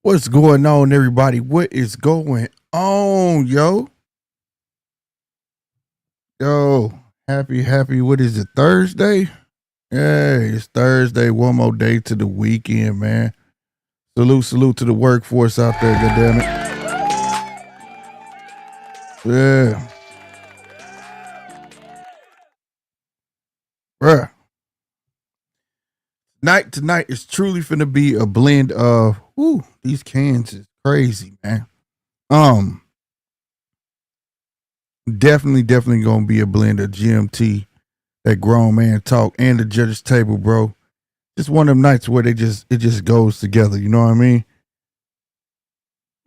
What's going on, everybody? What is going on, yo? Yo, happy. What is it, Thursday? Hey, it's Thursday. One more day to the weekend, man. Salute to the workforce out there, goddammit. Yeah, bruh. Night tonight is truly finna be a blend of, these cans is crazy, man. Um, definitely gonna be a blend of GMT, that grown man talk, and the judge's table, bro. Just one of them nights where it just goes together. You know what I mean?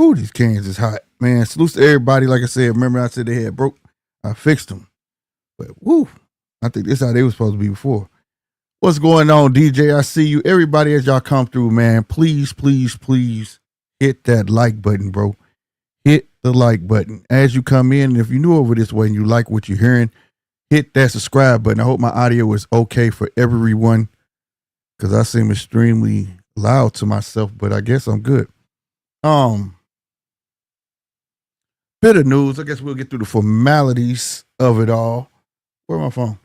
Ooh, these cans is hot, man. Salute to everybody. Like I said, remember I said they had broke. I fixed them, but woo, I think this is how they was supposed to be before. What's going on, DJ? I see you. Everybody, as y'all come through, man. Please hit that like button, bro. Hit the like button as you come in. And if you're new over this way and you like what you're hearing, hit that subscribe button. I hope my audio is okay for everyone, because I seem extremely loud to myself, but I guess I'm good. Bit of news. I guess we'll get through the formalities of it all. Where's my phone?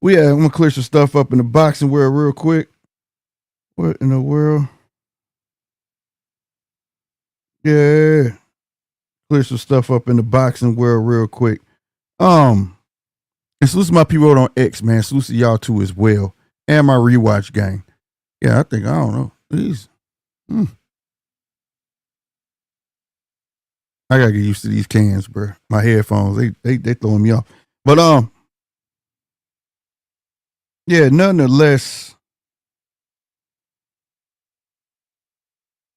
I'm gonna clear some stuff up in the boxing world real quick. What in the world? Yeah. Clear some stuff up in the boxing world real quick. And salute to my people on X, man. Salute to y'all too as well. And my rewatch gang. Yeah, I don't know. These. I gotta get used to these cans, bro. My headphones, they throwing me off. But yeah, nonetheless.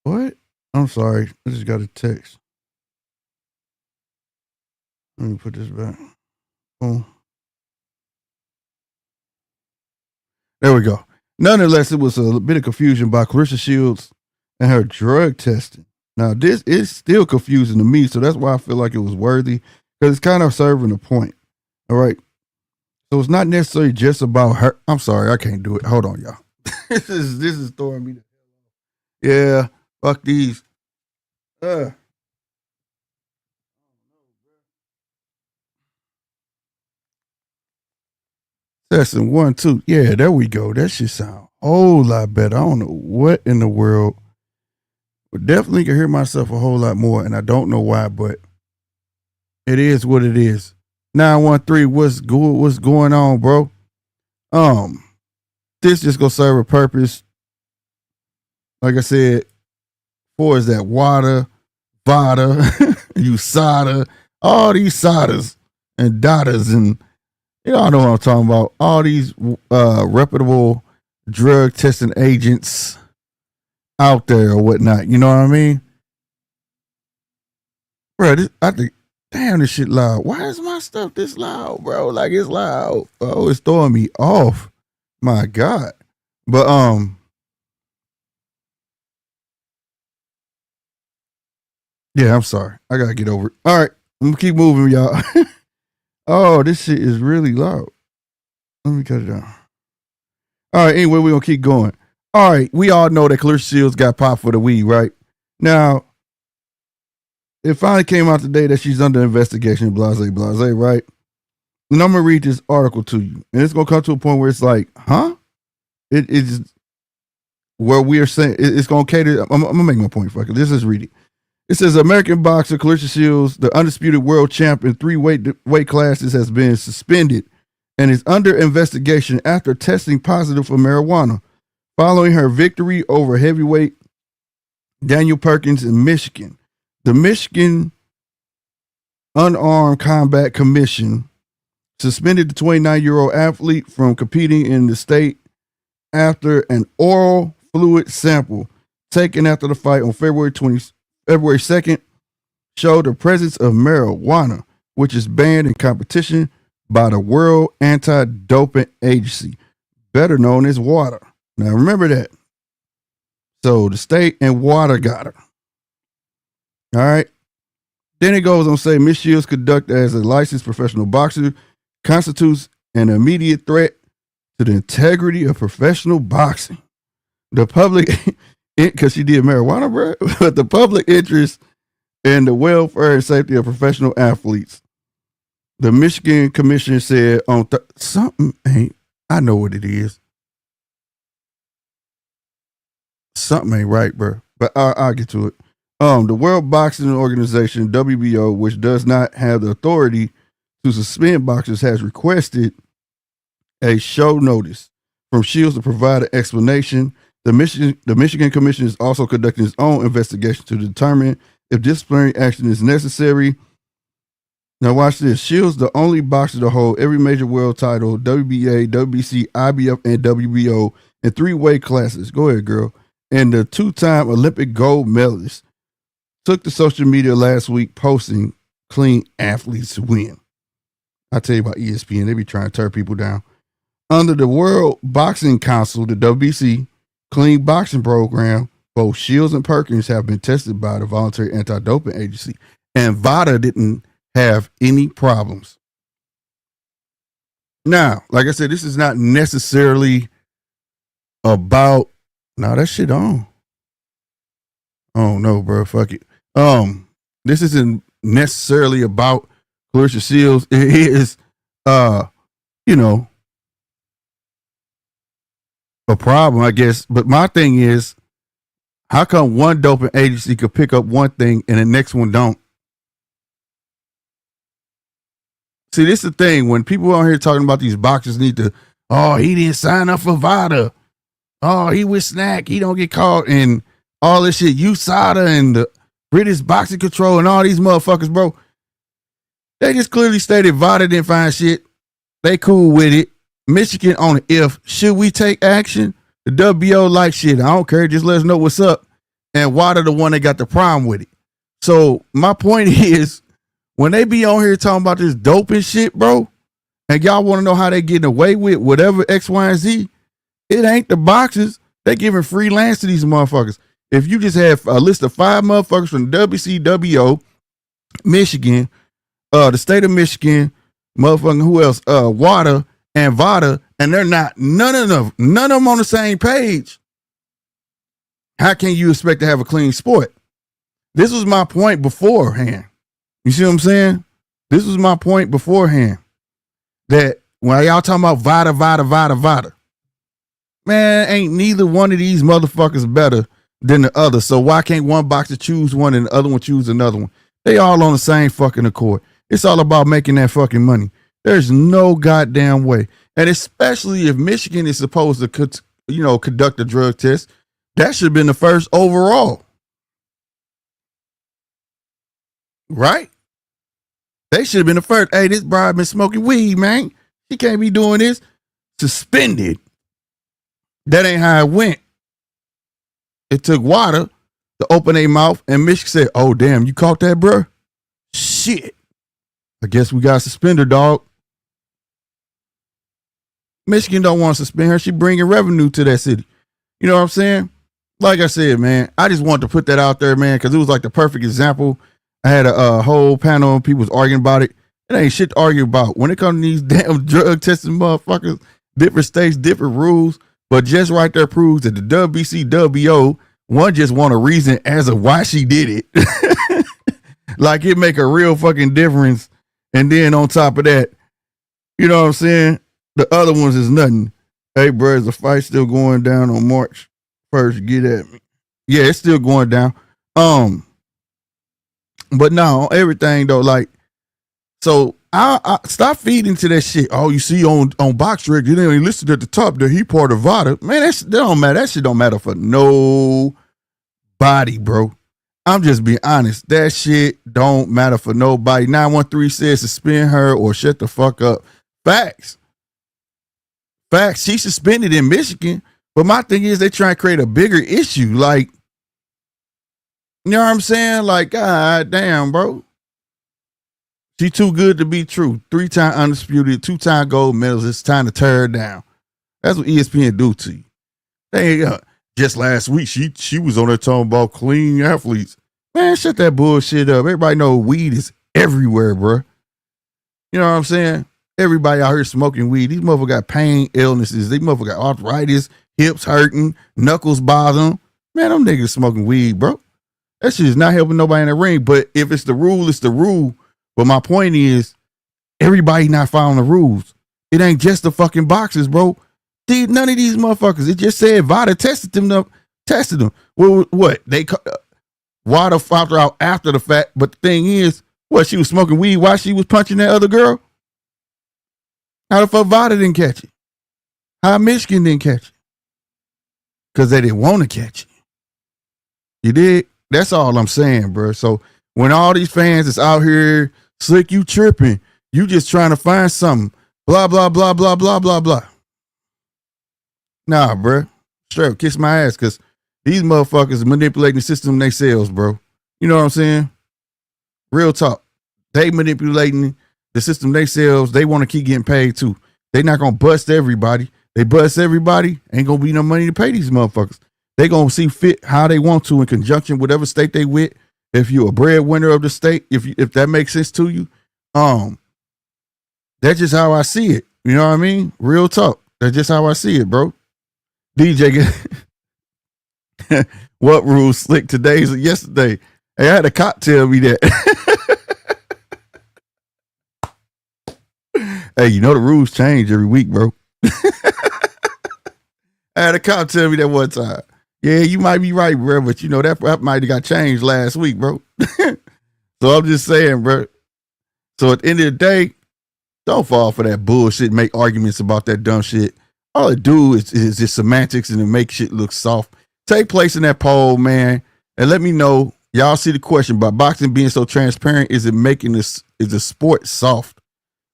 What? I'm sorry. I just got a text. Let me put this back. Boom. There we go. Nonetheless, it was a bit of confusion by Claressa Shields and her drug testing. Now, this is still confusing to me, so that's why I feel like it was worthy, because it's kind of serving a point. All right. So it's not necessarily just about her. I'm sorry, I can't do it. Hold on, y'all. this is throwing me. Yeah, fuck these. Testing 1, 2. Yeah, there we go. That shit sound a whole lot better. I don't know what in the world. But definitely can hear myself a whole lot more, and I don't know why, but it is what it is. 913, what's good? What's going on, bro? This just gonna serve a purpose. Like I said, for is that water, Vada, USADA, all these SADAs and DADAs, and y'all know what I'm talking about. All these reputable drug testing agents out there or whatnot. You know what I mean? Bro, I think, damn, this shit loud. Why is my stuff this loud, bro? Like, it's loud. Oh, it's throwing me off. My God. But yeah, I'm sorry. I gotta get over it. All right, I'm gonna keep moving, y'all. Oh, this shit is really loud. Let me cut it down. All right, anyway, we're gonna keep going. All right, we all know that Claressa Shields got popped for the weed, right? Now, it finally came out today that she's under investigation, blase, right? And I'm gonna read this article to you, and it's gonna come to a point where it's like, huh? It's where we are saying it's gonna cater. I'm gonna make my point. Fuck it. Let's just read it. It says American boxer Claressa Shields, the undisputed world champ in 3 weight classes, has been suspended and is under investigation after testing positive for marijuana following her victory over heavyweight Daniel Perkins in Michigan. The Michigan Unarmed Combat Commission suspended the 29-year-old athlete from competing in the state after an oral fluid sample taken after the fight on February 2nd showed the presence of marijuana, which is banned in competition by the World Anti-Doping Agency, better known as WADA. Now remember that. So the state and WADA got her. All right. Then it goes on to say Miss Shields' conduct as a licensed professional boxer constitutes an immediate threat to the integrity of professional boxing. The public because she did marijuana, bro. But the public interest and the welfare and safety of professional athletes. The Michigan Commission said on something ain't. I know what it is. Something ain't right, bro. But I'll get to it. The World Boxing Organization (WBO), which does not have the authority to suspend boxers, has requested a show notice from Shields to provide an explanation. The Michigan Commission is also conducting its own investigation to determine if disciplinary action is necessary. Now watch this. Shields, the only boxer to hold every major world title, WBA, WBC, IBF, and WBO in 3 weight classes. Go ahead, girl. And the 2-time Olympic gold medalist, took to social media last week posting clean athletes win. I tell you about ESPN. They be trying to tear people down. Under the World Boxing Council, the WBC, clean boxing program, both Shields and Perkins have been tested by the Voluntary Anti-Doping Agency, and VADA didn't have any problems. Now, like I said, this is not necessarily about. Now that shit on. Oh no, bro, fuck it. This isn't necessarily about Claressa Shields. It is, you know, a problem, I guess. But my thing is, how come one doping agency could pick up one thing and the next one don't? See, this is the thing. When people out here talking about these boxers need to, oh, he didn't sign up for VADA. Oh, he was snack. He don't get caught and all this shit. USADA and the British Boxing Control and all these motherfuckers, bro. They just clearly stated VADA didn't find shit. They cool with it. Michigan on the if. Should we take action? The WBO like shit. I don't care. Just let us know what's up. And WADA the one that got the problem with it. So my point is, when they be on here talking about this doping shit, bro, and y'all want to know how they getting away with whatever X, Y, and Z, it ain't the boxers. They giving freelance to these motherfuckers. If you just have a list of 5 motherfuckers from WCWO, Michigan, the state of Michigan, motherfucking who else? WADA and VADA, and they're not none of them on the same page. How can you expect to have a clean sport? This was my point beforehand. You see what I'm saying? This was my point beforehand. That when y'all talking about VADA, man, ain't neither one of these motherfuckers better than the other. So why can't one boxer choose one and the other one choose another one? They all on the same fucking accord. It's all about making that fucking money. There's no goddamn way. And especially if Michigan is supposed to, conduct a drug test, that should have been the first overall. Right? They should have been the first. Hey, this bride been smoking weed, man. She can't be doing this. Suspended. That ain't how it went. It took WADA to open their mouth, and Michigan said, oh, damn, you caught that, bro? Shit. I guess we got a suspender, dog. Michigan don't want to suspend her. She bringing revenue to that city. You know what I'm saying? Like I said, man, I just wanted to put that out there, man, because it was like the perfect example. I had a whole panel of people was arguing about it. It ain't shit to argue about. When it comes to these damn drug testing motherfuckers, different states, different rules, but just right there proves that the WCWO, one just want a reason as of why she did it. Like it make a real fucking difference. And then on top of that, you know what I'm saying? The other ones is nothing. Hey, bro, is the fight still going down on March 1st? Get at me. Yeah, it's still going down. But no, everything though, like, so I stop feeding to that shit. Oh, you see on BoxRec, you didn't listen at the top that he part of VADA. Man, that don't matter. That shit don't matter for nobody, bro. I'm just being honest. That shit don't matter for nobody. 913 says suspend her or shut the fuck up. Facts. She suspended in Michigan. But my thing is they try to create a bigger issue. Like, you know what I'm saying? Like, god damn, bro. She too good to be true. 3-time undisputed, 2-time gold medals. It's time to tear her down. That's what ESPN do to you. They just last week she was on there talking about clean athletes. Man, shut that bullshit up. Everybody know weed is everywhere, bro. You know what I'm saying? Everybody out here smoking weed. These motherfuckers got pain illnesses. These motherfuckers got arthritis, hips hurting, knuckles bothering them. Man, them niggas smoking weed, bro. That shit is not helping nobody in the ring. But if it's the rule, it's the rule. But my point is, everybody not following the rules. It ain't just the fucking boxes, bro. None of these motherfuckers. It just said VADA tested them. Tested them. Well, what? WADA found out after the fact. But the thing is, what, she was smoking weed while she was punching that other girl? How the fuck VADA didn't catch it? How Michigan didn't catch it? Because they didn't want to catch it. You did? That's all I'm saying, bro. So when all these fans is out here, Slick, you tripping. You just trying to find something. Blah, blah, blah, blah, blah, blah, blah. Nah, bro. Straight up, kiss my ass, because these motherfuckers manipulating the system themselves, bro. You know what I'm saying? Real talk. They manipulating the system themselves. They want to keep getting paid, too. They not going to bust everybody. They bust everybody. Ain't going to be no money to pay these motherfuckers. They going to see fit how they want to in conjunction with whatever state they with. If you're a breadwinner of the state, if that makes sense to you, that's just how I see it. You know what I mean? Real talk. That's just how I see it, bro. DJ, what rules Slick today's or yesterday? Hey, I had a cop tell me that. Hey, you know the rules change every week, bro. I had a cop tell me that one time. Yeah, you might be right, bro, but you know that might have got changed last week, bro. So I'm just saying, bro. So at the end of the day, don't fall for that bullshit. Make arguments about that dumb shit. All it do is just semantics and it make shit look soft. Take place in that poll, man, and let me know. Y'all see the question about boxing being so transparent? Is it making this is the sport soft?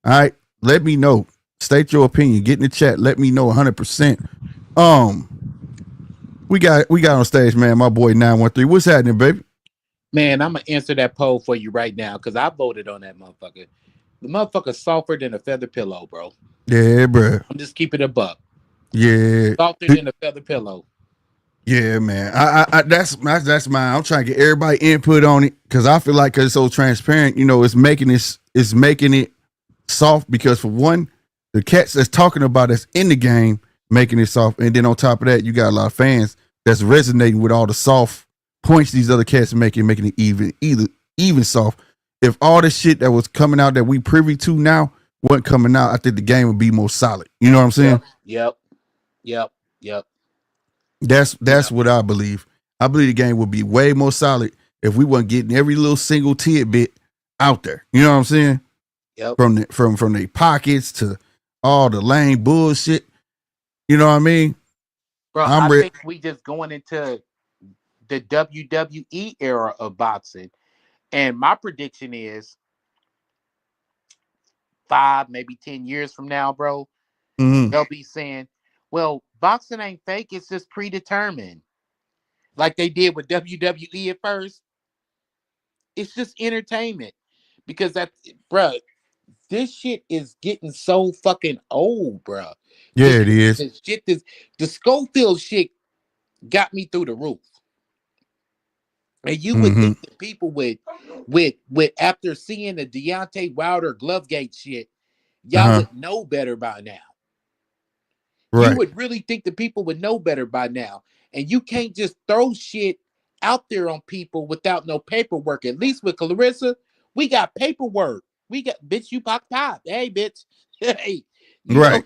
All right, let me know. State your opinion. Get in the chat. Let me know 100%. We got on stage, man. My boy 913. What's happening, baby? Man, I'm gonna answer that poll for you right now because I voted on that motherfucker. The motherfucker's softer than a feather pillow, bro. Yeah, bro. I'm just keeping it a buck. Yeah, softer than a feather pillow. Yeah, man. I that's mine. I'm trying to get everybody input on it because I feel like because it's so transparent, you know, it's making it soft because for one, the cats that's talking about us in the game making it soft, and then on top of that, you got a lot of fans that's resonating with all the soft points these other cats are making it even soft. If all the shit that was coming out that we privy to now wasn't coming out, I think the game would be more solid. You know what I'm saying? Yep. That's what I believe. I believe the game would be way more solid if we weren't getting every little single tidbit out there. You know what I'm saying? Yep. From their pockets to all the lame bullshit. You know what I mean? Bro, I think we just going into the WWE era of boxing. And my prediction is 5, maybe 10 years from now, bro, they'll be saying, well, boxing ain't fake, it's just predetermined. Like they did with WWE at first. It's just entertainment. Because bro, this shit is getting so fucking old, bro. Yeah, it is. The Schofield shit got me through the roof. And you would think the people with after seeing the Deontay Wilder Glovegate shit, y'all would know better by now. Right. You would really think the people would know better by now. And you can't just throw shit out there on people without no paperwork. At least with Clarissa, we got paperwork. We got, bitch, you pop. Hey, bitch. Hey. Right.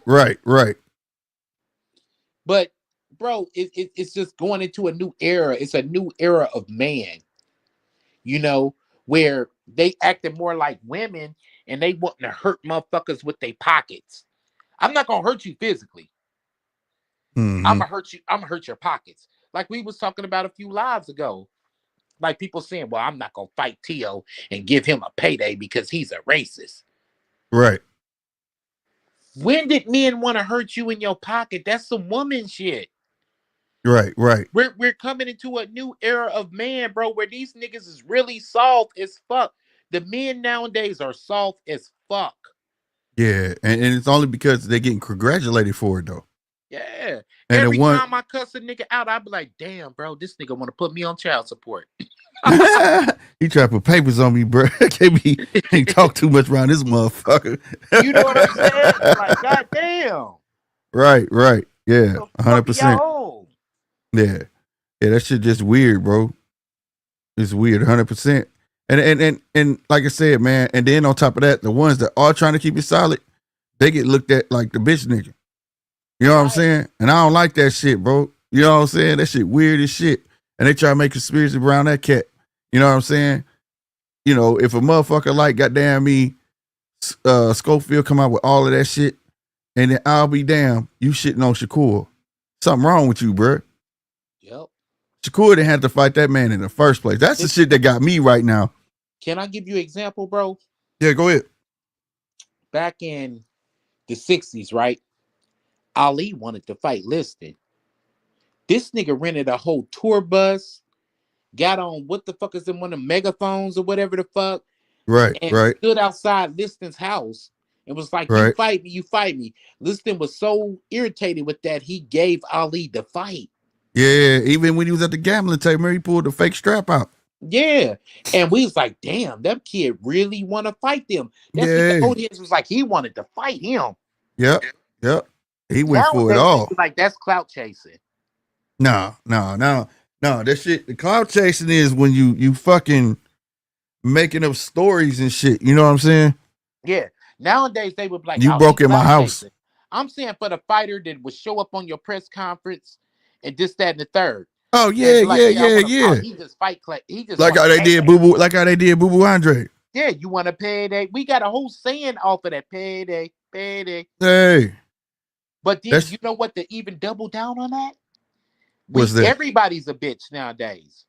But, bro, it's just going into a new era. It's a new era of man, you know, where they acted more like women and they wanting to hurt motherfuckers with their pockets. I'm not going to hurt you physically. I'm gonna hurt you. I'm gonna hurt your pockets. Like we was talking about a few lives ago. Like people saying, well, I'm not gonna fight Tio and give him a payday because he's a racist. Right. When did men want to hurt you in your pocket? That's some woman shit. Right. We're coming into a new era of man, bro, where these niggas is really soft as fuck. The men nowadays are soft as fuck. Yeah, and it's only because they're getting congratulated for it though. Yeah. And every time I cuss a nigga out, I be like, damn, bro, this nigga want to put me on child support. He try to put papers on me, bro. Can't talk too much around this motherfucker. You know what I'm saying? Like, goddamn. Right. Yeah, 100%. Yeah. Yeah, that shit just weird, bro. It's weird, 100%. And like I said, man, and then on top of that, the ones that are trying to keep it solid, they get looked at like the bitch nigga. You know what I'm saying? And I don't like that shit, bro. You know what I'm saying? That shit weird as shit. And they try to make conspiracy around that cat. You know what I'm saying? You know, if a motherfucker like goddamn me, Schofield come out with all of that shit, and then I'll be damn, you shitting on Shakur. Something wrong with you, bro. Yep. Shakur didn't have to fight that man in the first place. That's the shit that got me right now. Can I give you an example, bro? Yeah, go ahead. Back in the 60s, right? Ali wanted to fight Liston. This nigga rented a whole tour bus, got on what the fuck is in one of the megaphones or whatever the fuck, Right, and right, stood outside Liston's house and was like, right. "You fight me, you fight me." Liston was so irritated with that he gave Ali the fight. Yeah, even when he was at the gambling table, he pulled the fake strap out. Yeah, and we was like, "Damn, that kid really want to fight them." That's what the Yeah. audience was like. He wanted to fight him. Yep, yep. He went for it Nowadays, all. they be like, that's clout chasing. No. That shit. The cloud chasing is when you fucking making up stories and shit. You know what I'm saying? Yeah. Nowadays, they would be like, You "Oh, broke he in my clout house. chasing." I'm saying for the fighter that would show up on your press conference and this, that, and the third. Oh And yeah, be like, yeah, "Yeah, I yeah, want to." Oh, yeah. he just fight. He just Like want how to they did Boo Boo. Like how they did Boo Boo Andre. Yeah, you want to payday. We got a whole saying off of that payday, payday. Hey, But then that's you know what? To even double down on that, what's that? everybody's a bitch nowadays.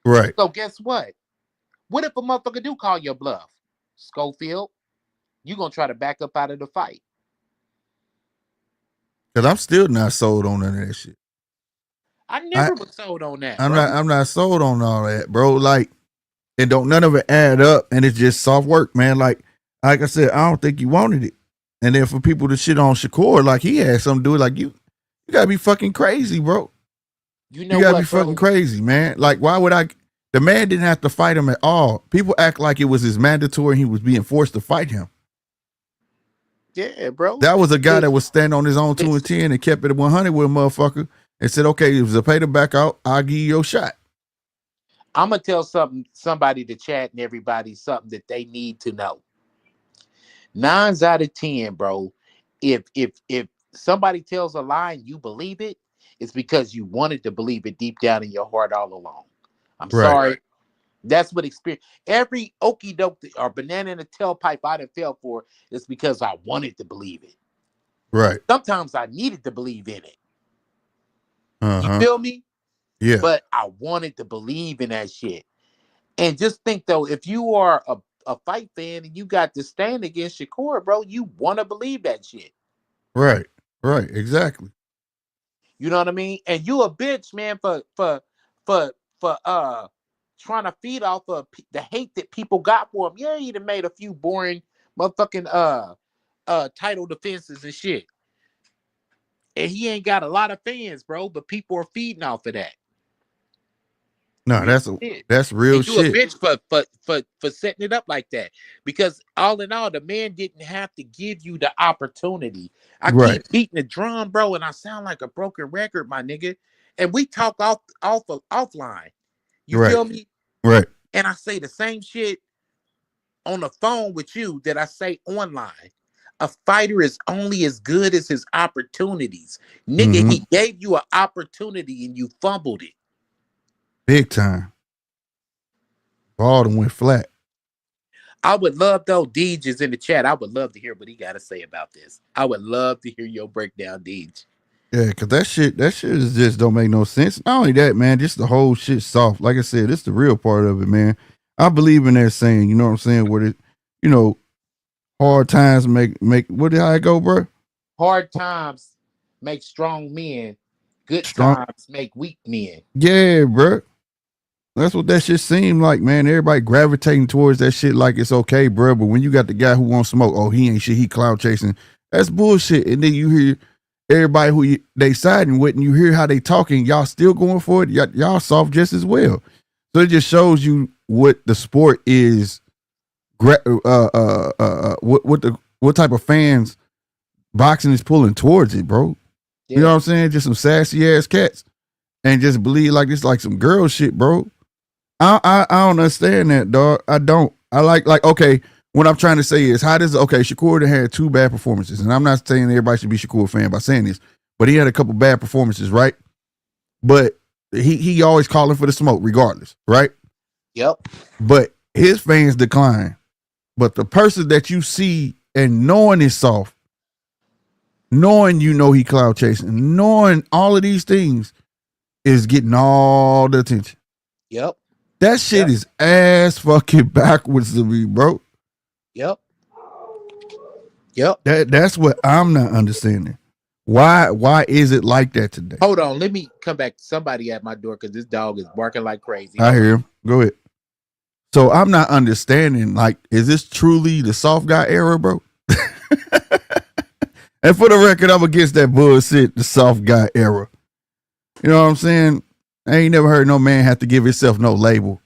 Right. So guess what? What if a motherfucker do call your bluff, Schofield? You gonna try to back up out of the fight? Cause I'm still not sold on none of that shit. I never was sold on that, I'm bro. not sold on all that, bro. Like, it don't none of it add up, and it's just soft work, man. Like I said, I don't think you wanted it. And then for people to shit on Shakur, like he had something to do it, like you gotta be fucking crazy, bro. You know You gotta what, be fucking bro? crazy, man. Like, why would I? The man didn't have to fight him at all. People act like it was his mandatory and he was being forced to fight him. Yeah, bro. That was a guy that was standing on his own 2 and 10 and kept it at 100 with a motherfucker and said, okay, if it's a pay to back out, I'll give you your shot. I'm gonna tell somebody to chat and everybody something that they need to know. 9 out of 10, bro. If somebody tells a lie and you believe it, it's because you wanted to believe it deep down in your heart all along. I'm sorry. That's what experience. Every okie doke or banana in a tailpipe I done fell for is because I wanted to believe it. Right. Sometimes I needed to believe in it. Uh-huh. You feel me? Yeah. But I wanted to believe in that shit. And just think though, if you are a fight fan and you got to stand against Shakur, bro, you want to believe that shit. Right. Right. Exactly. You know what I mean? And you a bitch, man, for trying to feed off of the hate that people got for him. Yeah, he done made a few boring motherfucking title defenses and shit. And he ain't got a lot of fans, bro, but people are feeding off of that. No, that's real and you shit. a bitch for setting it up like that. Because all in all, the man didn't have to give you the opportunity. I keep beating the drum, bro, and I sound like a broken record, my nigga. And we talk offline. You feel me? Right. And I say the same shit on the phone with you that I say online. A fighter is only as good as his opportunities. Nigga, he gave you an opportunity and you fumbled it. Big time. Ball and went flat. I would love, though, Deej is in the chat. I would love to hear what he got to say about this. I would love to hear your breakdown, Deej. Yeah, because that shit is just don't make no sense. Not only that, man, just the whole shit soft. Like I said, it's the real part of it, man. I believe in that saying, you know what I'm saying? Where it, you know, hard times make what did how it go, bro? Hard times make strong men. Good times make weak men. Yeah, bro. That's what that shit seemed like, man. Everybody gravitating towards that shit like it's okay, bro. But when you got the guy who wants smoke, oh, he ain't shit, he cloud chasing. That's bullshit. And then you hear everybody who they siding with, and you hear how they talking, y'all still going for it. Y'all soft just as well. So it just shows you what the sport is. What type of fans boxing is pulling towards it, bro. Yeah. You know what I'm saying? Just some sassy ass cats. and just believe like it's like some girl shit, bro. I don't understand that, dog. I don't. I like okay. What I'm trying to say is, how does Shakur had 2 bad performances, and I'm not saying everybody should be Shakur fan by saying this, but he had a couple bad performances, right? But he always calling for the smoke, regardless, right? Yep. But his fans decline. But the person that you see and knowing is soft, knowing he cloud chasing, knowing all of these things is getting all the attention. Yep. That shit is ass fucking backwards to me, bro. Yep. That's what I'm not understanding. Why is it like that today? Hold on, let me come back. Somebody at my door because this dog is barking like crazy. I hear him. Go ahead. So I'm not understanding, like, is this truly the soft guy era, bro? And for the record, I'm against that bullshit, the soft guy era. You know what I'm saying? I ain't never heard no man have to give himself no label.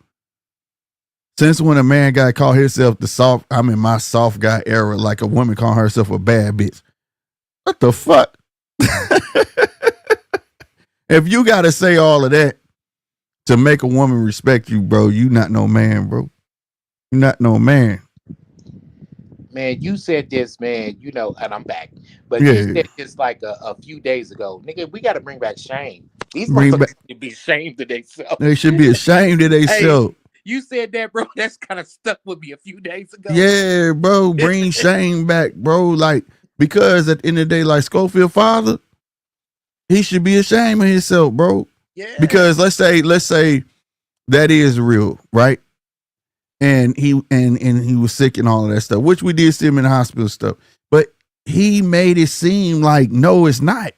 Since when a man guy call himself the soft, I'm in my soft guy era, like a woman calling herself a bad bitch. What the fuck? If you got to say all of that to make a woman respect you, bro, you not no man, bro. You not no man. Man, you said this, man, and I'm back. But you said this like a few days ago. Nigga, we got to bring back shame. These motherfuckers should be ashamed of themselves. They should be ashamed of themselves. Hey, you said that, bro. That's kind of stuck with me a few days ago. Yeah, bro. Bring shame back, bro. Like, because at the end of the day, like Schofield father, he should be ashamed of himself, bro. Yeah. Because let's say that is real, right? And he was sick and all of that stuff, which we did see him in the hospital stuff. But he made it seem like, no, it's not.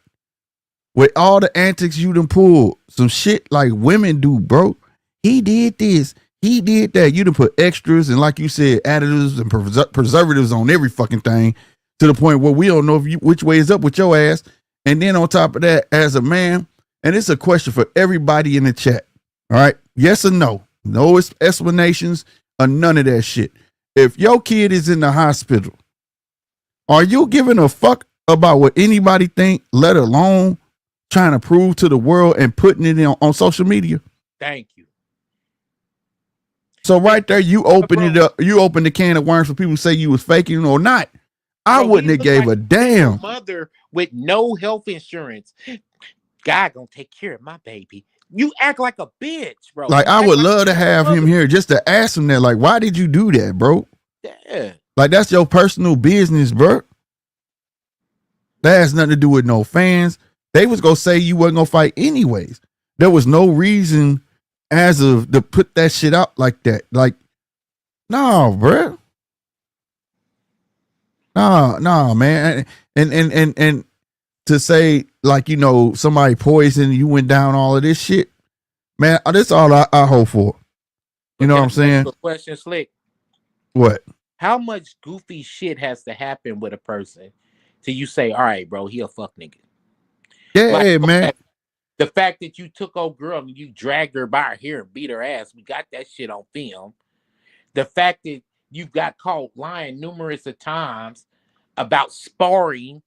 With all the antics you done pulled, some shit like women do, bro. He did this. He did that. You done put extras and, like you said, additives and preservatives on every fucking thing to the point where we don't know which way is up with your ass. And then on top of that, as a man, and it's a question for everybody in the chat. All right. Yes or no? No explanations or none of that shit. If your kid is in the hospital, are you giving a fuck about what anybody think, let alone trying to prove to the world and putting it on social media? Thank you. So right there, you open it up. You open the can of worms for people to say you was faking or not. I wouldn't have gave a damn. Mother with no health insurance. God gonna take care of my baby. You act like a bitch, bro. Like, I would love to have him here just to ask him that. Like, why did you do that, bro? Yeah. Like, that's your personal business, bro. That has nothing to do with no fans. They was gonna say you wasn't gonna fight anyways. There was no reason to put that shit out like that. Like, no, bro. No, man. And to say, like, somebody poisoned, you went down all of this shit, man, that's all I hope for. You know what I'm saying? Question, Slick. What? How much goofy shit has to happen with a person till you say, all right, bro, he a fuck nigga? Yeah, like, man. The fact that you took old girl and you dragged her by her hair and beat her ass, we got that shit on film. The fact that you got caught lying numerous of times about sparring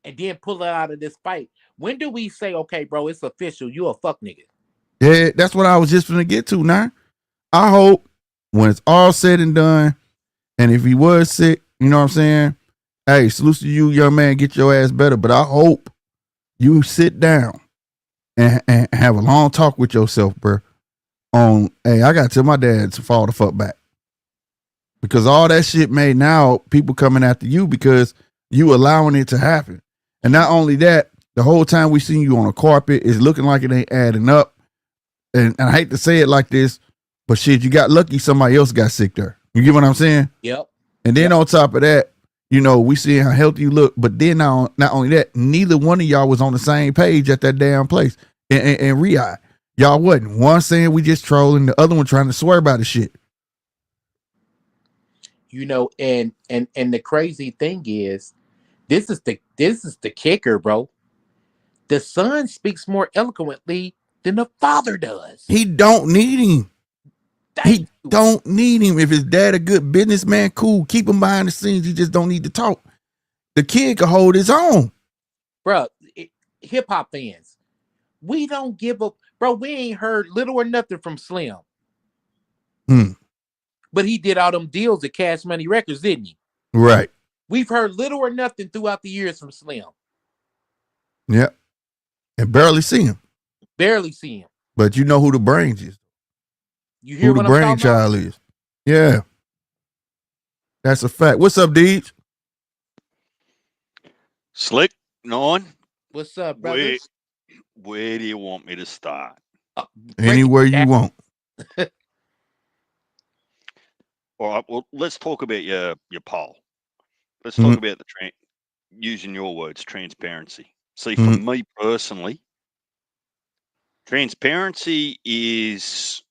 and then pull it out of this fight. When do we say, okay, bro, it's official, you a fuck nigga? Yeah, that's what I was just gonna get to now. I hope when it's all said and done, and if he was sick, you know what I'm saying? Hey, salute to you, young man, get your ass better. But I hope you sit down and have a long talk with yourself, bro. On, hey, I gotta tell my dad to fall the fuck back. Because all that shit made now people coming after you because you allowing it to happen. And not only that, the whole time we seen you on a carpet, it's looking like it ain't adding up. And I hate to say it like this, but shit, you got lucky somebody else got sick there. You get what I'm saying? Yep. And then on top of that, we see how healthy you look. But then not only that, neither one of y'all was on the same page at that damn place. And Riyadh, y'all wasn't. One saying we just trolling, the other one trying to swear about the shit. And the crazy thing is, this is the kicker, bro. The son speaks more eloquently than the father does. He don't need him. Don't need him. If his dad a good businessman, cool. Keep him behind the scenes. He just don't need to talk. The kid can hold his own. Bro, hip hop fans, We don't give a bro. We ain't heard little or nothing from Slim. Hmm. But he did all them deals at Cash Money Records, didn't he? Right. We've heard little or nothing throughout the years from Slim. Yeah. And barely see him. Barely see him. But you know who the brains is. You hear Who the what I'm talking about? brainchild is. Yeah. That's a fact. What's up, Deej? Slick 9. What's up, brother? Where do you want me to start? Anywhere you want. All right. Well, let's talk about your poll. Let's talk about using your words, transparency. See, for me personally, transparency is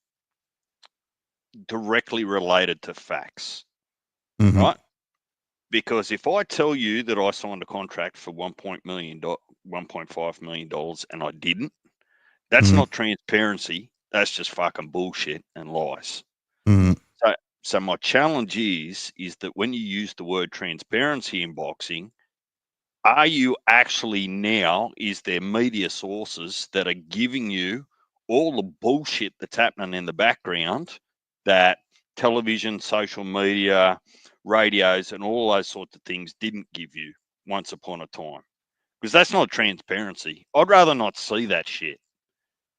directly related to facts, right? Because if I tell you that I signed a contract for $1.5 million and I didn't, that's not transparency. That's just fucking bullshit and lies. So my challenge is that when you use the word transparency in boxing, are you actually now, is there media sources that are giving you all the bullshit that's happening in the background that television, social media, radios, and all those sorts of things didn't give you once upon a time? Because that's not transparency. I'd rather not see that shit,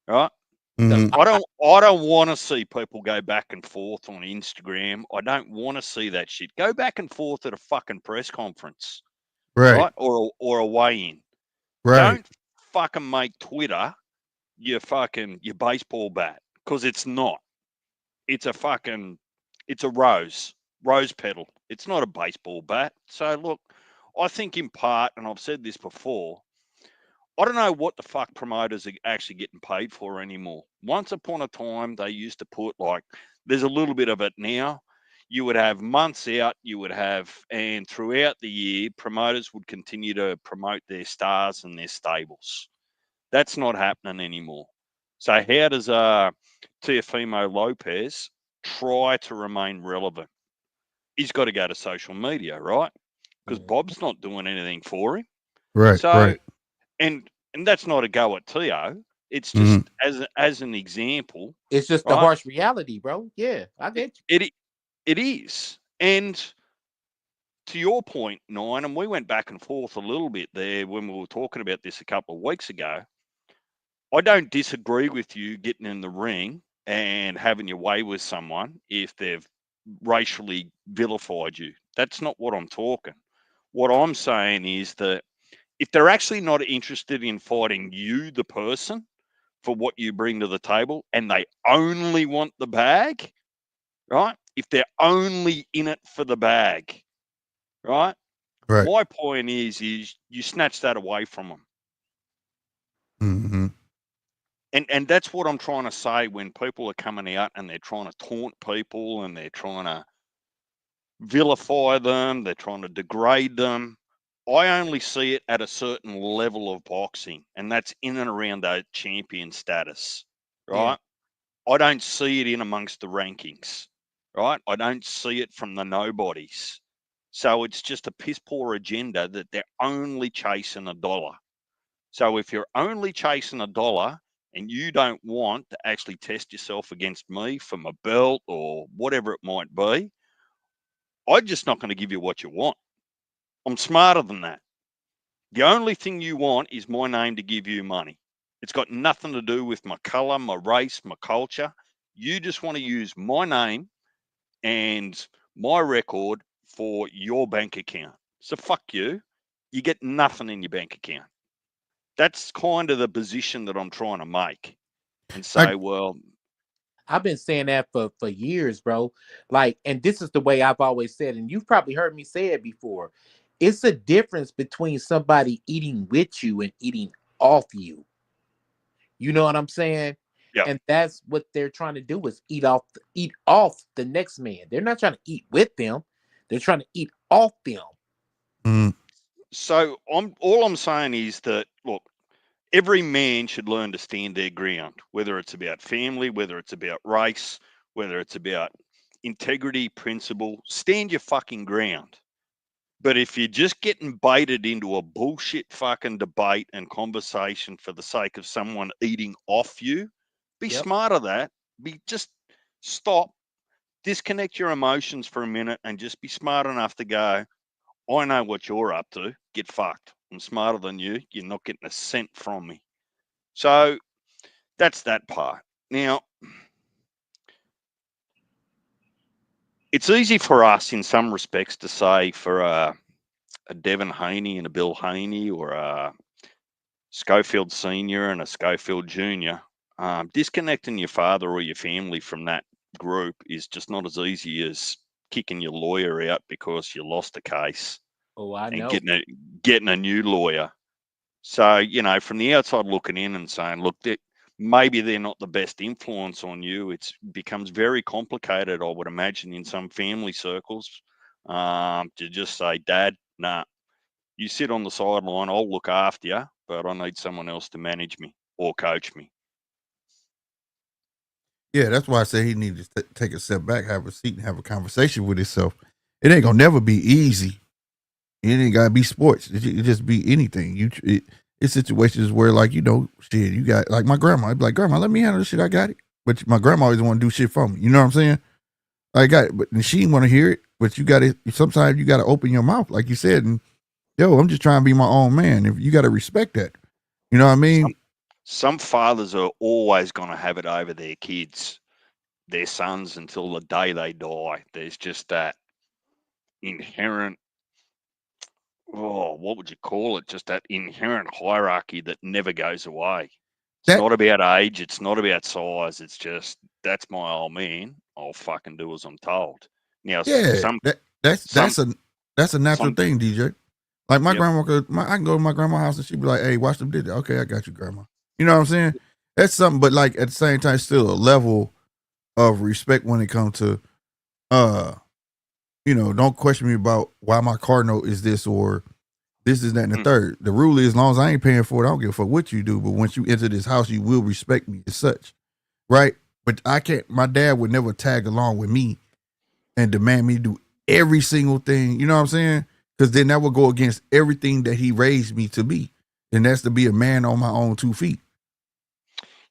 right? I don't want to see people go back and forth on Instagram. I don't want to see that shit. Go back and forth at a fucking press conference, right? Or a weigh-in. Right. Don't fucking make Twitter your baseball bat, because it's not. It's a rose petal. It's not a baseball bat. So look, I think in part, and I've said this before, I don't know what the fuck promoters are actually getting paid for anymore. Once upon a time, they used to put there's a little bit of it now. You would have months out, and throughout the year, promoters would continue to promote their stars and their stables. That's not happening anymore. So how does Teofimo Lopez try to remain relevant? He's got to go to social media, right? Because Bob's not doing anything for him. Right. So, right. And that's not a go at Teo. It's just as an example. It's just the harsh reality, bro. Yeah, I get you. It is. And to your point, Nine, and we went back and forth a little bit there when we were talking about this a couple of weeks ago. I don't disagree with you getting in the ring and having your way with someone if they've racially vilified you. That's not what I'm talking. What I'm saying is that if they're actually not interested in fighting you, the person, for what you bring to the table, and they only want the bag, right? If they're only in it for the bag, right? My point is you snatch that away from them. And that's what I'm trying to say when people are coming out and they're trying to taunt people and they're trying to vilify them, they're trying to degrade them. I only see it at a certain level of boxing, and that's in and around that champion status, right? I don't see it in amongst the rankings, right? I don't see it from the nobodies. So it's just a piss poor agenda that they're only chasing a dollar. So if you're only chasing a dollar and you don't want to actually test yourself against me for my belt or whatever it might be, I'm just not going to give you what you want. I'm smarter than that. The only thing you want is my name to give you money. It's got nothing to do with my color, my race, my culture. You just want to use my name and my record for your bank account. So fuck you. You get nothing in your bank account. That's kind of the position that I'm trying to make and say, well, I've been saying that for years, bro. And this is the way I've always said, and you've probably heard me say it before. It's a difference between somebody eating with you and eating off you. You know what I'm saying? Yeah. And that's what they're trying to do is eat off the next man. They're not trying to eat with them. They're trying to eat off them. So all I'm saying is that, look, every man should learn to stand their ground, whether it's about family, whether it's about race, whether it's about integrity, principle. Stand your fucking ground. But if you're just getting baited into a bullshit fucking debate and conversation for the sake of someone eating off you, be Yep. smart of that. Just stop, disconnect your emotions for a minute, and just be smart enough to go, I know what you're up to. Get fucked. I'm smarter than you. You're not getting a cent from me. So that's that part. Now, it's easy for us in some respects to say for a Devin Haney and a Bill Haney, or a Schofield Senior and a Schofield Junior, disconnecting your father or your family from that group is just not as easy as kicking your lawyer out because you lost a case Oh, I and know. getting a new lawyer. So, you know, from the outside looking in and saying, look, maybe they're not the best influence on you. It becomes very complicated, I would imagine, in some family circles, to just say, Dad, nah, you sit on the sideline, I'll look after you, but I need someone else to manage me or coach me. Yeah, that's why I say he needs to take a step back, have a seat, and have a conversation with himself. It ain't gonna never be easy. It ain't gotta be sports. It just be anything. It's situations where, like, you know, shit, you got, like, my grandma. I'd be like, Grandma, let me handle this shit. I got it. But my grandma always want to do shit for me. You know what I'm saying? I got it, but she didn't want to hear it. But you got to, sometimes you got to open your mouth, like you said, and yo, I'm just trying to be my own man. If you got to respect that, you know what I mean? Some fathers are always going to have it over their kids, their sons, until the day they die. There's just that inherent, what would you call it? Just that inherent hierarchy that never goes away. It's not about age. It's not about size. It's just, that's my old man. I'll fucking do as I'm told. Now, Yeah, that's a natural thing, DJ. Like my Yep. grandma, I can go to my grandma's house and she'd be like, "Hey, watch them dishes." Okay, I got you, grandma. You know what I'm saying? That's something, but like at the same time, still a level of respect when it comes to, you know, don't question me about why my car note is this or this is that and the third. The rule is, as long as I ain't paying for it, I don't give a fuck what you do. But once you enter this house, you will respect me as such, right? But I can't. My dad would never tag along with me and demand me to do every single thing. You know what I'm saying? Because then that would go against everything that he raised me to be, and that's to be a man on my own 2 feet.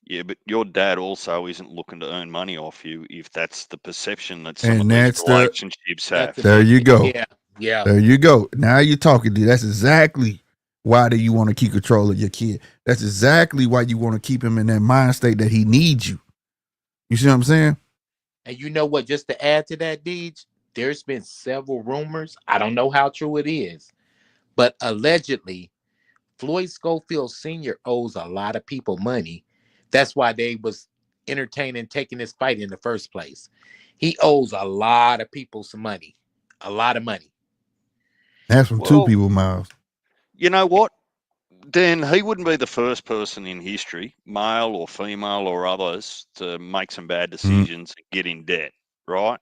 Yeah, but your dad also isn't looking to earn money off you if that's the perception that some of these relationships have. There you go. Yeah. There you go. Now you're talking, dude. That's exactly why do you want to keep control of your kid. That's exactly why you want to keep him in that mind state that he needs you. You see what I'm saying? And you know what? Just to add to that, Deej, there's been several rumors. I don't know how true it is, but allegedly, Floyd Schofield Sr. owes a lot of people money. That's why they was entertaining taking this fight in the first place. He owes a lot of people some money, a lot of money. That's from 2 people, Miles. You know what? Then he wouldn't be the first person in history, male or female or others, to make some bad decisions and get in debt, right?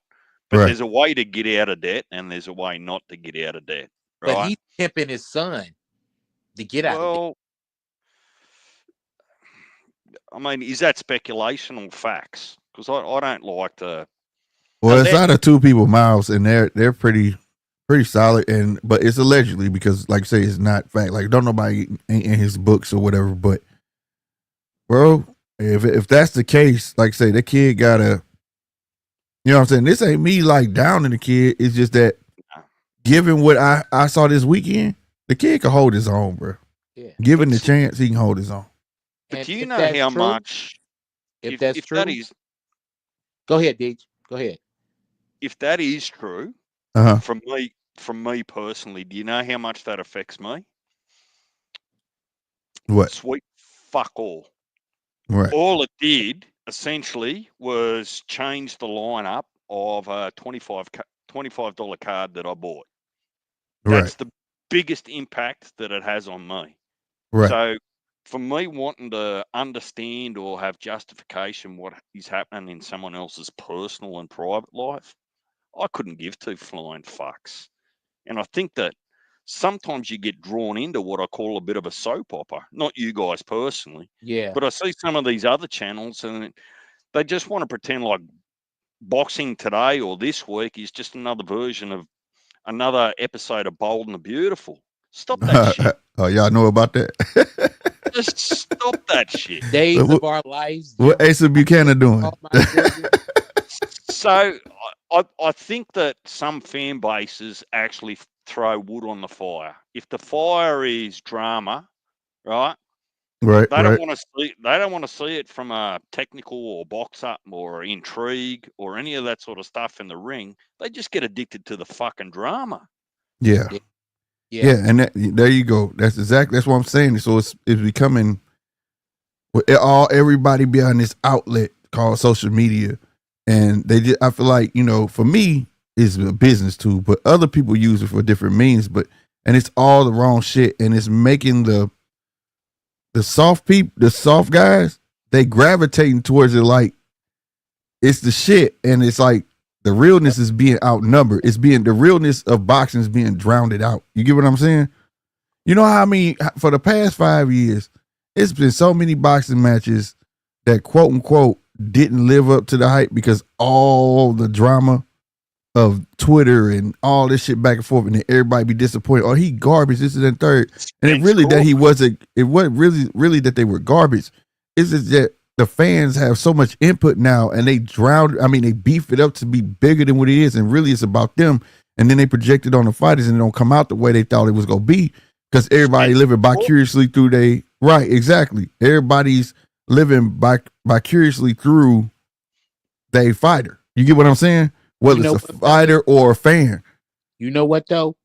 But there's a way to get out of debt and there's a way not to get out of debt, right? But he's pimping his son to get out of debt. I mean, is that speculation or facts? Because I don't like to. Well, it's out of 2 people, Miles, and they're pretty solid, but it's allegedly because, like I say, it's not fact. Like, don't nobody ain't in his books or whatever. But, bro, if that's the case, like I say, the kid gotta, you know what I'm saying? This ain't me like downing the kid. It's just that, given what I saw this weekend, the kid can hold his own, bro. Yeah. Given the chance, he can hold his own. But do you know how much? If that's true, that is, go ahead, Deej. Go ahead. If that is true, from me personally, do you know how much that affects me? What? Sweet fuck all. Right. All it did essentially was change the lineup of a $25 card that I bought. That's the biggest impact that it has on me. Right. So for me wanting to understand or have justification what is happening in someone else's personal and private life, I couldn't give 2 flying fucks. And I think that sometimes you get drawn into what I call a bit of a soap opera. Not you guys personally. Yeah. But I see some of these other channels and they just want to pretend like boxing today or this week is just another version of another episode of Bold and the Beautiful. Stop that shit. Oh, y'all know about that? Just stop that shit. Days What- of Our Lives. What Asa Buchanan doing? All My Children. So I think that some fan bases actually throw wood on the fire. If the fire is drama, right? Right, They right. don't want to see. They don't want to see it from a technical or box up or intrigue or any of that sort of stuff in the ring. They just get addicted to the fucking drama. Yeah. Yeah. And there you go. That's what I'm saying. So it's becoming everybody behind this outlet called social media, and I feel like, for me it's a business tool, but other people use it for different means. And it's all the wrong shit, and it's making the soft people, the soft guys, they gravitating towards it like it's the shit, and it's like the realness is being outnumbered. The realness of boxing is being drowned out. You get what I'm saying? You know how I mean? For the past 5 years, it's been so many boxing matches that quote unquote didn't live up to the hype because all the drama of Twitter and all this shit back and forth, and then everybody be disappointed. Oh, he garbage, this and that third. And it really that he wasn't, it wasn't really that they were garbage. It's just that the fans have so much input now, and they they beef it up to be bigger than what it is, and really it's about them. And then they project it on the fighters, and it don't come out the way they thought it was gonna be, because everybody living vicariously through right, exactly. Everybody's living vicariously through they fighter. You get what I'm saying? Whether it's a fighter or a fan. You know what though?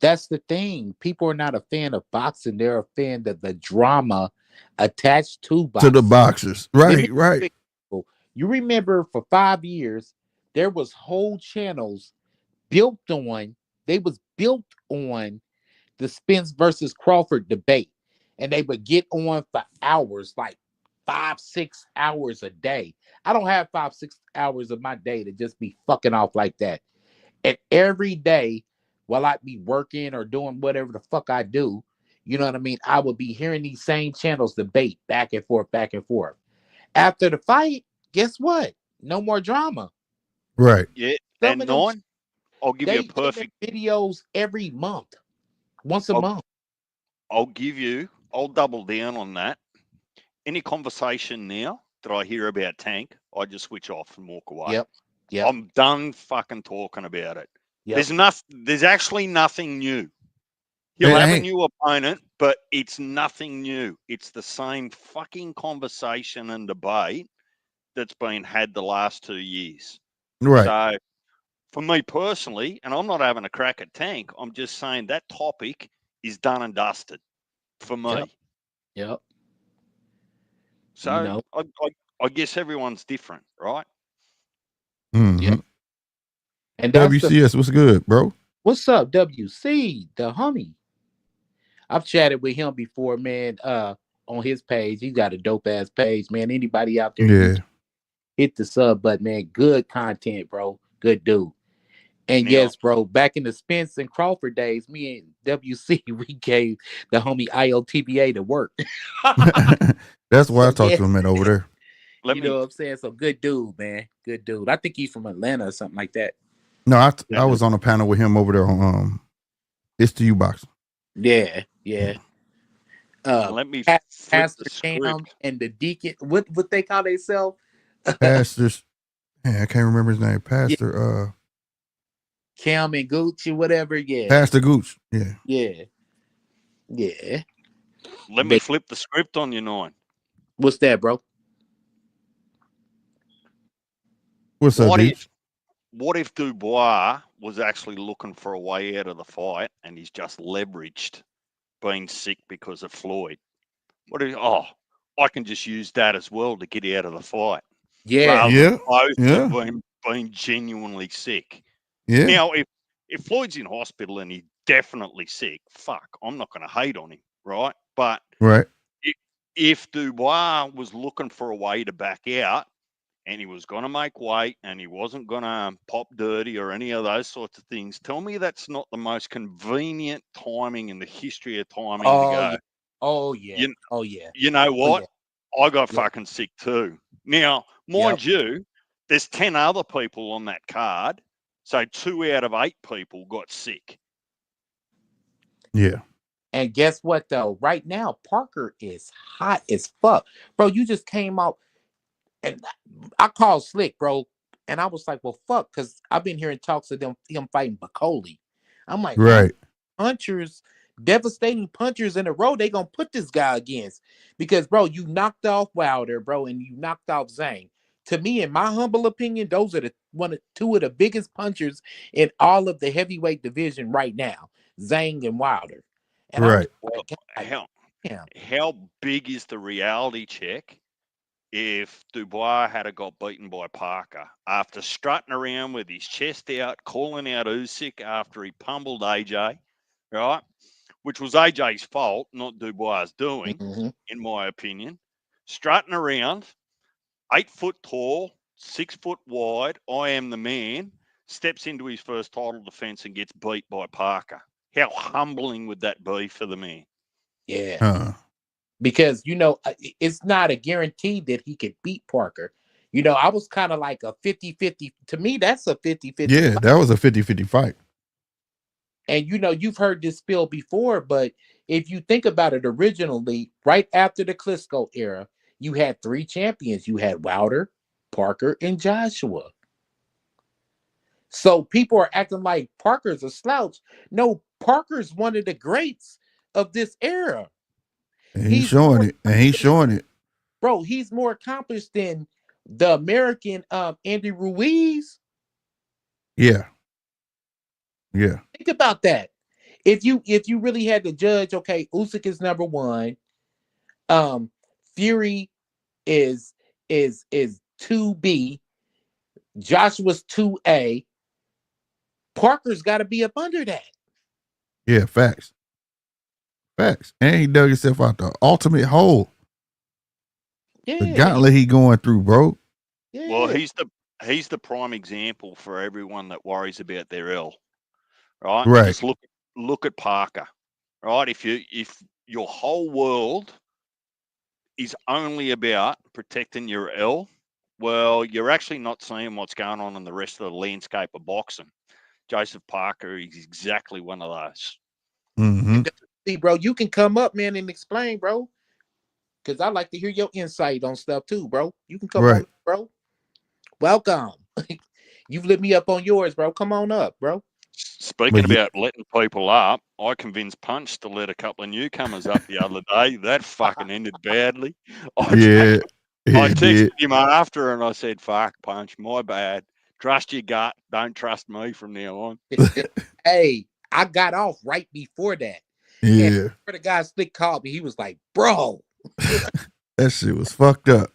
That's the thing. People are not a fan of boxing. They're a fan of the drama attached to boxing. To the boxers. Right, right. You remember for 5 years, there was whole channels built on the Spence versus Crawford debate. And they would get on for hours, like 5-6 hours a day. I don't have 5-6 hours of my day to just be fucking off like that. And every day, while I'd be working or doing whatever the fuck I do, you know what I mean? I would be hearing these same channels debate back and forth, back and forth. After the fight, guess what? No more drama. Right. Yeah. And Nine, I'll give you a perfect videos every month, once a month. I'll double down on that. Any conversation now that I hear about Tank, I just switch off and walk away. Yep. I'm done fucking talking about it. Yep. There's actually nothing new. He'll have a new opponent, but it's nothing new. It's the same fucking conversation and debate that's been had the last 2 years. Right. So for me personally, and I'm not having a crack at Tank, I'm just saying that topic is done and dusted for me. Yep. So I guess everyone's different, right? Mm-hmm. Yeah. And WCS, what's good, bro? What's up, WC, the homie? I've chatted with him before, man. On his page, he got a dope ass page, man. Anybody out there, hit the sub button, man. Good content, bro. Good dude. And yes, bro, back in the Spence and Crawford days, me and WC, we gave the homie IOTBA to work. That's why I talked to him over there. You know what I'm saying? So good dude, man. Good dude. I think he's from Atlanta or something like that. No, I was on a panel with him over there on It's to You Boxing. Yeah. Let me Pastor Cam and the Deacon. What they call themselves? Pastors. Yeah, I can't remember his name. Pastor Cam and Gooch or whatever. Yeah. Pastor Gooch. Yeah. Let me flip the script on you, Nine. What's that, bro? What's up, What if Dubois was actually looking for a way out of the fight and he's just leveraged being sick because of Floyd? I can just use that as well to get out of the fight. Both being genuinely sick. Yeah. Now, if Floyd's in hospital and he's definitely sick, I'm not going to hate on him, right? But if Dubois was looking for a way to back out and he was going to make weight and he wasn't going to pop dirty or any of those sorts of things, tell me that's not the most convenient timing in the history of timing to go. Oh, yeah. You know what? I got fucking sick too. Now, mind you, there's 10 other people on that card. So 2 out of 8 people got sick. Yeah. And guess what though? Right now, Parker is hot as fuck. Bro, you just came out and I called Slick, bro. And I was like, well, fuck, because I've been hearing talks of him fighting Bacoli. I'm like, man, Right. punchers, devastating punchers in a row, they gonna put this guy against. Because, bro, you knocked off Wilder, bro, and you knocked off Zhang. To me, in my humble opinion, those are two of the biggest punchers in all of the heavyweight division right now, Zhang and Wilder. And I'm Right. just like, How damn. how big is the reality check if Dubois had got beaten by Parker after strutting around with his chest out, calling out Usyk after he pummeled AJ, right? Which was AJ's fault, not Dubois' doing, Mhm. in my opinion. Strutting around, 8 foot tall, 6 foot wide, I am the man, steps into his first title defense and gets beat by Parker. How humbling would that be for the man? Yeah. Because, it's not a guarantee that he could beat Parker. I was kind of like a 50-50. To me, that's a 50-50. Yeah, that was a 50-50 fight. And, you've heard this spiel before, but if you think about it originally, right after the Klitschko era, you had 3 champions. You had Wilder, Parker, and Joshua. So people are acting like Parker's a slouch. No, Parker's one of the greats of this era. And he's showing it. Bro, he's more accomplished than the American Andy Ruiz. Yeah. Yeah. Think about that. If you really had to judge, okay, Usyk is number 1. Fury is 2B. Joshua's 2A. Parker's got to be up under that. Yeah, facts. Facts. And he dug himself out the ultimate hole. Yeah. The gauntlet he going through, bro. Yeah. Well, he's the prime example for everyone that worries about their L. Right? Right. Just look at Parker. Right? If your whole world is only about protecting your L, well, you're actually not seeing what's going on in the rest of the landscape of boxing. Joseph Parker is exactly one of those. Mm-hmm. See, bro, you can come up, man, and explain, bro. Because I like to hear your insight on stuff too, bro. You can come on, bro. Welcome. You've lit me up on yours, bro. Come on up, bro. Speaking about letting people up, I convinced Punch to let a couple of newcomers up the other day. That fucking ended badly. I texted him after and I said, fuck, Punch, my bad. Trust your gut. Don't trust me from now on. Hey, I got off right before that. Yeah. For the guy Slick called me, he was like, bro. That shit was fucked up.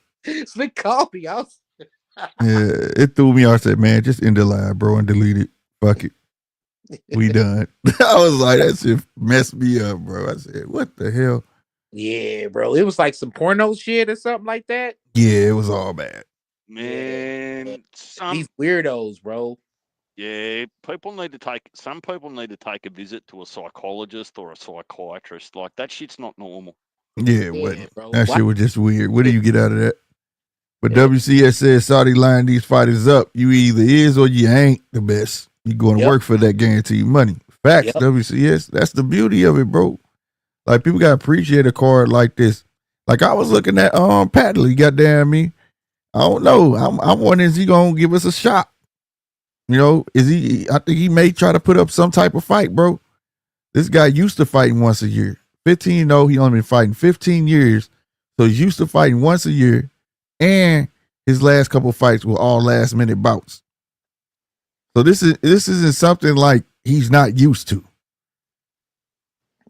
Slick called me. Yeah, it threw me off. I said, man, just end the live, bro, and delete it. Fuck it. We done. I was like, that shit messed me up, bro. I said, what the hell? Yeah, bro. It was like some porno shit or something like that. Yeah, it was all bad. Man, these weirdos, bro. Yeah, some people need to take a visit to a psychologist or a psychiatrist. Like, that shit's not normal. Yeah, bro. That shit was just weird. What do you get out of that? But WCS says Saudi lining these fighters up. You either is or you ain't the best. You going to work for that guaranteed money. Facts, WCS. That's the beauty of it, bro. Like, people got to appreciate a card like this. Like, I was looking at Padley, goddamn me. I don't know. I'm wondering, is he going to give us a shot? You know, I think he may try to put up some type of fight, bro. This guy used to fighting once a year. 15, no, he only been fighting 15 years. So he's used to fighting once a year. And his last couple of fights were all last minute bouts. So this isn't something like he's not used to.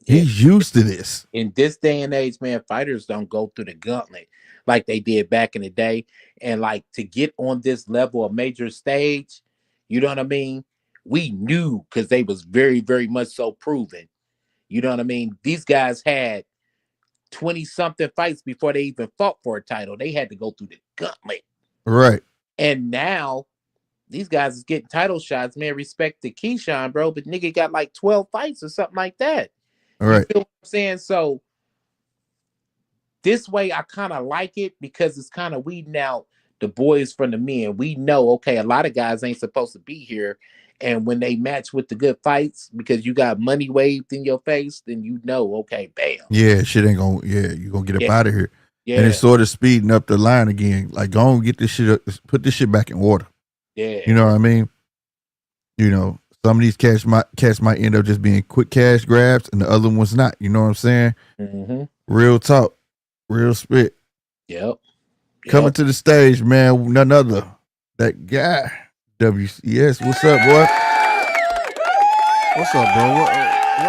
He's used to this. In this day and age, man, fighters don't go through the gauntlet like they did back in the day. And like, to get on this level of major stage, you know what I mean? We knew, because they was very, very much so proven. You know what I mean? These guys had 20-something fights before they even fought for a title. They had to go through the gauntlet. Right. And now these guys is getting title shots. Man, respect to Keyshawn, bro, but nigga got like 12 fights or something like that. All right. You feel what I'm saying? So this way, I kind of like it, because it's kind of weeding out the boys from the men. We know, okay, a lot of guys ain't supposed to be here And when they match with the good fights, because you got money waved in your face, then you know, okay, bam. Yeah, shit ain't gonna. Yeah, you gonna get up Yeah. out of here. Yeah. And it's sort of speeding up the line again. Like, go on, get this shit up, put this shit back in order. Yeah. You know what I mean? You know, some of these cats might end up just being quick cash grabs, and the other ones not. You know what I'm saying? Mm-hmm. Real talk, real spit. Yep. Coming to the stage, man. None other that guy. WCS, what's up, boy? What's up, bro? What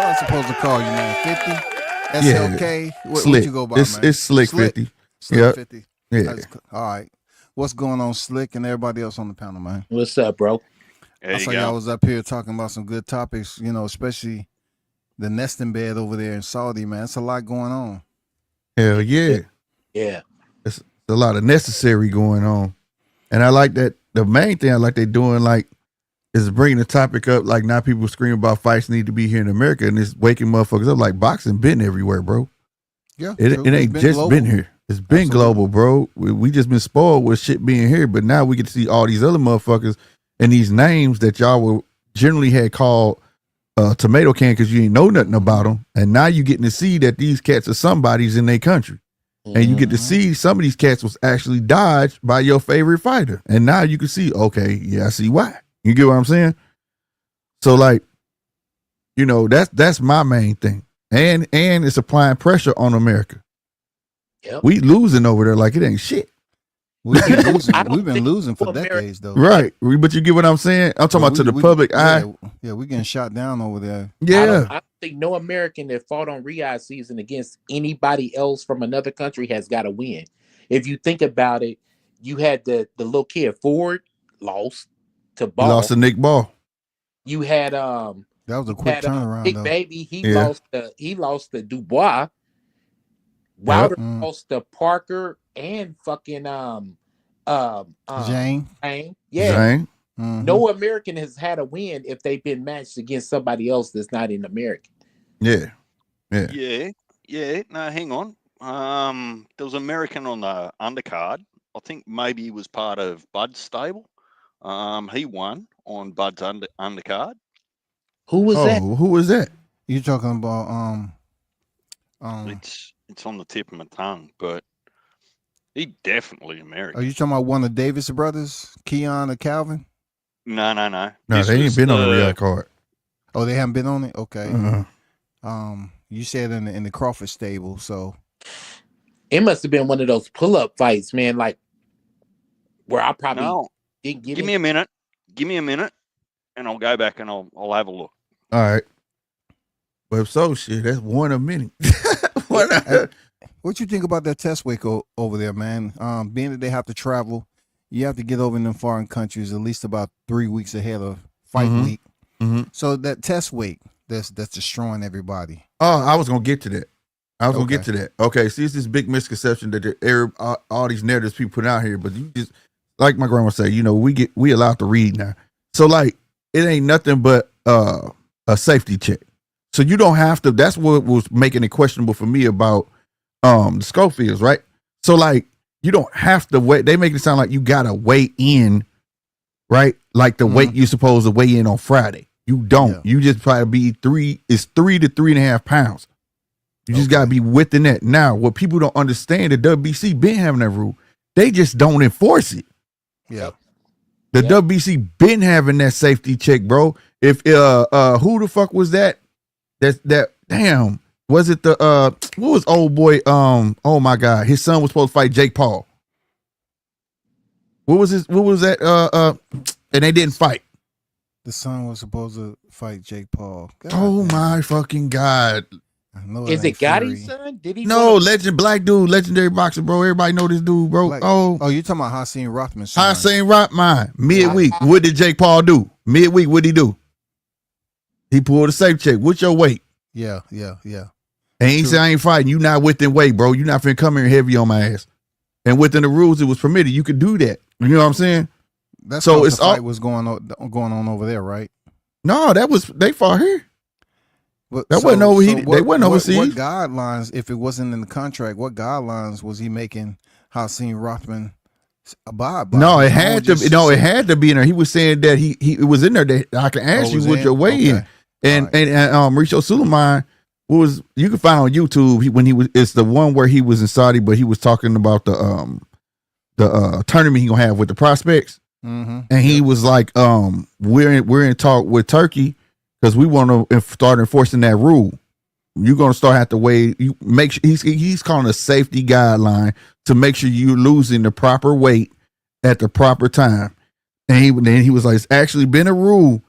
I'm supposed to call you, man? 50? SLK? What Slick. you go by, man? It's Slick 50. Slick Yep. 50. Yeah. All right. What's going on, Slick, and everybody else on the panel, man? What's up, bro? There I you saw go. y'all was up here talking about some good topics, you know, especially the nesting bed over there in Saudi, man. It's a lot going on. Hell yeah. Yeah. It's a lot of necessary going on. And I like that. The main thing I like they doing, like, is bringing the topic up. Like, now people scream about fights need to be here in America, and it's waking motherfuckers up. Like, boxing been everywhere, bro. Yeah. It true. ain't It's just global. been here. It's been Absolutely. global, bro. We just been spoiled with shit being here, but now we get to see all these other motherfuckers and these names that y'all were generally had called tomato can because you ain't know nothing about them, and now you getting to see that these cats are somebody's in their country. And you get to see some of these cats was actually dodged by your favorite fighter. And now you can see, okay, yeah, I see why. You get what I'm saying? So, like, you know, that's my main thing. And it's applying pressure on America. Yep. We losing over there like it ain't shit. We've been losing, I don't we've been think losing for America- decades, though. Right. But you get what I'm saying? I'm talking about to the public eye. Yeah, we getting shot down over there. I Yeah. don't think no American that fought on Riyadh season against anybody else from another country has got to win. If you think about it, you had the little kid Ford lost to He Ball. lost to Nick Ball. You had That was a quick turnaround, Big though. Baby. He Yeah. lost to Dubois. Wilder Mm. lost to Parker and fucking Jane. Jane. Yeah. Zane. Mhm. No American has had a win if they've been matched against somebody else that's not in America. Yeah. Yeah. No, hang on. There was an American on the undercard. I think maybe he was part of Bud's stable. He won on Bud's undercard. Who was that? Who was that? You talking about It's on the tip of my tongue, but he definitely American. are you talking about one of Davis brothers, Keon or Calvin? No. No, This they ain't was been on the Riyadh card. Oh, they haven't been on it. Okay. Uh-huh. You said in the Crawford stable, so It must have been one of those pull-up fights, man. Like where I probably No. didn't get Give it. me a minute. Give me a minute, and I'll go back and I'll have a look. All right. But if so, shit, that's one a minute. what you think about that test week over there, man? Being that they have to travel, you have to get over in them foreign countries at least about 3 weeks ahead of fight Mhm. week. Mhm. So that test week, that's destroying everybody. Oh, I was gonna get to that. Gonna Okay. get to that. Okay, see, it's this big misconception that all these narratives people put out here, but you just like my grandma say, you know, we allowed to read now. So like, it ain't nothing but a safety check. So you don't have to. That's what was making it questionable for me about the Schofields, right? So like, you don't have to wait. They make it sound like you gotta weigh in, right? Like the weight you're supposed to weigh in on Friday. You don't. Yeah. You just probably be 3 to 3.5 pounds. You just gotta be within that. Now, what people don't understand, the WBC been having that rule. They just don't enforce it. Yeah. The Yeah. WBC been having that safety check, bro. If who the fuck was that? That damn. Was it the what was old boy? Oh my god, his son was supposed to fight Jake Paul. What was that? And they didn't fight. The son was supposed to fight Jake Paul. God Oh damn. my fucking god. I know Is it ain't Fury. Gotti's son? Did he? No, wanna- black dude, legendary boxer, bro. Everybody know this dude, bro. Like- oh, you're talking about Hasim Rothman's son. Hussein Rothman. Midweek. What did Jake Paul do? Midweek, what'd he do? He pulled a safe check. What's your weight? Yeah. And he True. said, I ain't fighting. You not within weight, bro. You not finna come here heavy on my ass. And within the rules, it was permitted. You could do that. You know what I'm saying? That's So so it's the fight all- was going on over there, right? No, they fought here. But That wasn't overheated. They wasn't What overseas. guidelines, if it wasn't in the contract, what guidelines was he making Hasim Rothman abide by. No, He it had to. just Be, no, it say- had to be in there. He was saying that he it was in there that I can ask Oh, you was what in? your weigh in. Okay. And All right. and Mauricio Suleiman was, you can find on YouTube when he was, it's the one where he was in Saudi, but he was talking about the tournament he gonna have with the prospects. Mm-hmm. And he was like, we're in talk with Turkey because we want to start enforcing that rule. You're gonna start have to weigh. You make sure he's calling a safety guideline to make sure you're losing the proper weight at the proper time. And then he was like, it's actually been a rule.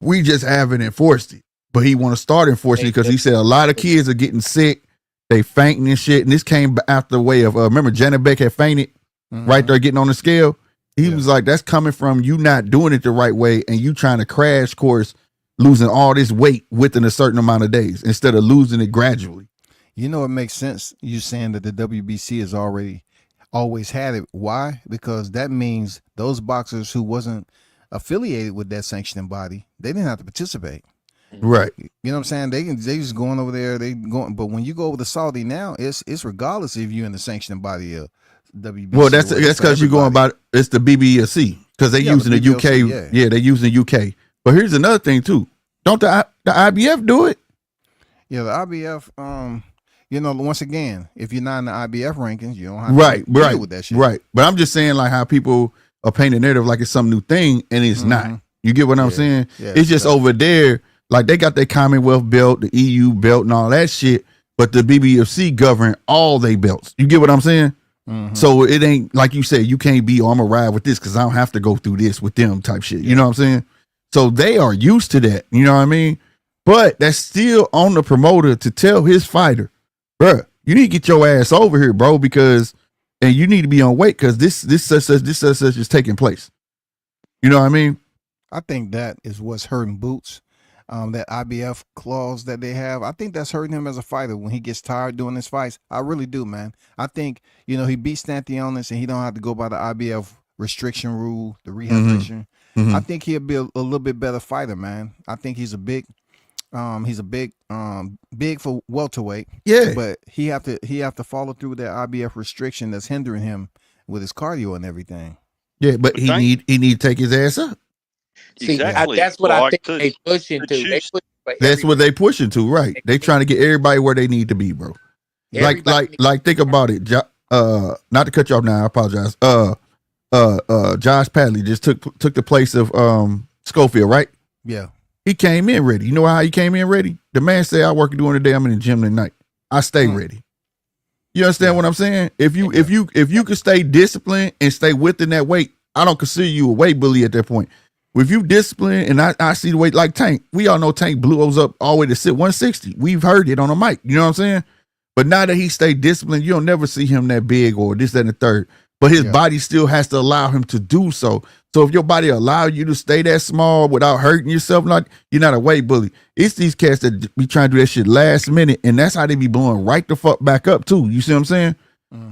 We just haven't enforced it. But he want to start enforcing it because he said a lot of kids are getting sick. They fainting and shit. And this came after the way of remember Janet Beck had fainted right there getting on the scale. He was like, that's coming from you not doing it the right way and you trying to crash course losing all this weight within a certain amount of days instead of losing it gradually. You know, it makes sense. You saying that the WBC has always had it. Why? Because that means those boxers who wasn't affiliated with that sanctioning body, they didn't have to participate. Right. You know what I'm saying? They just going over there. They going, but when you go over to Saudi now, it's regardless if you're in the sanctioning body of WBC. Well, that's because you're going about it's the BBFC because they using the UK. BBFC, Yeah, they using the UK. But here's another thing too. Don't the IBF do it? Yeah, the IBF. You know, once again, if you're not in the IBF rankings, you don't have Right, to deal right, with that shit. right. But I'm just saying like how people are painting the narrative like it's some new thing and it's not. You get what I'm saying? Yeah, it's just over there. Like they got their Commonwealth belt, the EU belt, and all that shit. But the BBFC govern all they belts. You get what I'm saying? So it ain't like you said, you can't be, I'm gonna ride with this because I don't have to go through this with them type shit. You know what I'm saying? So they are used to that. You know what I mean? But that's still on the promoter to tell his fighter, bruh, you need to get your ass over here, bro, because and you need to be on weight because this is taking place. You know what I mean? I think that is what's hurting Boots. That IBF clause that they have, I think that's hurting him as a fighter when he gets tired doing his fights. I really do, man. I think, you know, he beat Stanthionis and he don't have to go by the IBF restriction rule, the rehydration. I think he'll be a little bit better fighter, man. I think he's a big for welterweight. Yeah. But he have to follow through that IBF restriction that's hindering him with his cardio and everything. Yeah, but he need to take his ass up. See, Exactly. that's what I Like think they pushing to. They choose- push for That's what they pushing to, right? They trying to get everybody where they need to be, bro. everybody. Like think about it. Not to cut you off now, I apologize. Josh Padley just took the place of Schofield, right? Yeah. He came in ready. You know how he came in ready? The man said, I work during the day, I'm in the gym tonight. I stay ready. You understand what I'm saying? If you can stay disciplined and stay within that weight, I don't consider you a weight bully at that point. If you discipline and I see the weight like Tank, we all know Tank blew us up all the way to 160. We've heard it on a mic. You know what I'm saying? But now that he stayed disciplined, you'll never see him that big or this, that, and the third. But his body still has to allow him to do so. So if your body allow you to stay that small without hurting yourself, like you're not a weight bully. It's these cats that be trying to do that shit last minute, and that's how they be blowing right the fuck back up too. You see what I'm saying?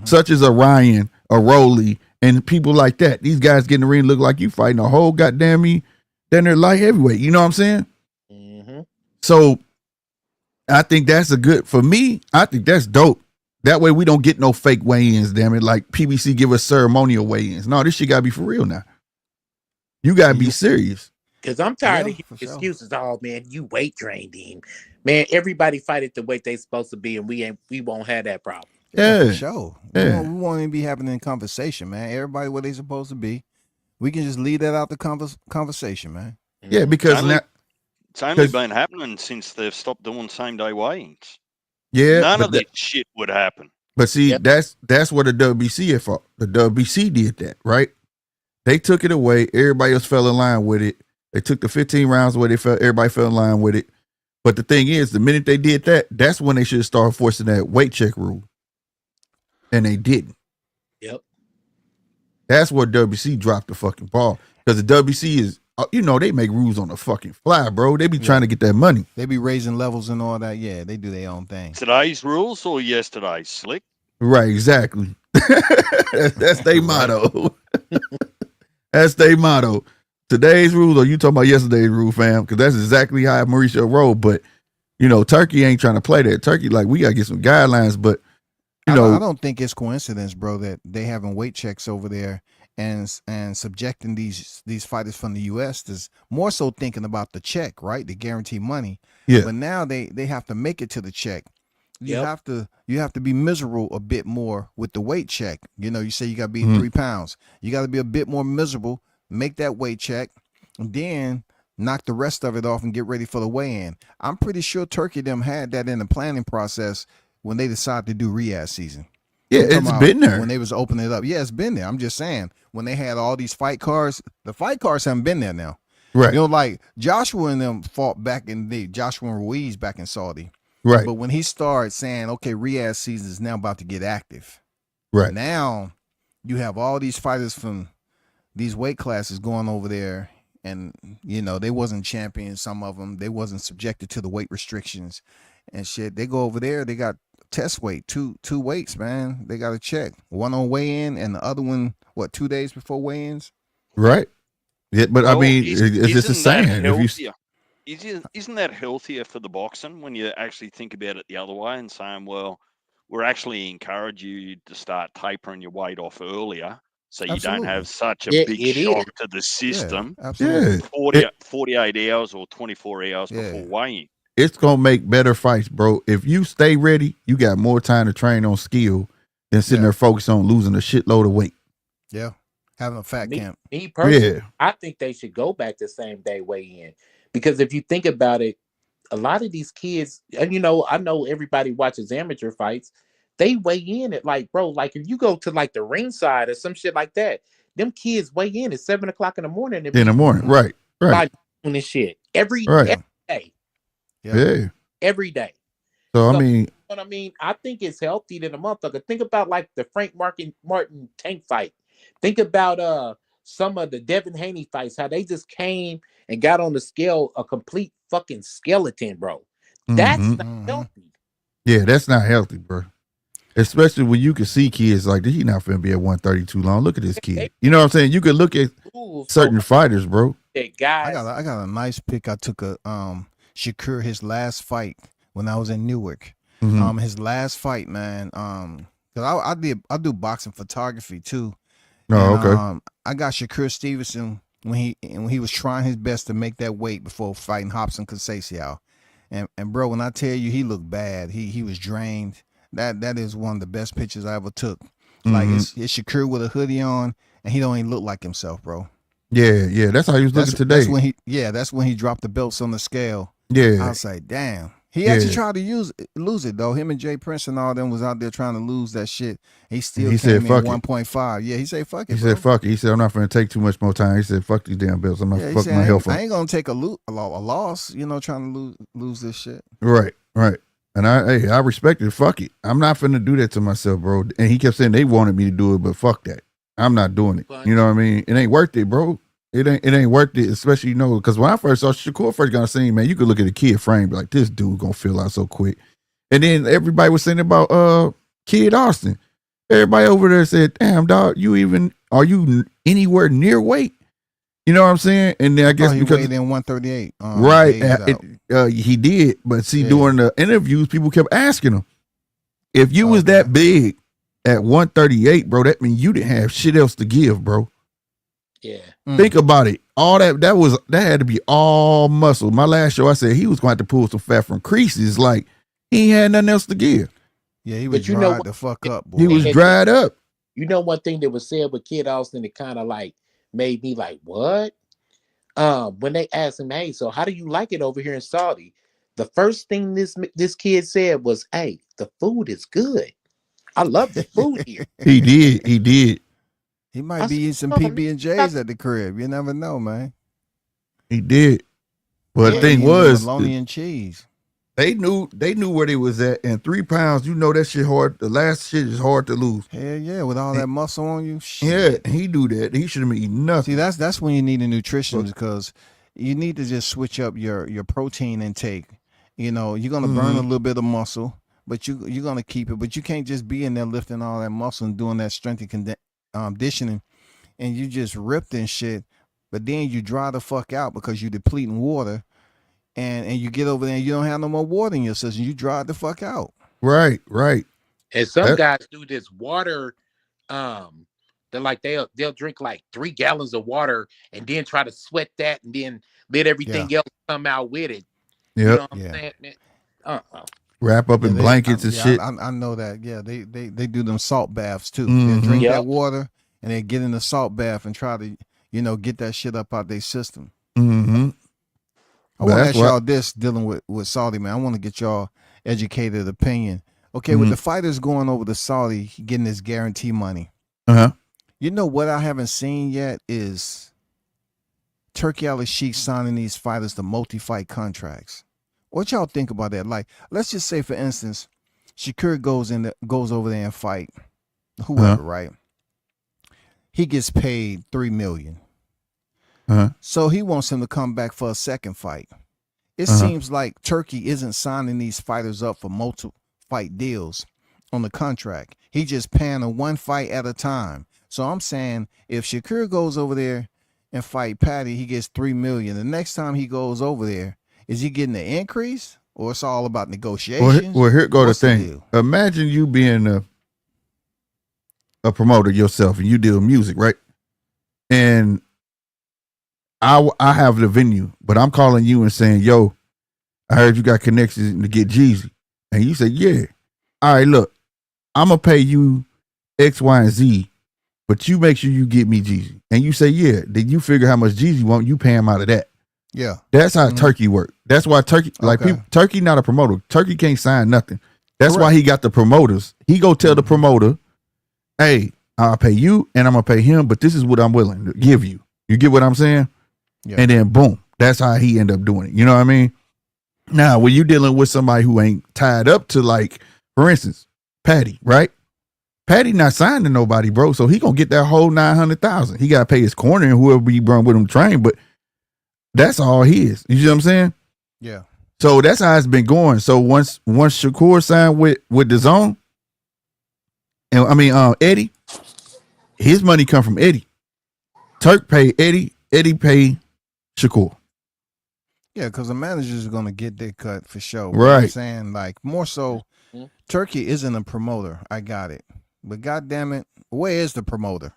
Such as a Ryan, a Rowley, and people like that. These guys get in the ring look like you fighting a whole goddamn me, then they're light heavyweight. You know what I'm saying? So I think that's for me, I think that's dope. That way we don't get no fake weigh-ins, damn it. Like PBC give us ceremonial weigh-ins. No, this shit gotta be for real now. You gotta be serious. Because I'm tired Yeah, of for hearing sure. excuses. Oh man, you weight trained him. Man, everybody fight at the weight they supposed to be, and we won't have that problem. Yeah. For sure. Yeah. We won't even be having a conversation, man. Everybody where they supposed to be. We can just leave that out the conversation, man. Yeah, because Only- now, It's only 'Cause- been happening since they've stopped doing same day weigh-ins. yeah, None but of this shit would happen. But see, Yep. that's what the WBC is for. The WBC did that, right? They took it away. Everybody else fell in line with it. They took the 15 rounds away. Everybody fell in line with it. But the thing is, the minute they did that, that's when they should start forcing that weight check rule. And they didn't. Yep. That's where WBC dropped the fucking ball. Because the WBC is, they make rules on the fucking fly, bro. They be trying to get that money. They be raising levels and all that. Yeah, they do their own thing. Today's rules or yesterday's, Slick? Right, exactly. That's their motto. That's their motto. Today's rules, or you talking about yesterday's rule, fam? Because that's exactly how Mauricio rolled. But Turkey ain't trying to play that. Turkey, like, we gotta get some guidelines. But You I know, don't think it's coincidence, bro, that they having weight checks over there and subjecting these fighters from the U.S. to more so thinking about the check, right? The guarantee money. yeah. But now they have to make it to the check. You Yep. have to be miserable a bit more with the weight check. You know, you say you got to be Mhm. 3 pounds. You got to be a bit more miserable. Make that weight check, and then knock the rest of it off and get ready for the weigh-in. I'm pretty sure Turkey them had that in the planning process when they decided to do Riyadh season. Yeah, I'm talking it's about been there. when they was opening it up. Yeah, it's been there. I'm just saying when they had all these fight cards, the fight cards haven't been there now. Right. You know, like Joshua and them fought back in the Joshua and Ruiz back in Saudi. Right. But when he started saying, okay, Riyadh season is now about to get active. Right. Now you have all these fighters from these weight classes going over there, and you know they wasn't champions. Some of them they wasn't subjected to the weight restrictions and shit. They go over there, they got test weight, two weights, man. They got to check one on weigh in and the other one 2 days before weigh-ins. Right. Yeah, but I Well, mean, is- it's just a isn't that saying. If you, healthier? Isn't that healthier for the boxing when you actually think about it the other way and saying, well, we're actually encourage you to start tapering your weight off earlier so you Absolutely. don't have such a Yeah, big it is. shock to the system Yeah, absolutely. yeah, 48 hours or 24 hours Yeah. before weighing. it's gonna make better fights, bro. If you stay ready, you got more time to train on skill than sitting Yeah. there focused on losing a shitload of weight. Yeah, having a fat Me, camp. me personally, Yeah. I think they should go back to same day weigh in, because if you think about it, a lot of these kids, and you know, I know everybody watches amateur fights. They weigh in at like, bro, like if you go to like the ringside or some shit like that, them kids weigh in at 7 o'clock in the morning and In the morning. Right. Right. like doing this shit every Right. day, Yeah. every day. So I So- mean, You know what I mean? I think it's healthy than a motherfucker. Think about like the Frank Martin Tank fight. Think about some of the Devin Haney fights, how they just came and got on the scale a complete fucking skeleton, bro. That's mhm. not healthy. Yeah, that's not healthy, bro. Especially when you can see kids like he not finna be at 132 long. Look at this kid. You know what I'm saying? You could look at Ooh, certain fighters, bro. that guys. I got a nice pick. I took a Shakur his last fight when I was in Newark. Mhm. His last fight, man. Cause I do boxing photography too. Oh, And, okay. I got Shakur Stevenson when he was trying his best to make that weight before fighting Hobson Conceição. And bro, when I tell you he looked bad, he was drained. That is one of the best pictures I ever took. Like it's Shakur with a hoodie on, and he don't even look like himself, bro. Yeah. That's how he was looking today. That's when he dropped the belts on the scale. I Yeah. was like, damn. He actually Yeah. tried to lose it though. Him and Jay Prince and all them was out there trying to lose that shit. He still He said, came "Fuck in it." 1.5. Yeah, he said fuck it. He bro. said, fuck it. He said, I'm not finna take too much more time. He said, fuck these damn bills. I'm not Yeah, he fucking said, my I health ain't, up. I ain't gonna take a loss, trying to lose this shit. Right. And I respect it. Fuck it. I'm not finna do that to myself, bro. And he kept saying they wanted me to do it, but fuck that. I'm not doing it. You know what I mean? It ain't worth it, bro. It ain't worth it, especially, because when I first saw Shakur first got on the scene, man, you could look at a kid frame and be like, this dude gonna fill out so quick. And then everybody was saying about Kid Austin. Everybody over there said, damn, dog, are you anywhere near weight? You know what I'm saying? And then I guess he because weighed in 138. right, days out. he did. But see, Yeah. during the interviews, people kept asking him, if you was that big at 138, bro, that means you didn't have shit else to give, bro. Yeah. Think about it. All that had to be all muscle. My last show, I said he was going to have to pull some fat from creases. Like he ain't had nothing else to give. Yeah, he was But you know dried what? the fuck up, boy. He was And- dried up. You know one thing that was said with Kid Austin that kind of like made me like, what? When they asked him, hey, so how do you like it over here in Saudi? The first thing this kid said was, hey, the food is good. I love the food here. He did. He might I be eating some said, PB&J's at the crib. You never know, man. He did. But the Yeah, thing Eating was, bologna and cheese. they knew where they was at. And 3 pounds, that shit hard. The last shit is hard to lose. Hell yeah, with all that muscle on you. Yeah, Shit. he do that. He shouldn't be eating nothing. See, that's when you need a nutritionist, because you need to just switch up your protein intake. You're gonna burn a little bit of muscle, but you're gonna keep it. But you can't just be in there lifting all that muscle and doing that strength and conditioning, and you just ripped and shit. But then you dry the fuck out because you depleting water, and you get over there and you don't have no more water in your system. You dry the fuck out. Right. And some That- guys do this water. They're like they'll drink like 3 gallons of water and then try to sweat that and then let everything else come out with it. You Yep. know what I'm saying? Man? Wrap up in blankets and shit. I know that. Yeah, they do them salt baths too. Mhm. They drink Yep. that water and they get in the salt bath and try to, get that shit up out their system. Mm-hmm. I want to ask y'all this dealing with Saudi, man. I want to get y'all educated opinion. Okay, with the fighters going over to Saudi getting this guarantee money, Uh-huh. you know what I haven't seen yet is Turki Al-Sheikh signing these fighters to multi-fight contracts. What y'all think about that? Like, let's just say, for instance, Shakur goes over there and fight whoever, right? He gets paid $3 million. So he wants him to come back for a second fight. It seems like Turki isn't signing these fighters up for multiple fight deals on the contract. He just paying them one fight at a time. So I'm saying if Shakur goes over there and fight Patty, he gets $3 million. The next time he goes over there, is he getting an increase or it's all about negotiations? Well, here go What's the the thing. deal? Imagine you being a promoter yourself and you deal music, right? And I have the venue, but I'm calling you and saying, yo, I heard you got connections to get Jeezy. And you say, yeah. All right, look, I'm going to pay you X, Y, and Z, but you make sure you get me Jeezy. And you say, yeah. Then you figure how much Jeezy want, you pay him out of that. Yeah. That's how Turkey work. That's why Turkey, Turkey not a promoter. Turkey can't sign nothing. That's why he got the promoters. He go tell the promoter, hey, I'll pay you and I'm going to pay him, but this is what I'm willing to give you. You get what I'm saying? Yeah. And then boom, that's how he end up doing it. You know what I mean? Now, when you dealing with somebody who ain't tied up to, like, for instance, Patty, right? Patty not signed to nobody, bro. So he gonna get that whole 900,000. He gotta pay his corner and whoever he brought with him train, but that's all he is. You see what I'm saying? Yeah. So that's how it's been going. So once Shakur signed with the Zone, and Eddie, his money come from Eddie. Turk pay Eddie pay Shakur. Yeah, because the managers are going to get their cut for sure. Right. You know what I'm saying? Like, more so, Turkey isn't a promoter. I got it. But goddamn it, where is the promoter?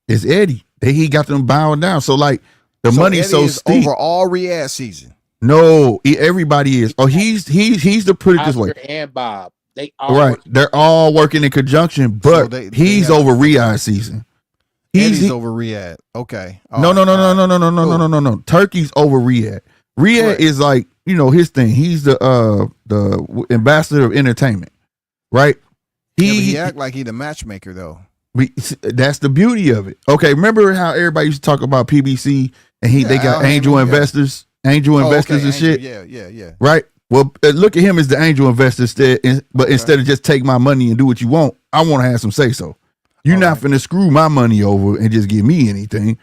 It's Eddie. He got them bowing down. So, like, the money's Eddie so is steep. over all Riyadh season. No, everybody is. Oh, he's to put it this way. Oscar and Bob, they all Right. They're all working in conjunction, but he's over Riyadh season. He's over Riyadh. Okay. No. Turkey's over Riyadh. Riyadh is like, his thing. He's the ambassador of entertainment, right? He act like he the matchmaker though. That's the beauty of it. Okay, remember how everybody used to talk about PBC and they got angel investors, and shit. Yeah. Right. Well, look at him as the angel investor instead of just take my money and do what you want, I want to have some say so. You're not finna screw my money over and just give me anything.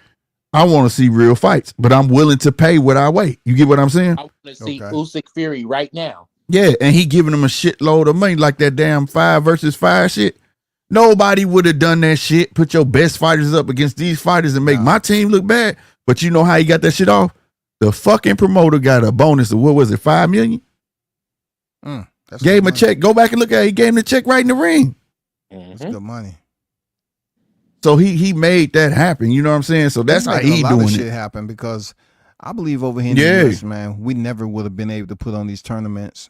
I want to see real fights, but I'm willing to pay what I weigh. You get what I'm saying? I want to see Usyk Fury right now. Yeah, and he giving them a shitload of money like that damn 5 versus 5 shit. Nobody would have done that shit. Put your best fighters up against these fighters and make my team look bad. But you know how he got that shit off? The fucking promoter got a bonus of, what was it, $5 million? Gave him a check. Go back and look at it. He gave him the check right in the ring. That's good money. So he made that happen. You know what I'm saying? So that's how he doing it. Shit happen because I believe over here in the US, man, we never would have been able to put on these tournaments.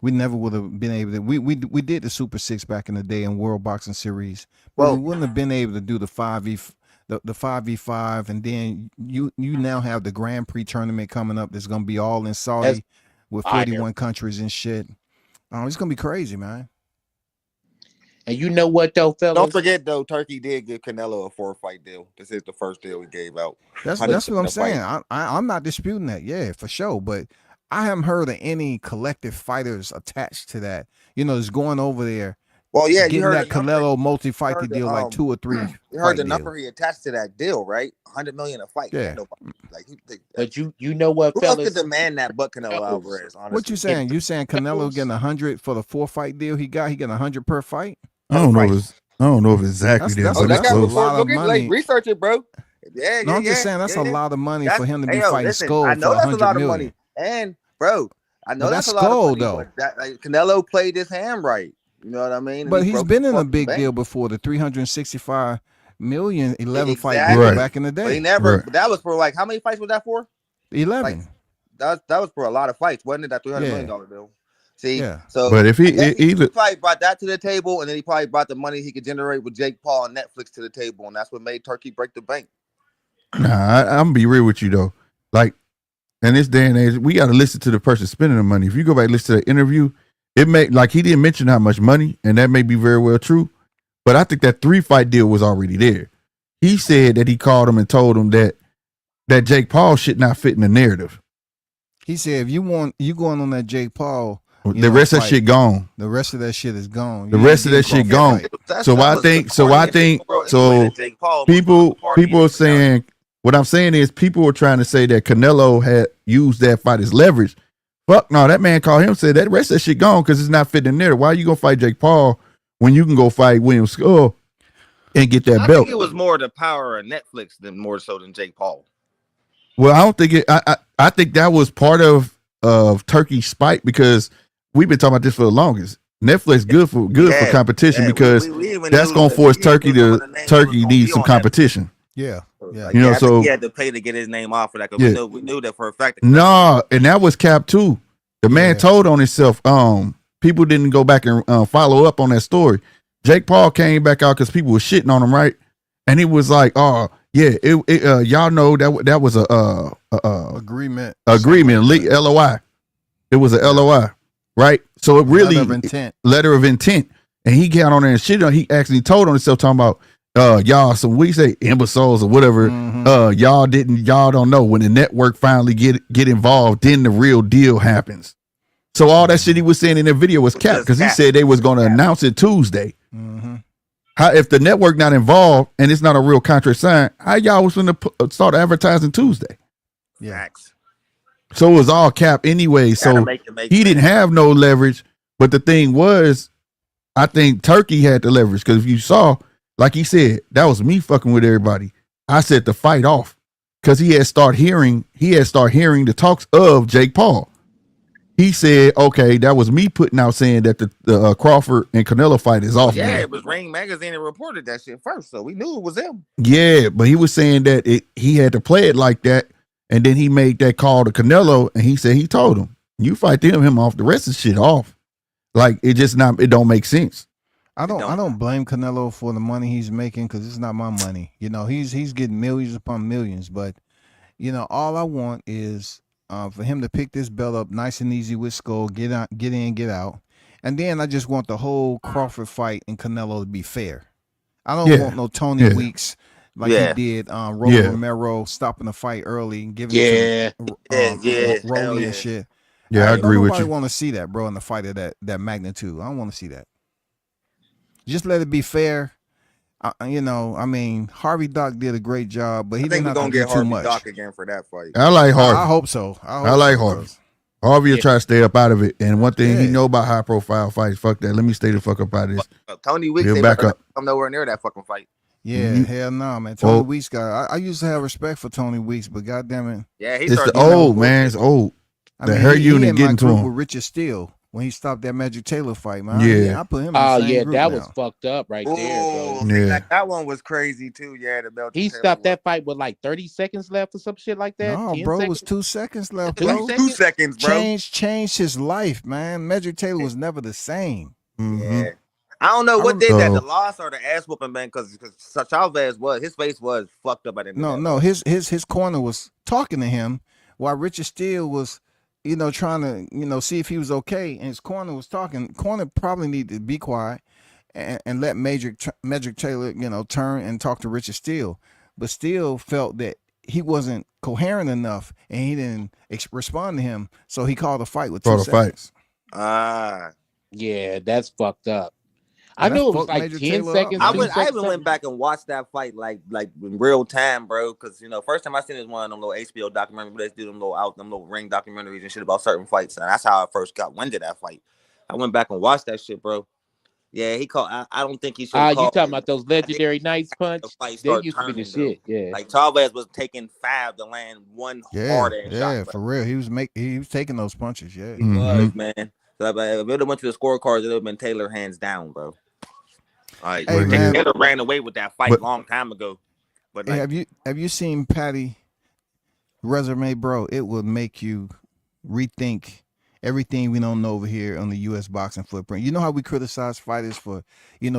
We never would have been able to. We did the Super 6 back in the day in World Boxing Series, but we wouldn't have been able to do the 5v5, and then you now have the Grand Prix tournament coming up. That's gonna be all in Saudi with 41 countries and shit. It's gonna be crazy, man. And you know what though, fellas? Don't forget though, Turkey did give Canelo a 4-fight deal. This is the first deal he gave out. That's what I'm saying. I'm not disputing that. Yeah, for sure. But I haven't heard of any collective fighters attached to that. Is going over there. Well, yeah, getting you heard that Canelo multi-fight deal like 2 or 3. You heard the number he attached to that deal, right? $100 million a fight. Yeah. But you know what, who fellas? else could demand that but Canelo Alvarez? Honestly. What you saying? You saying Canelo getting 100 for the 4-fight deal he got? He getting 100 per fight? I don't know if exactly that's but a close. lot of money. Like, research it, bro. I'm just saying that's a lot of money for him to be fighting Skull I know for that's a lot $100 of million. money, and bro, I know But that's that's a lot Skull, of money. though. But Canelo played his hand right. You know what I mean? And But he he's broke been the in a fucking big bank. deal before. The 365 million 11 fight Exactly. deal Right. back in the But he day. never. Right. But that was for like how many fights was that for? 11. That was for a lot of fights, wasn't it? That $300 Yeah. million deal. See, Yeah. so But if I he guess he either probably brought that to the table, and then he probably brought the money he could generate with Jake Paul and Netflix to the table, and that's what made Turkey break the bank. I'm gonna be real with you though. Like in this day and age, we got to listen to the person spending the money. If you go back and listen to the interview, it may like he didn't mention how much money, and that may be very well true. But I think that 3-fight deal was already there. He said that he called him and told him that Jake Paul shit not fit in the narrative. He said, if you going on that Jake Paul, The rest of that fight, shit gone. the rest of that shit is gone. The You rest of ain't that getting shit Crawford gone. fight. So I think people are saying what I'm saying is people are trying to say that Canelo had used that fight as leverage. Fuck no, that man called him and said that rest of that shit gone because it's not fitting in there. Why you gonna fight Jake Paul when you can go fight William Skull and get that I belt? think it was more the power of Netflix than more so than Jake Paul. Well, I don't think it. I think that was part of Turkey's spite because we've been talking about this for the longest. Netflix good for competition because that's gonna force Turkey needs some competition. Yeah. Yeah. You know, I think so he had to pay to get his name off of that. Yeah. We knew that for a fact. No, and that was Cap too. The man Yeah. told on himself. People didn't go back and follow up on that story. Jake Paul came back out because people were shitting on him, right? And he was like, "Oh yeah, y'all know that was a Agreement. LOI. It was a LOI, right? So it really Letter of intent. and he got on there and shit on. He actually told on himself talking about y'all some we say imbeciles or whatever. Mhm. Y'all don't know when the network finally get involved, then the real deal happens. So all that shit he was saying in the video was cap because he said they was going to announce it Tuesday. Mhm. How if the network not involved and it's not a real contract signed, how y'all was going to start advertising Tuesday? Yeah. So it was all cap anyway. So he didn't have no leverage. But the thing was, I think Turkey had the leverage because if you saw, like he said, that was me fucking with everybody. I said the fight off because he had start hearing the talks of Jake Paul. He said, okay, that was me putting out saying that the Crawford and Canelo fight is off. Yeah, now. it was Ring Magazine that reported that shit first, so we knew it was him. Yeah, but he was saying that he had to play it like that, and then he made that call to Canelo, and he said he told him, "You fight him off. The rest of the shit off." Like it don't make sense. I don't blame Canelo for the money he's making because it's not my money. You know, he's getting millions upon millions, but you know, all I want is for him to pick this belt up nice and easy with Skull, get in, get out, and then I just want the whole Crawford fight and Canelo to be fair. I don't want no Tony Weeks like he did Rolly Romero stopping the fight early and giving it to Rolly and shit. Yeah, I agree with you. Nobody want to see that, bro, in the fight of that magnitude. I don't want to see that. Just let it be fair. You know, I mean, Harvey Doc did a great job, but he didn't have to do too much. Doc again for that fight. I like Harvey. I hope so. I like Harvey. Harvey will try to stay up out of it. And one thing he know about high profile fights, fuck that. Let me stay the fuck up out of this. Tony Weeks, He'll back up. I'm nowhere near that fucking fight. Yeah, hell no, man. Tony Weeks I used to have respect for Tony Weeks, but goddamn it. Yeah, it's the old, man. It's old. The hair unit getting to him. With Richard Steele when he stopped that Magic Taylor fight, man. Yeah. I put him in the same group that now. was fucked up right there, bro. Yeah. Like, that one was crazy too. Yeah, the belt. He stopped that fight with like 30 seconds left or some shit like that. No, 10 bro, it seconds? was 2 seconds left, 2 bro. seconds? 2 seconds, bro. Changed his life, man. Magic Taylor was never the same. Mm-hmm. Yeah. I don't know what did that, the loss or the ass whooping, man, because Chavez his face was fucked up at the end. No, his corner was talking to him while Richard Steele was, you know, trying to, you know, see if he was okay, and his corner was talking. Corner probably needed to be quiet and let Magic Taylor, you know, turn and talk to Richard Steele. But Steele felt that he wasn't coherent enough, and he didn't respond to him, so he called a fight with 2 seconds. Yeah, that's fucked up. I knew it was like 10 seconds. I even went back and watched that fight like in real time, bro. Because you know, first time I seen it was one of them little HBO documentaries. They do them little ring documentaries and shit about certain fights, and that's how I first got wind of that fight. I went back and watched that shit, bro. Yeah, he called. I don't think he should. You talking about those legendary nice punch? They used to be the shit. Yeah, like Chavez was taking 5 to land one hard ass shot. Yeah, for real. He was taking those punches. Yeah, he was, man. So if it would have went to the scorecards, it would have been Taylor hands down, bro. Like Hey, man. Taylor ran away with that fight long time ago. But like, have you seen Patty resume, bro? It will make you rethink everything we don't know over here on the U.S. boxing footprint. You know how we criticize fighters for,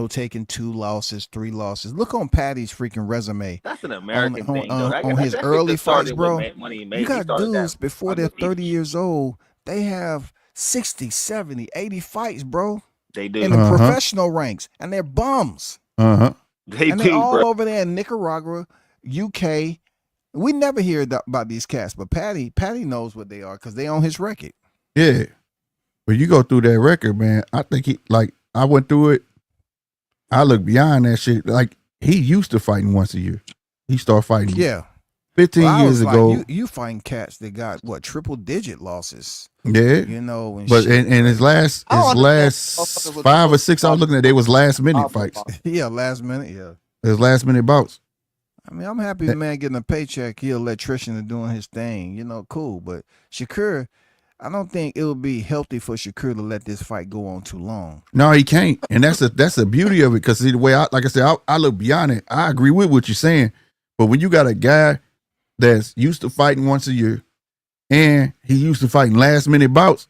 taking 2 losses, 3 losses. Look on Patty's freaking resume. that's an American thing, though. On his early fights, bro. You got dudes that before they're 30 years old. They have 60, 70, 80 fights, bro. They do. In the professional ranks, and they're bums. They and do, they're all bro. over there in Nicaragua, UK. We never hear about these cats, but Patty knows what they are because they on his record. Yeah. But you go through that record, man. I think I went through it. I look beyond that shit. Like, he used to fighting once a year. He started fighting. Yeah. 15 years ago. You fighting cats that got triple digit losses. Yeah. And but shit. in his last 5 or 6 I was looking at, they was last minute fights. Yeah, last minute, yeah. His last minute bouts. I mean, I'm happy the man getting a paycheck. He an electrician and doing his thing, cool. But Shakur, I don't think it would be healthy for Shakur to let this fight go on too long. No, he can't. And that's the beauty of it. Because the way I look beyond it. I agree with what you're saying. But when you got a guy that's used to fighting once a year and he used to fighting last minute bouts,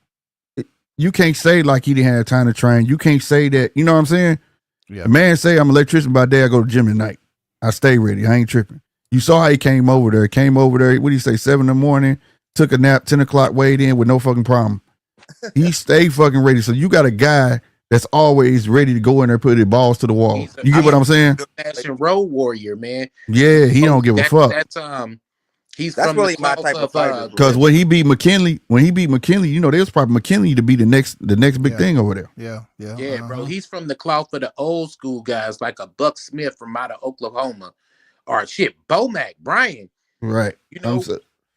you can't say like he didn't have time to train. You can't say that, you know what I'm saying? Yeah. The man say, I'm an electrician by day, I go to gym at night. I stay ready. I ain't tripping. You saw how he came over there. What do you say, 7 in the morning, took a nap, 10 o'clock, weighed in with no fucking problem. He stayed fucking ready. So you got a guy that's always ready to go in there, put his balls to the wall. You get what I'm saying? Fashion road warrior, man. Yeah, he don't give a fuck. That's from really my type of fighter. Because when he beat McKinley, there was probably McKinley to be the next big thing over there. Yeah, bro. He's from the cloth of the old school guys, like a Buck Smith from out of Oklahoma, or Bomac, Brian. Right.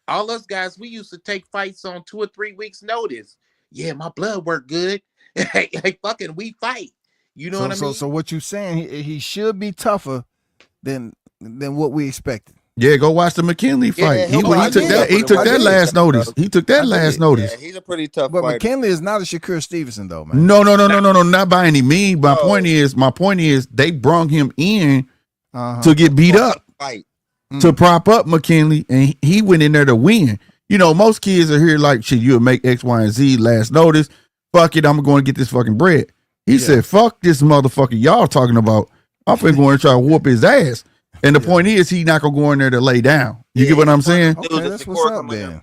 All us guys, we used to take fights on 2 or 3 weeks' notice. Yeah, my blood work good. Like fucking, we fight. You know what I mean? So what you saying? He should be tougher than what we expected. Yeah, go watch the McKinley fight. He took that last notice. He took that last notice. Yeah, he's a pretty tough But fighter. McKinley is not a Shakur Stevenson, though, man. No, not by any means. My point is, they brung him in to get beat up, to prop up McKinley, and he went in there to win. Most kids are here like, shit, you'll make X, Y, and Z last notice. Fuck it, I'm going to get this fucking bread. He said, fuck this motherfucker y'all talking about. I'm finna go and try to whoop his ass. And the point is, he not gonna go in there to lay down. You get what I'm saying? Okay, that's what's up, man.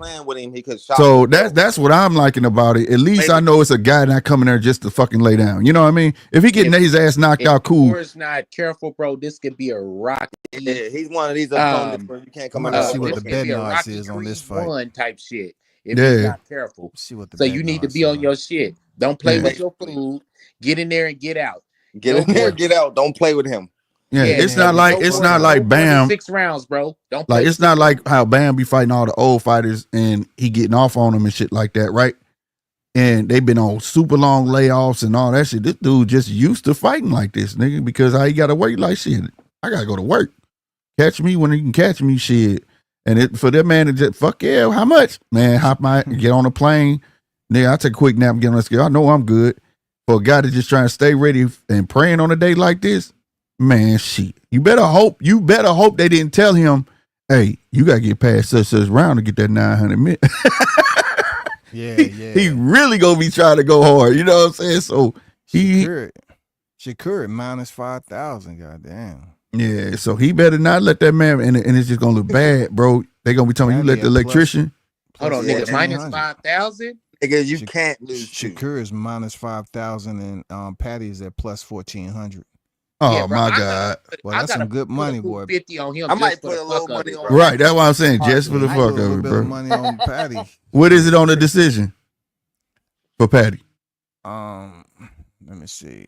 So that's what I'm liking about it. At least I know it's a guy not coming there just to fucking lay down. You know what I mean? If he getting his ass knocked out, cool. If not careful, bro, this could be a rocky. Yeah, he's one of these opponents where you can't come out. See what the bed odds is on this fight. One type shit. If you're not careful, see what the so you need to be on your shit. Don't play with your food. Get in there and get out. Get in there, get out. Don't play with him. Yeah, it's not like Bam 6 rounds, bro. Don't like it's not like how Bam be fighting all the old fighters and he getting off on them and shit like that, right? And they've been on super long layoffs and all that shit. This dude just used to fighting like this, nigga, because how he got to work like shit. I gotta go to work. Catch me when you can catch me, shit. And for that man to just fuck yeah, how much? Man, get on a plane. Nigga, I take a quick nap and get on this. I know I'm good. For a guy to just trying to stay ready and praying on a day like this. Man, shit. You better hope they didn't tell him, hey, you gotta get past such round to get that 900 minutes. Yeah. He really gonna be trying to go hard. You know what I'm saying? So Shakur minus 5,000. Goddamn. Yeah. So he better not let that man. And it's just gonna look bad, bro. They gonna be telling you let the electrician. Hold on, nigga. Minus 5,000. Nigga, you can't lose. Shakur is minus 5,000 and Patty's at plus 1,400. Oh yeah, bro, my God! Well, that's some good money, boy. 50 on him. I might put a little money on. Right, that's what I'm saying. Just for the fuck of it, bro. Money on Patty. What is it on the decision for Patty? Let me see.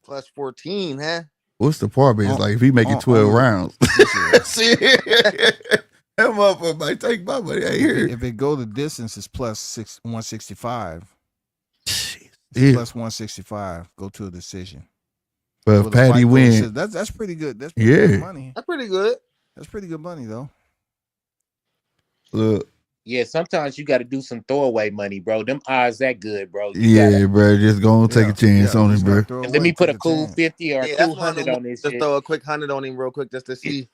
Plus 14, huh? What's the par base like if he make it 12 rounds? Shit. That motherfucker might take my money. I hear it. If it go the distance, it's plus 165. Yeah. Plus 165. Go to a decision. But if Patty wins, that's pretty good. That's pretty good money. That's pretty good. That's pretty good money though. Look, Yeah, sometimes you got to do some throwaway money, bro. Them odds that good, bro. Yeah, bro. Just gonna take a chance on you it, just bro. gotta throw And away let me and put take a cool chance. 50 or a Yeah, cool that's one of 100 them. on this Just shit. throw a quick 100 on him real quick just to see.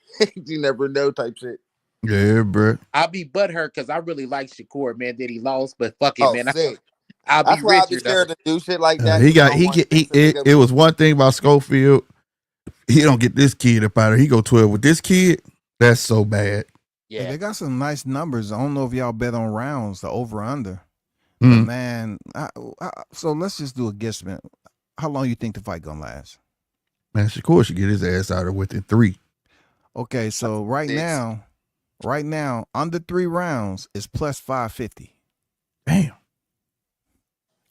You never know type shit. Yeah, bro. I'll be butthurt because I really like Shakur, man, that he lost, but fuck it, Oh, man. sick. I'll be That's why I be richer, though. scared to do shit like that. He 'cause I got don't he want get to he fix a it, nigga. it was one thing about Schofield. He don't get this kid up out of. He go 12 with this kid. That's so bad. Yeah, Yeah. they got some nice numbers. I don't know if y'all bet on rounds, the over under. But Mhm. man, so let's just do a guesstimate. How long you think the fight gonna last? Man, Shakur should get his ass out of within 3. Okay, so right Six. now, under 3 rounds is plus 550. Damn.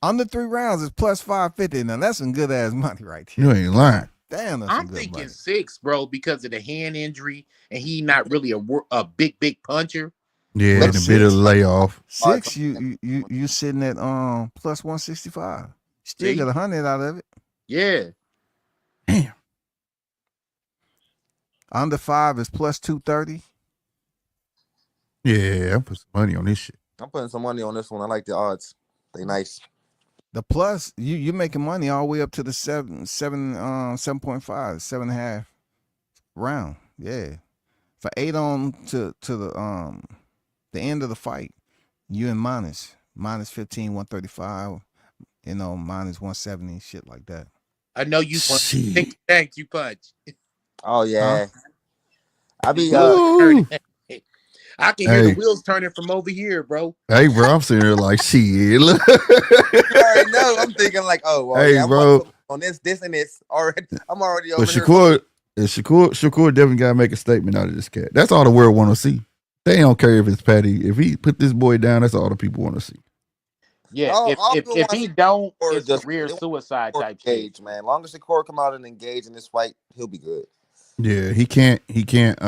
Under 3 rounds is plus 550. Now that's some good ass money right there. You ain't lying. Damn, that's I'm some good thinking money. 6, bro, because of the hand injury, and he not really a big puncher. Yeah, Well, and a bit of six. layoff. 6, you sitting at plus 165. Still See? get 100 out of it. Yeah. Damn. Under 5 is plus 230. Yeah, I put some money on this shit. I'm putting some money on this one. I like the odds. They nice. The plus, you're making money all the way up to the 7.5, 7.5 round. Yeah. For 8 on to the end of the fight, you in minus 15, 135, minus 170, shit like that. I know you punch. Shit. Thanks, you punch. Oh yeah. I be Ooh. I can hear Hey. the wheels turning from over here, bro. Hey, bro, I'm sitting there like, shit. Look. I already know. I'm thinking like, oh, well, Hey, yeah, I'm bro. about to on this, and this. Already, I'm already over But here. Shakur definitely got to make a statement out of this cat. That's all the world want to see. They don't care if it's Patty. If he put this boy down, that's all the people want to see. Yeah, I'll if go watch he it don't, or it's just- career they want suicide type shit. Engage, man. Long as the core come out and engage in this fight, he'll be good. Yeah, he can't. He can't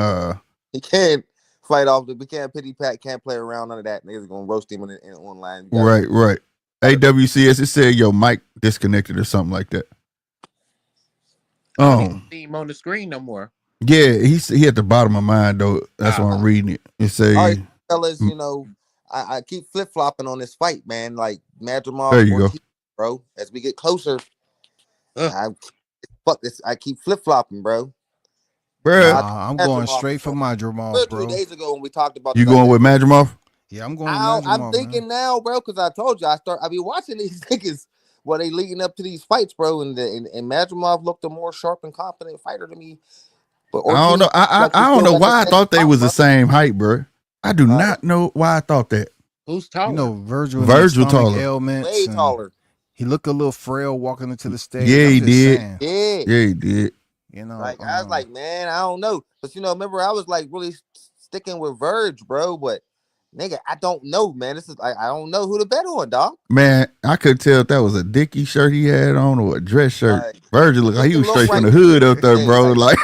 fight off. We can't pity pat. Can't play around. None of that. Niggas gonna roast him in online. You gotta- Right. AWCS, it said your mic disconnected or something like that. I don't even see him on the screen no more. Yeah, he at the bottom of mine though. That's why I'm reading it. It say, All right, fellas, I keep flip flopping on this fight, man. Like Madrimov, There you go. bro. As we get closer, Ugh. I keep flip flopping, bro. bruh, I'm going straight for Madrimov, 3 bro. days ago when we talked about you going with Madrimov? Yeah, I'm going with Madrimov. I'm thinking now, bro, because I told you I be watching these niggas while they leading up to these fights, bro, and Madrimov looked a more sharp and confident fighter to me. But I don't know. I don't know why I thought they was the same height, bro. I do not know why I thought that. Who's taller? Virgil taller. ailments. Way taller. He looked a little frail walking into the stage. Yeah, he did. Yeah. Yeah, he did. Like I was like, man, I don't know. But remember, I was like really sticking with Verge, bro. But nigga, I don't know, man. This is like I don't know who to bet on, dog. Man, I couldn't tell if that was a Dickie shirt he had on or a dress shirt. Virgil looked like he was straight from the hood up there, bro. Like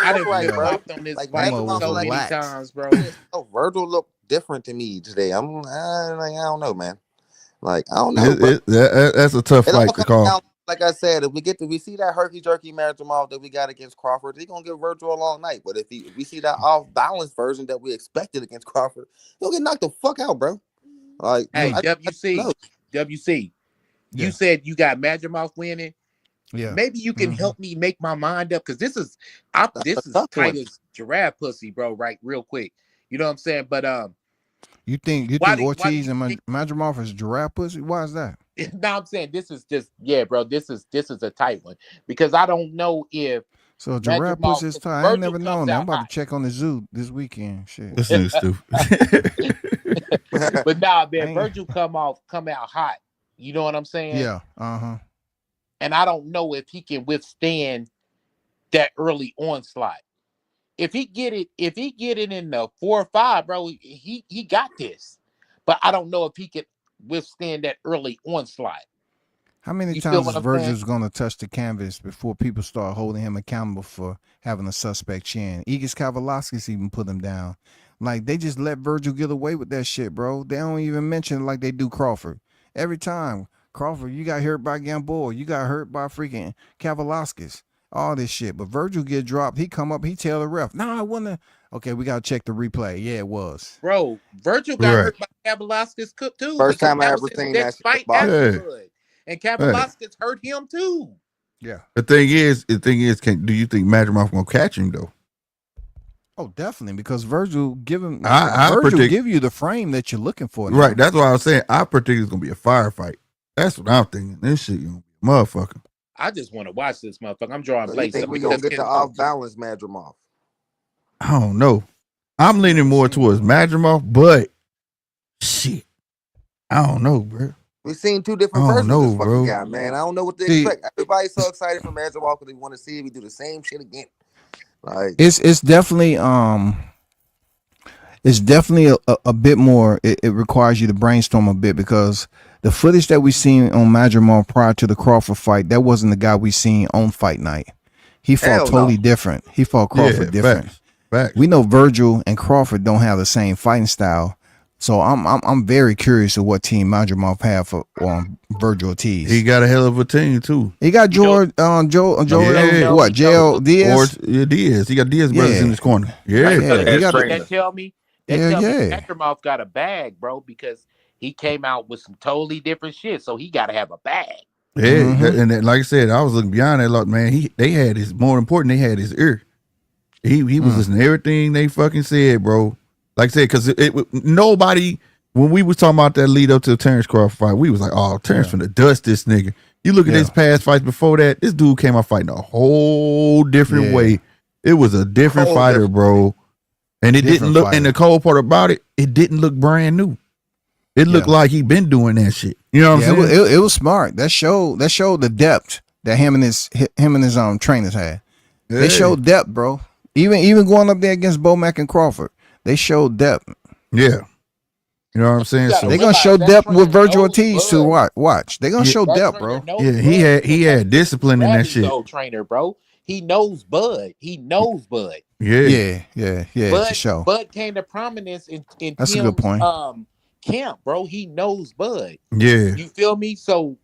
I didn't right, flip bro. flopped on this Like, fight Madrimov so like many that. times, bro. Virgil looked different to me today. I don't know, man. Like I don't know. that's a tough It all fight to comes call. down, like I said, if we see that herky jerky Madrimov that we got against Crawford, he gonna give Virgil a long night. But if we see that off balance version that we expected against Crawford, he'll get knocked the fuck out, bro. Like, Hey, I WC, Yeah. you said you got Madrimov winning. Yeah. Maybe you can help me make my mind up because this is tough tight one. as giraffe pussy, bro. Right, real quick. You know what I'm saying? But You think why do Ortiz you and think- Madrimov is giraffe pussy? Why is that? no, I'm saying this is just bro. This is a tight one because I don't know if So giraffe Madrimov- pussy is tight. I Virgil ain't never comes known that. I'm out about hot. to check on the zoo this weekend. Shit. This nigga stupid. but nah, man, Dang. Virgil come out hot. You know what I'm saying? Yeah. And I don't know if he can withstand that early onslaught. If he get it in the 4 or 5, bro, he got this. But I don't know if he can withstand that early onslaught. How many You feel times what is I'm Virgil's going to touch the canvas before people start holding him accountable for having a suspect chin? Igis Kavalaskis even put him down. Like, they just let Virgil get away with that shit, bro. They don't even mention it like they do Crawford. Every time, Crawford, you got hurt by Gamboa. You got hurt by freaking Kavalaskis. All this shit. But Virgil get dropped. He come up, he tell the ref, nah, I wouldn't. Okay, we got to check the replay. Yeah, it was. Bro, Virgil got Right. hurt by Kavaliauskas cooked too. First because time I that ever was his seen next that shit fight after Yeah. Bud. And Kavaliauskas hurt him too. Yeah. The thing is, do you think Madrimov gonna catch him though? Oh, definitely, because Virgil Virgil predict- give you the frame that you're looking for. Right. now. That's why I was saying I predict it's gonna be a firefight. That's what I'm thinking. This shit gonna be a motherfucker. I just want to watch this motherfucker. I'm drawing So you plays think up we gonna because get the off balance Madrimov? I don't know. I'm leaning more towards Madrimov, but shit, I don't know, bro. We've seen two different I don't versions of this know, fucking bro. guy, man. I don't know what to See- expect. Everybody's so excited for Madrimov because they want to see if we do the same shit again. Like, It's definitely a bit more. It requires you to brainstorm a bit, because the footage that we seen on Madrimov prior to the Crawford fight, that wasn't the guy we seen on fight night. He fought Hell no. totally different. He fought Crawford different. Facts. We know Virgil and Crawford don't have the same fighting style, so I'm very curious of what team Madrimov have for Virgil Ortiz. He got a hell of a team too. He got Joe Yeah. JL Diaz. Diaz. He got Diaz brothers Yeah. in his corner. Yeah. Like, Yeah, he got that tell me Yeah. Madrimov got a bag, bro, because he came out with some totally different shit. So he got to have a bag. Yeah, Mhm. and then, like I said, I was looking beyond that. Like, man, they had his. More important, they had his ear. He was listening to everything they fucking said, bro. Like I said, because nobody, when we was talking about that lead up to the Terrence Crawford fight, we was like, oh, Terrence finna dust this nigga. You look at his past fights before that, this dude came out fighting a whole different way. It was a different fighter, bro. And it didn't look. And the cold part about it, it didn't look brand new. It looked like he been doing that shit. You know what I'm saying? It was smart. That showed the depth that him and his trainers had. Yeah. They showed depth, bro. Even going up there against Bomac and Crawford, they showed depth. Yeah. You know what I'm saying? So They're gonna show depth with Virgil Ortiz to watch. They're gonna show depth, bro. Yeah, he had discipline in that shit. Old trainer, bro. He knows Bud. He knows Bud. Yeah. Bud, for sure. Bud came to prominence in That's a Tim's, good point. camp, bro. He knows Bud. Yeah. You feel me? So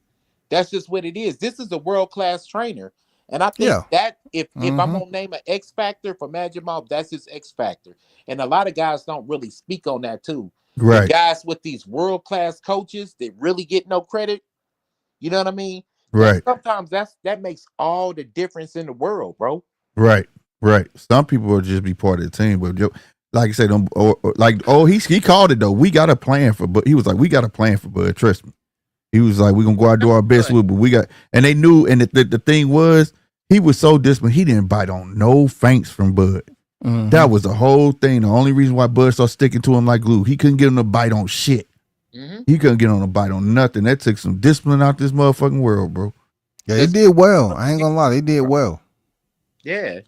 that's just what it is. This is a world-class trainer. And I think that if I'm gonna name an X factor for Madrimov, that's his X factor. And a lot of guys don't really speak on that too. Right. The guys with these world-class coaches that really get no credit. You know what I mean? Right. Sometimes that makes all the difference in the world, bro. Right. Some people will just be part of the team, but like I said, he called it though. We got a plan for, but he was like, we got a plan for Bud. Trust me. He was like, we're gonna go out and do our best with, but we got, and they knew, and the thing was, he was so disciplined, he didn't bite on no feints from Bud. Mhm. That was the whole thing. The only reason why Bud started sticking to him like glue, he couldn't get him to bite on shit. Mm-hmm. He couldn't get on a bite on nothing. That took some discipline out this motherfucking world, bro. Yeah, they did well. I ain't gonna lie, they did well. Yeah.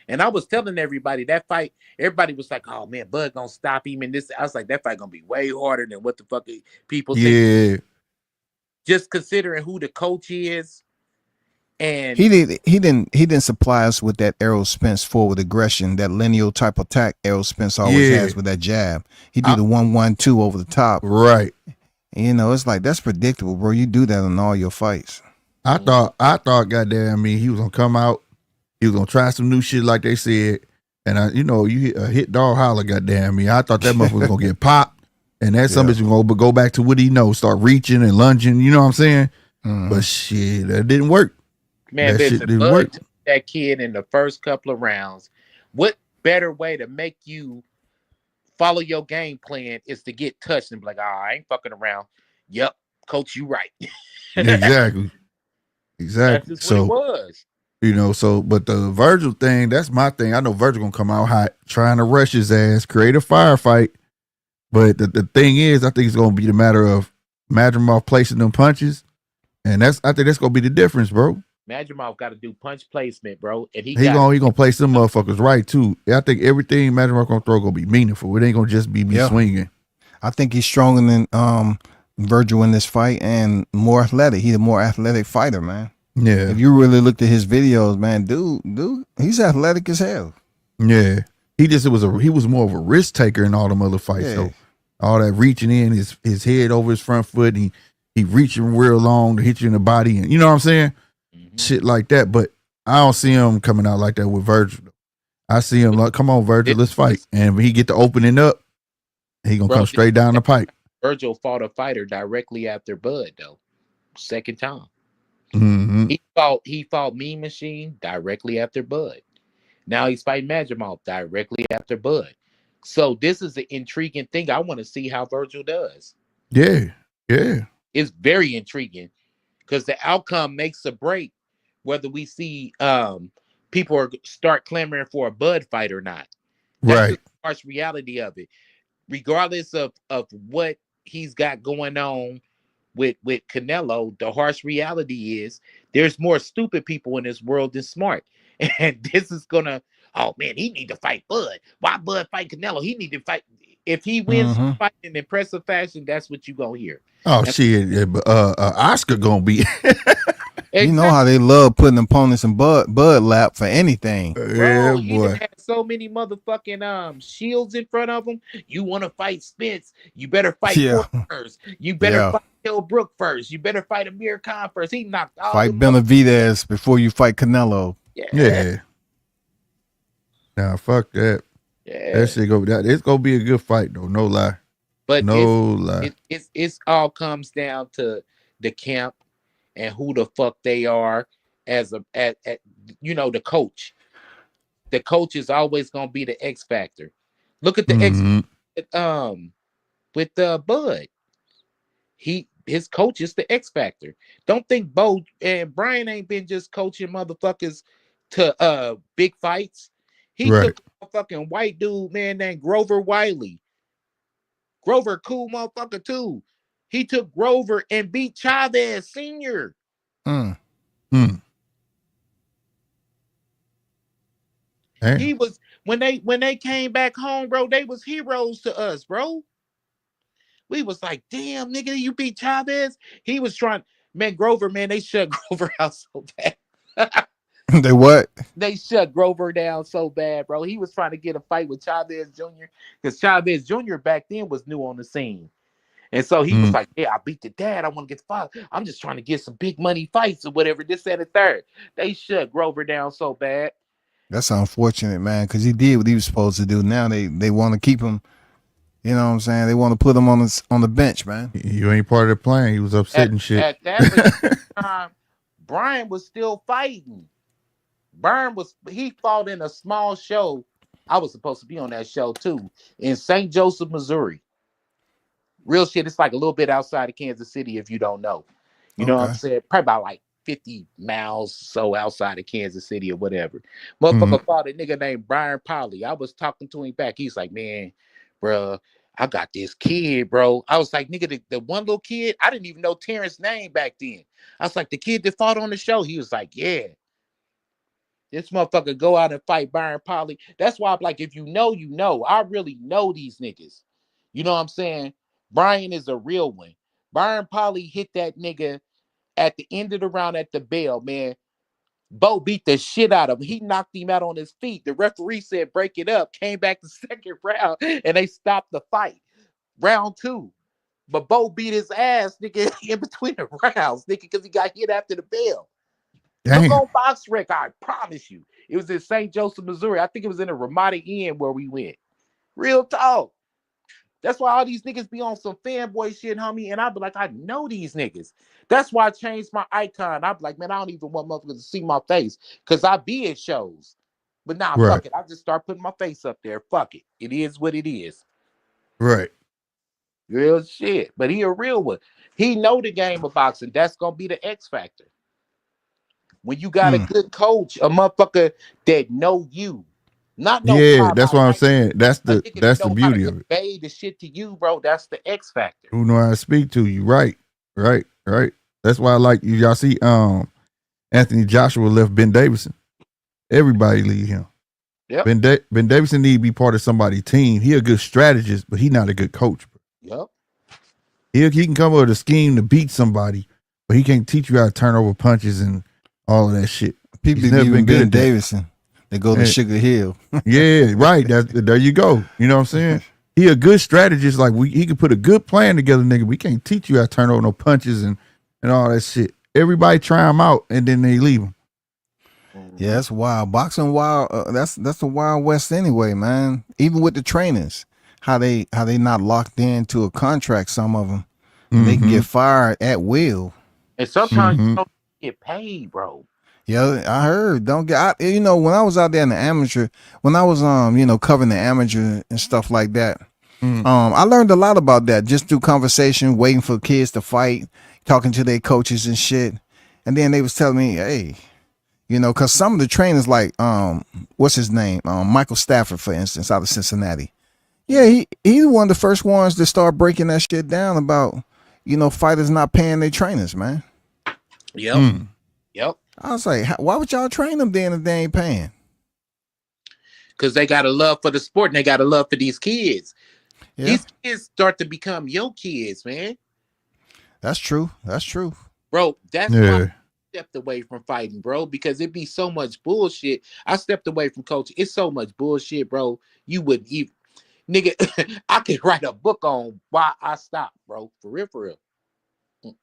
And I was telling everybody that fight, everybody was like, oh man, Bud gonna stop him in this. I was like, that fight gonna be way harder than what the fuck people think. Yeah. Just considering who the coach is. And He didn't supply us with that Errol Spence forward aggression, that lineal type attack Errol Spence always Yeah. has with that jab. He did the 1-1-2 over the top. Right. And, you know, it's like, that's predictable, bro. You do that in all your fights. I thought, goddamn, he was gonna come out. He was gonna try some new shit, like they said. And you hit dog holler, goddamn me. I thought that motherfucker was gonna get popped, and that somebody's gonna go back to what he knows, start reaching and lunging. You know what I'm saying? But shit, that didn't work. man, That shit listen, didn't Bud work. took that kid in the first couple of rounds. What better way to make you follow your game plan is to get touched and be like, I ain't fucking around. Yep, coach, you right. Exactly. That's just what it was. But the Virgil thing, that's my thing. I know Virgil gonna come out hot, trying to rush his ass, create a firefight. But the thing is, I think it's gonna be the matter of Madrimov placing them punches, and I think that's gonna be the difference, bro. Madrimov got to do punch placement, bro, and he gonna place them motherfuckers right too. I think everything Madrimov gonna throw gonna be meaningful. It ain't gonna just be swinging. I think he's stronger than Virgil in this fight and more athletic. He's a more athletic fighter, man. Yeah. If you really looked at his videos, man, dude, he's athletic as hell. Yeah. He was more of a risk taker in all them other fights. Yeah. So all that reaching in, his head over his front foot, and he reaching real long to hit you in the body, and you know what I'm saying? Shit like that. But I don't see him coming out like that with Virgil. I see him like, come on, Virgil, let's fight. And when he get the opening up, he gonna come straight down the pipe. Virgil fought a fighter directly after Bud though. Second time. Mm-hmm. He fought Mean Machine directly after Bud. Now he's fighting Magic Mouth directly after Bud. So this is an intriguing thing. I want to see how Virgil does. Yeah. Yeah. It's very intriguing because the outcome makes a break whether we see people start clamoring for a Bud fight or not. That's Right. the harsh reality of it. Regardless of what he's got going on with Canelo, the harsh reality is there's more stupid people in this world than smart. And this is gonna, oh man, he need to fight Bud. Why Bud fight Canelo? He need to fight. If he wins the fight in impressive fashion, that's what you gonna hear. Oh shit! Yeah, but Oscar gonna be. You know how they love putting opponents in Bud lap for anything. Bro, he boy. had so many motherfucking shields in front of him. You want to fight Spence? You better fight Ford first. You better fight Hill Brook first. You better fight Amir Khan first. He knocked all fight Benavidez before you fight Canelo. Yeah. Nah, fuck that. Yeah. That shit it's gonna be a good fight though. No lie. But no lie. It's all comes down to the camp and who the fuck they are as you know, the coach. The coach is always gonna be the X factor. Look at the X with Bud. His coach is the X factor. Don't think Bo and Brian ain't been just coaching motherfuckers to big fights. He took a fucking white dude, man, named Grover Wiley. Grover, cool motherfucker too. He took Grover and beat Chavez Sr. He was when they came back home, bro. They was heroes to us, bro. We was like, damn, nigga, you beat Chavez. He was trying, man. Grover, man, they shut Grover out so bad. They what? They shut Grover down so bad, bro. He was trying to get a fight with Chavez Jr. because Chavez Jr. back then was new on the scene. And so he was like, yeah, I beat the dad. I want to get the father. I'm just trying to get some big money fights or whatever, this and the third. They shut Grover down so bad. That's unfortunate, man, because he did what he was supposed to do. Now they want to keep him, you know what I'm saying? They want to put him on the bench, man. You ain't part of the plan. He was upset and shit. At that time, Brian was still fighting. He fought in a small show. I was supposed to be on that show too, in St. Joseph, Missouri. Real shit. It's like a little bit outside of Kansas City if you don't know. You know what I'm saying? Probably about like 50 miles so outside of Kansas City or whatever. Motherfucker fought a nigga named Brian Polly. I was talking to him back. He's like, man, bro, I got this kid, bro. I was like, nigga, the one little kid, I didn't even know Terrence's name back then. I was like, the kid that fought on the show. He was like, yeah. This motherfucker go out and fight Byron Polly. That's why I'm like, if you know, you know. I really know these niggas. You know what I'm saying? Brian is a real one. Byron Polly hit that nigga at the end of the round at the bell, man. Bo beat the shit out of him. He knocked him out on his feet. The referee said, break it up. Came back the second round, and they stopped the fight. Round 2. But Bo beat his ass, nigga, in between the rounds, nigga, because he got hit after the bell. Look on Box Rec, I promise you. It was in St. Joseph, Missouri. I think it was in the Ramada Inn where we went. Real talk. That's why all these niggas be on some fanboy shit, homie. And I be like, I know these niggas. That's why I changed my icon. I be like, man, I don't even want motherfuckers to see my face because I be at shows. But nah, fuck it. I just start putting my face up there. Fuck it. It is what it is. Right. Real shit. But he a real one. He know the game of boxing. That's going to be the X factor. When you got a good coach, a motherfucker that know you. Not no that's what I'm saying. That's the beauty of it. Convey the shit to you, bro. That's the X factor. Who know how to speak to you? Right. That's why I like you. Y'all see, Anthony Joshua left Ben Davison. Everybody leave him. Yep. Ben Davison need to be part of somebody's team. He a good strategist, but he not a good coach. Yep. He can come up with a scheme to beat somebody, but he can't teach you how to turn over punches and all of that shit. People never been good at Davison. They go to Sugar Hill. Yeah, right. There you go. You know what I'm saying? He a good strategist. Like he could put a good plan together, nigga. We can't teach you how to turn over no punches and all that shit. Everybody try him out and then they leave him. Yeah, that's wild. Boxing wild. That's the Wild West anyway, man. Even with the trainers, how they not locked into a contract. Some of them they can get fired at will. And sometimes Mhm. you don't get paid, bro. Yeah, I heard. Don't get. When I was out there in the amateur, when I was covering the amateur and stuff like that. I learned a lot about that just through conversation, waiting for kids to fight, talking to their coaches and shit. And then they was telling me, hey, because some of the trainers like what's his name, Michael Stafford, for instance, out of Cincinnati. Yeah, he's one of the first ones to start breaking that shit down about fighters not paying their trainers, man. Yep. Yep. I was like, why would y'all train them then if they ain't paying? Because they got a love for the sport and they got a love for these kids. Yeah. These kids start to become your kids, man. That's true. That's true. Bro, that's why Yeah. I stepped away from fighting, bro, because it'd be so much bullshit. I stepped away from coaching. It's so much bullshit, bro. You wouldn't even, nigga, I could write a book on why I stopped, bro. For real, for real.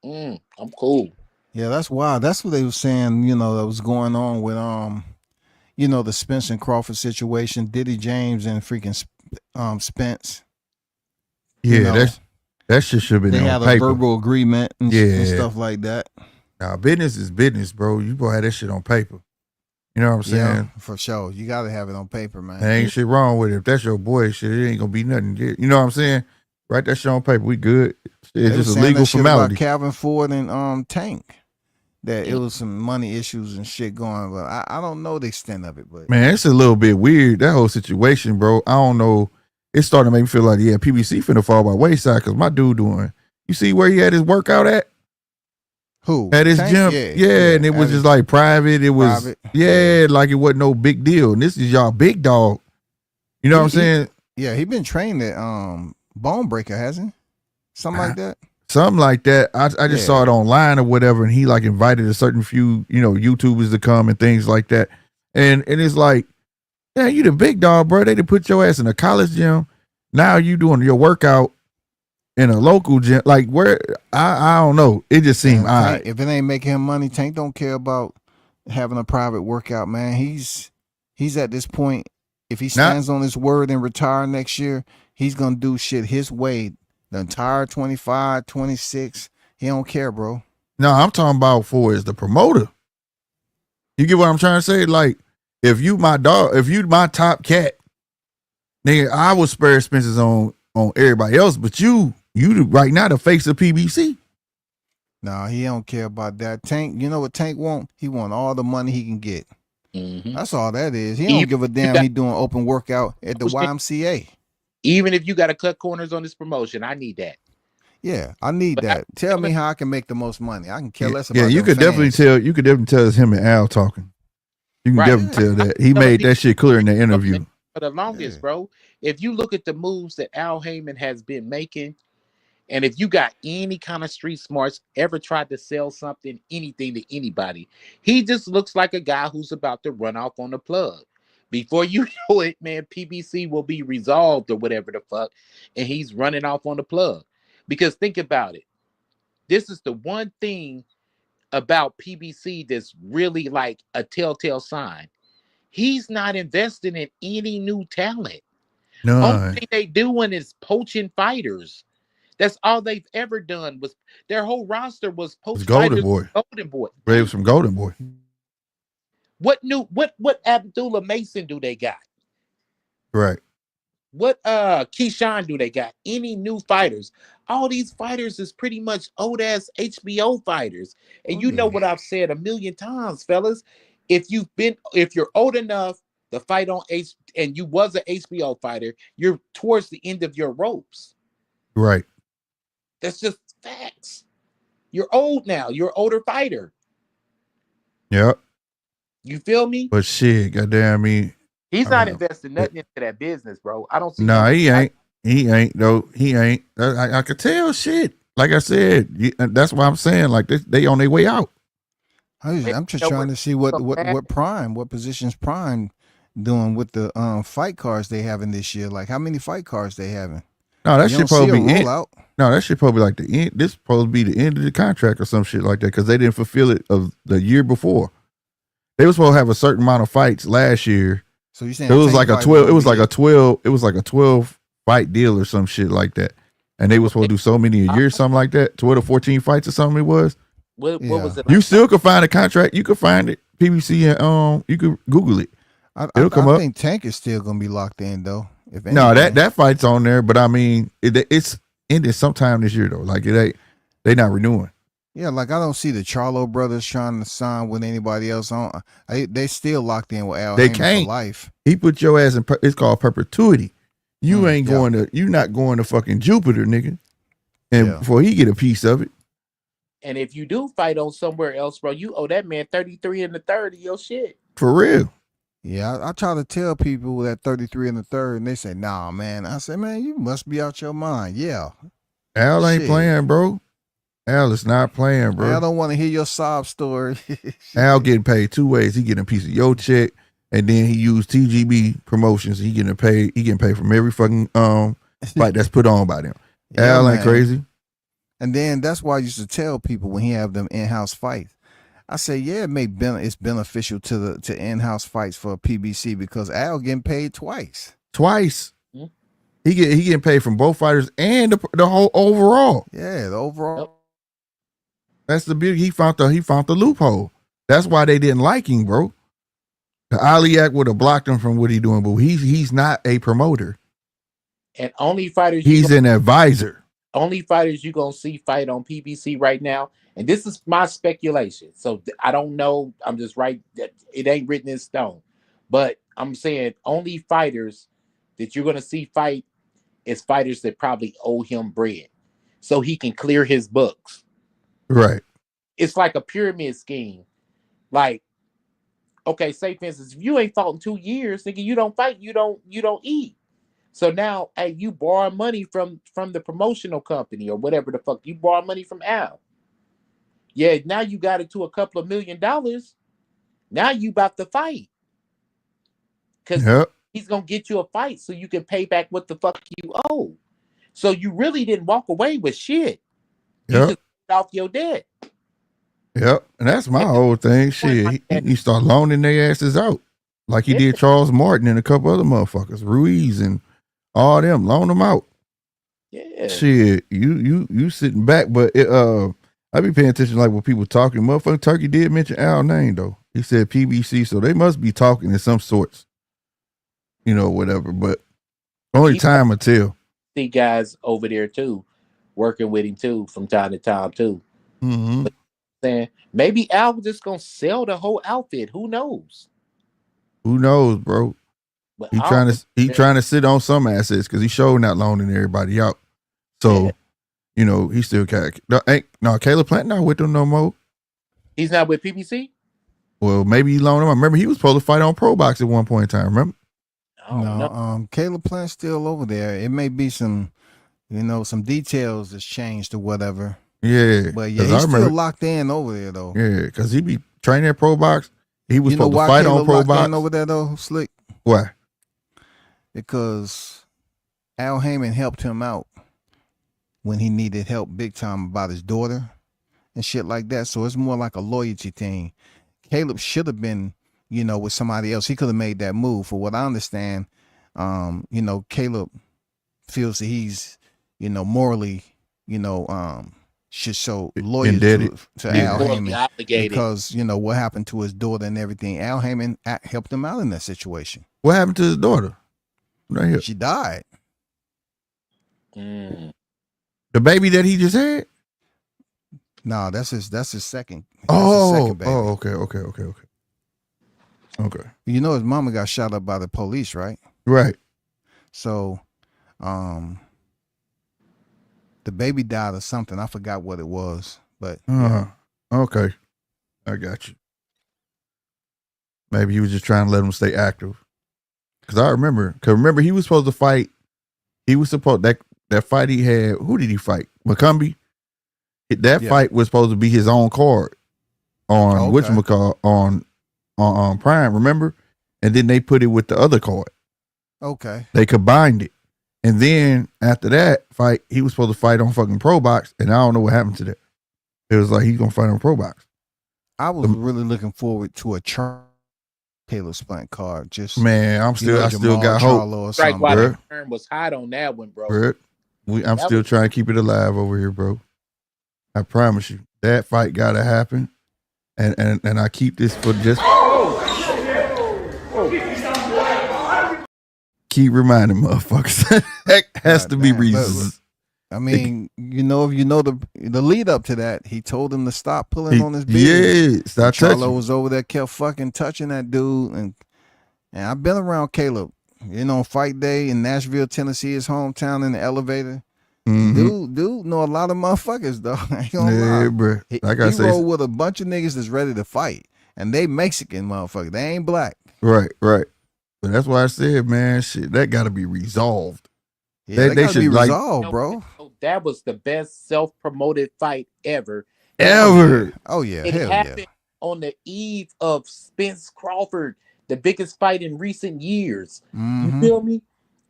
I'm cool. Yeah, that's wild. That's what they were saying, that was going on with the Spence and Crawford situation, Diddy James and freaking Spence. Yeah, that shit should have been They on had a paper. verbal agreement and stuff like that. Nah, business is business, bro. You gonna have that shit on paper. You know what I'm saying? Yeah, for sure. You got to have it on paper, man. There ain't shit wrong with it. If that's your boy shit, it ain't gonna be nothing. You know what I'm saying? Write that shit on paper. We good. They It's was just a saying legal that shit about formality. Calvin Ford and Tank. That it was some money issues and shit going, but I don't know the extent of it. But Man, it's a little bit weird, that whole situation, bro. I don't know. It's starting to make me feel like, yeah, PBC finna fall by wayside because my dude doing. You see where he had his workout at? who At his Tank? gym? Yeah, and it was at just like private. It was, private. yeah, like it wasn't no big deal. And this is y'all big dog. You know what I'm saying? He been trained at Bone Breaker, hasn't he? Something like that. Something like that. I just saw it online or whatever, and he like invited a certain few, YouTubers to come and things like that. And it's like, yeah, you the big dog, bro. They done put your ass in a college gym. Now you doing your workout in a local gym. Like where I don't know. It just seemed odd. If it ain't making him money, Tank don't care about having a private workout, man. He's at this point. If he stands on his word and retire next year, he's gonna do shit his way. The entire 25, 26. He don't care, bro. No, I'm talking about for is the promoter. You get what I'm trying to say? Like, if you my dog, if you my top cat, nigga, I would spare expenses on everybody else, but you right now the face of PBC. No, he don't care about that. Tank, you know what Tank want? He want all the money he can get. That's all that is. He don't give a damn he doing open workout at the YMCA. Even if you got to cut corners on this promotion, I need that. Yeah, I need that. Tell me how I can make the most money. I can care less about. Yeah, you could definitely tell. You could definitely tell it's him and Al talking. You can definitely tell that he made that shit clear in the interview. For the longest, bro. If you look at the moves that Al Heyman has been making, and if you got any kind of street smarts, ever tried to sell something, anything to anybody, he just looks like a guy who's about to run off on the plug. Before you know it, man, PBC will be resolved or whatever the fuck, and he's running off on the plug. Because think about it. This is the one thing about PBC that's really like a telltale sign. He's not investing in any new talent. No. Only thing they doing is poaching fighters. That's all they've ever done. Was their whole roster was poach Golden fighters. Boy. Golden Boy. Braves from Golden Boy. What Abdullah Mason do they got? Right. What Keyshawn do they got? Any new fighters? All these fighters is pretty much old ass HBO fighters. And you know what I've said a million times, fellas. If you're old enough to fight on and you was an HBO fighter, you're towards the end of your ropes. Right. That's just facts. You're old now. You're an older fighter. Yep. You feel me? But shit, goddamn me. He's not investing nothing into that business, bro. I don't see. No, he ain't. He ain't though. He ain't. I could tell shit. Like I said, that's why I'm saying like they on their way out. I'm just trying to see what positions Prime doing with the fight cards they having this year. Like how many fight cards they having? No, that shit probably be end. No, that shit probably like the end. This supposed to be the end of the contract or some shit like that because they didn't fulfill it of the year before. They was supposed to have a certain amount of fights last year. So you saying it was like a 12? It was like a 12. It was like a 12 fight deal or some shit like that. And they was supposed to do so many a year, something like that. 12 or 14 fights or something it was. What was it? You still could find a contract. You could find it. PBC and you could Google it. It'll come up. I think Tank is still gonna be locked in though. If No, anything. that fight's on there, but I mean it's ended sometime this year though. Like they not renewing. Yeah, like I don't see the Charlo brothers trying to sign with anybody else on. They still locked in with Al They Heyman can't. for life. He put your ass in. It's called perpetuity. You ain't yeah. going to. You not going to fucking Jupiter, nigga. And Yeah. before he get a piece of it, And if you do fight on somewhere else, bro, you owe that man 33 and the third of your shit. for real. Yeah, I try to tell people that 33 and the third, and they say, "Nah, man." I say, "Man, you must be out your mind." Yeah, Al ain't Shit. playing, bro. Al is not playing, bro. I don't want to hear your sob story. Al getting paid two ways. He getting a piece of your check, and then he used TGB promotions. He getting paid. He getting paid from every fucking fight that's put on by them. Yeah, Al ain't man. crazy. And then that's why I used to tell people when he have them in-house fights. I say, yeah, it's beneficial to in-house fights for PBC because Al getting paid twice. Twice. Mhm. He getting paid from both fighters and the whole overall. Yeah, the overall. Yep. That's the beauty. He found the loophole. That's why they didn't like him, bro. The Ali Act would have blocked him from what he doing, but he's not a promoter. And only fighters He's an advisor. only fighters you gonna see fight on PBC right now, and this is my speculation. So I don't know. I'm just right. It ain't written in stone, but I'm saying only fighters that you're gonna see fight is fighters that probably owe him bread, so he can clear his books. Right. It's like a pyramid scheme. Like, okay, say for instance, if you ain't fought in 2 years, nigga, you don't fight, you don't eat. So now, hey, you borrow money from the promotional company or whatever the fuck. You borrow money from Al. Yeah, now you got it to a couple of $1 million. Now you about to fight. Because Yep. he's going to get you a fight so you can pay back what the fuck you owe. So you really didn't walk away with shit. You Yep. just paid off your debt. Yep. And that's my whole thing. Shit. He start loaning their asses out. Like he Yeah. did Charles Martin and a couple other motherfuckers. Ruiz and all them. Loan them out. Yeah. Shit. You sitting back, but I be paying attention like when people talking. Motherfucking Turkey did mention Al's name though. He said PBC, so they must be talking in some sorts. You know, whatever. But only time will tell. See guys over there too, working with him too from time to time too. Mm-hmm. Saying maybe Al was just gonna sell the whole outfit. Who knows? Who knows, bro? But He I trying don't to trying to sit on some assets because he showed not loaning everybody out. So, Yeah. you know, he still got no Caleb Plant not with them no more. He's not with PBC. Well, maybe he loaned him. I remember he was supposed to fight on Pro Box at one point in time. Remember? I don't know. No, Caleb Plant's still over there. It may be some details that's changed or whatever. Yeah, But yeah, 'cause he's I remember. still locked in over there though. Yeah, because he be training at Pro Box. He was You know supposed to why fight Caleb on Pro locked Box. in over there though, Slick? Why? Because Al Heyman helped him out when he needed help big time about his daughter and shit like that. So it's more like a loyalty thing. Caleb should have been, with somebody else. He could have made that move. For what I understand, Caleb feels that he's, morally, should show loyalty Indebted. to Yeah. Al Morally Heyman obligated. because, what happened to his daughter and everything. Al Heyman helped him out in that situation. What happened to his daughter? Right here, She died. Mm. the baby that he just had. No, that's his second. That's his Oh, second baby. Okay. You know his mama got shot up by the police, right? Right. So, the baby died of something. I forgot what it was, but Okay. I got you. Maybe he was just trying to let him stay active. Cause I remember, he was supposed to fight. He was supposed that fight he had. Who did he fight? McCumbee. That Yeah. fight was supposed to be his own card on Okay. whatchamacallit on Prime. Remember? And then they put it with the other card. okay. They combined it, and then after that fight, he was supposed to fight on fucking Pro Box, and I don't know what happened to that. It was like he's gonna fight on Pro Box. I was really looking forward to a Caleb Plant card. Just Man, I still Jamal got hope, Charlo or Strike something, while bro. the iron was hot on that one, bro. bro. I'm That still was- trying to keep it alive over here, bro. I promise you, that fight gotta happen, and I keep this for just keep reminding motherfuckers that has to be Goddamn, reasons. I mean, if you know the lead up to that, he told him to stop pulling on his beard. Yeah, stop Charlo touching. was over there, kept fucking touching that dude, and I've been around Caleb. You know, fight day in Nashville, Tennessee, his hometown, in the elevator. Mhm. Dude know a lot of motherfuckers though. I ain't gonna Yeah, lie. bro. He, Like I he say, rolled with a bunch of niggas that's ready to fight, and they Mexican motherfuckers. They ain't black. right. But that's why I said, man, shit, that got to be resolved. Yeah, They gotta should, be like- resolved, bro. That was the best self-promoted fight ever. Ever. Oh yeah, It hell happened yeah. on the eve of Spence Crawford, the biggest fight in recent years. Mhm. You feel me?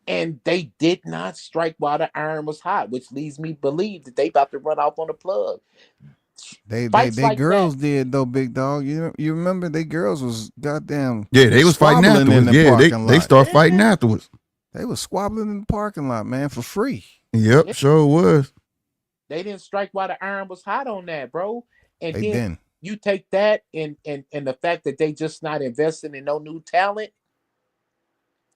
And they did not strike while the iron was hot, which leads me to believe that they about to run off on the plug. They Fights like girls did though, big dog. You remember they girls was goddamn. Yeah, they was fighting squabbling in afterwards. the Yeah, parking they lot. start fighting afterwards. They was squabbling in the parking lot, man, for free. Yep, Yeah. sure was. They didn't strike while the iron was hot on that, bro. And They then didn't. you take that and the fact that they just not investing in no new talent.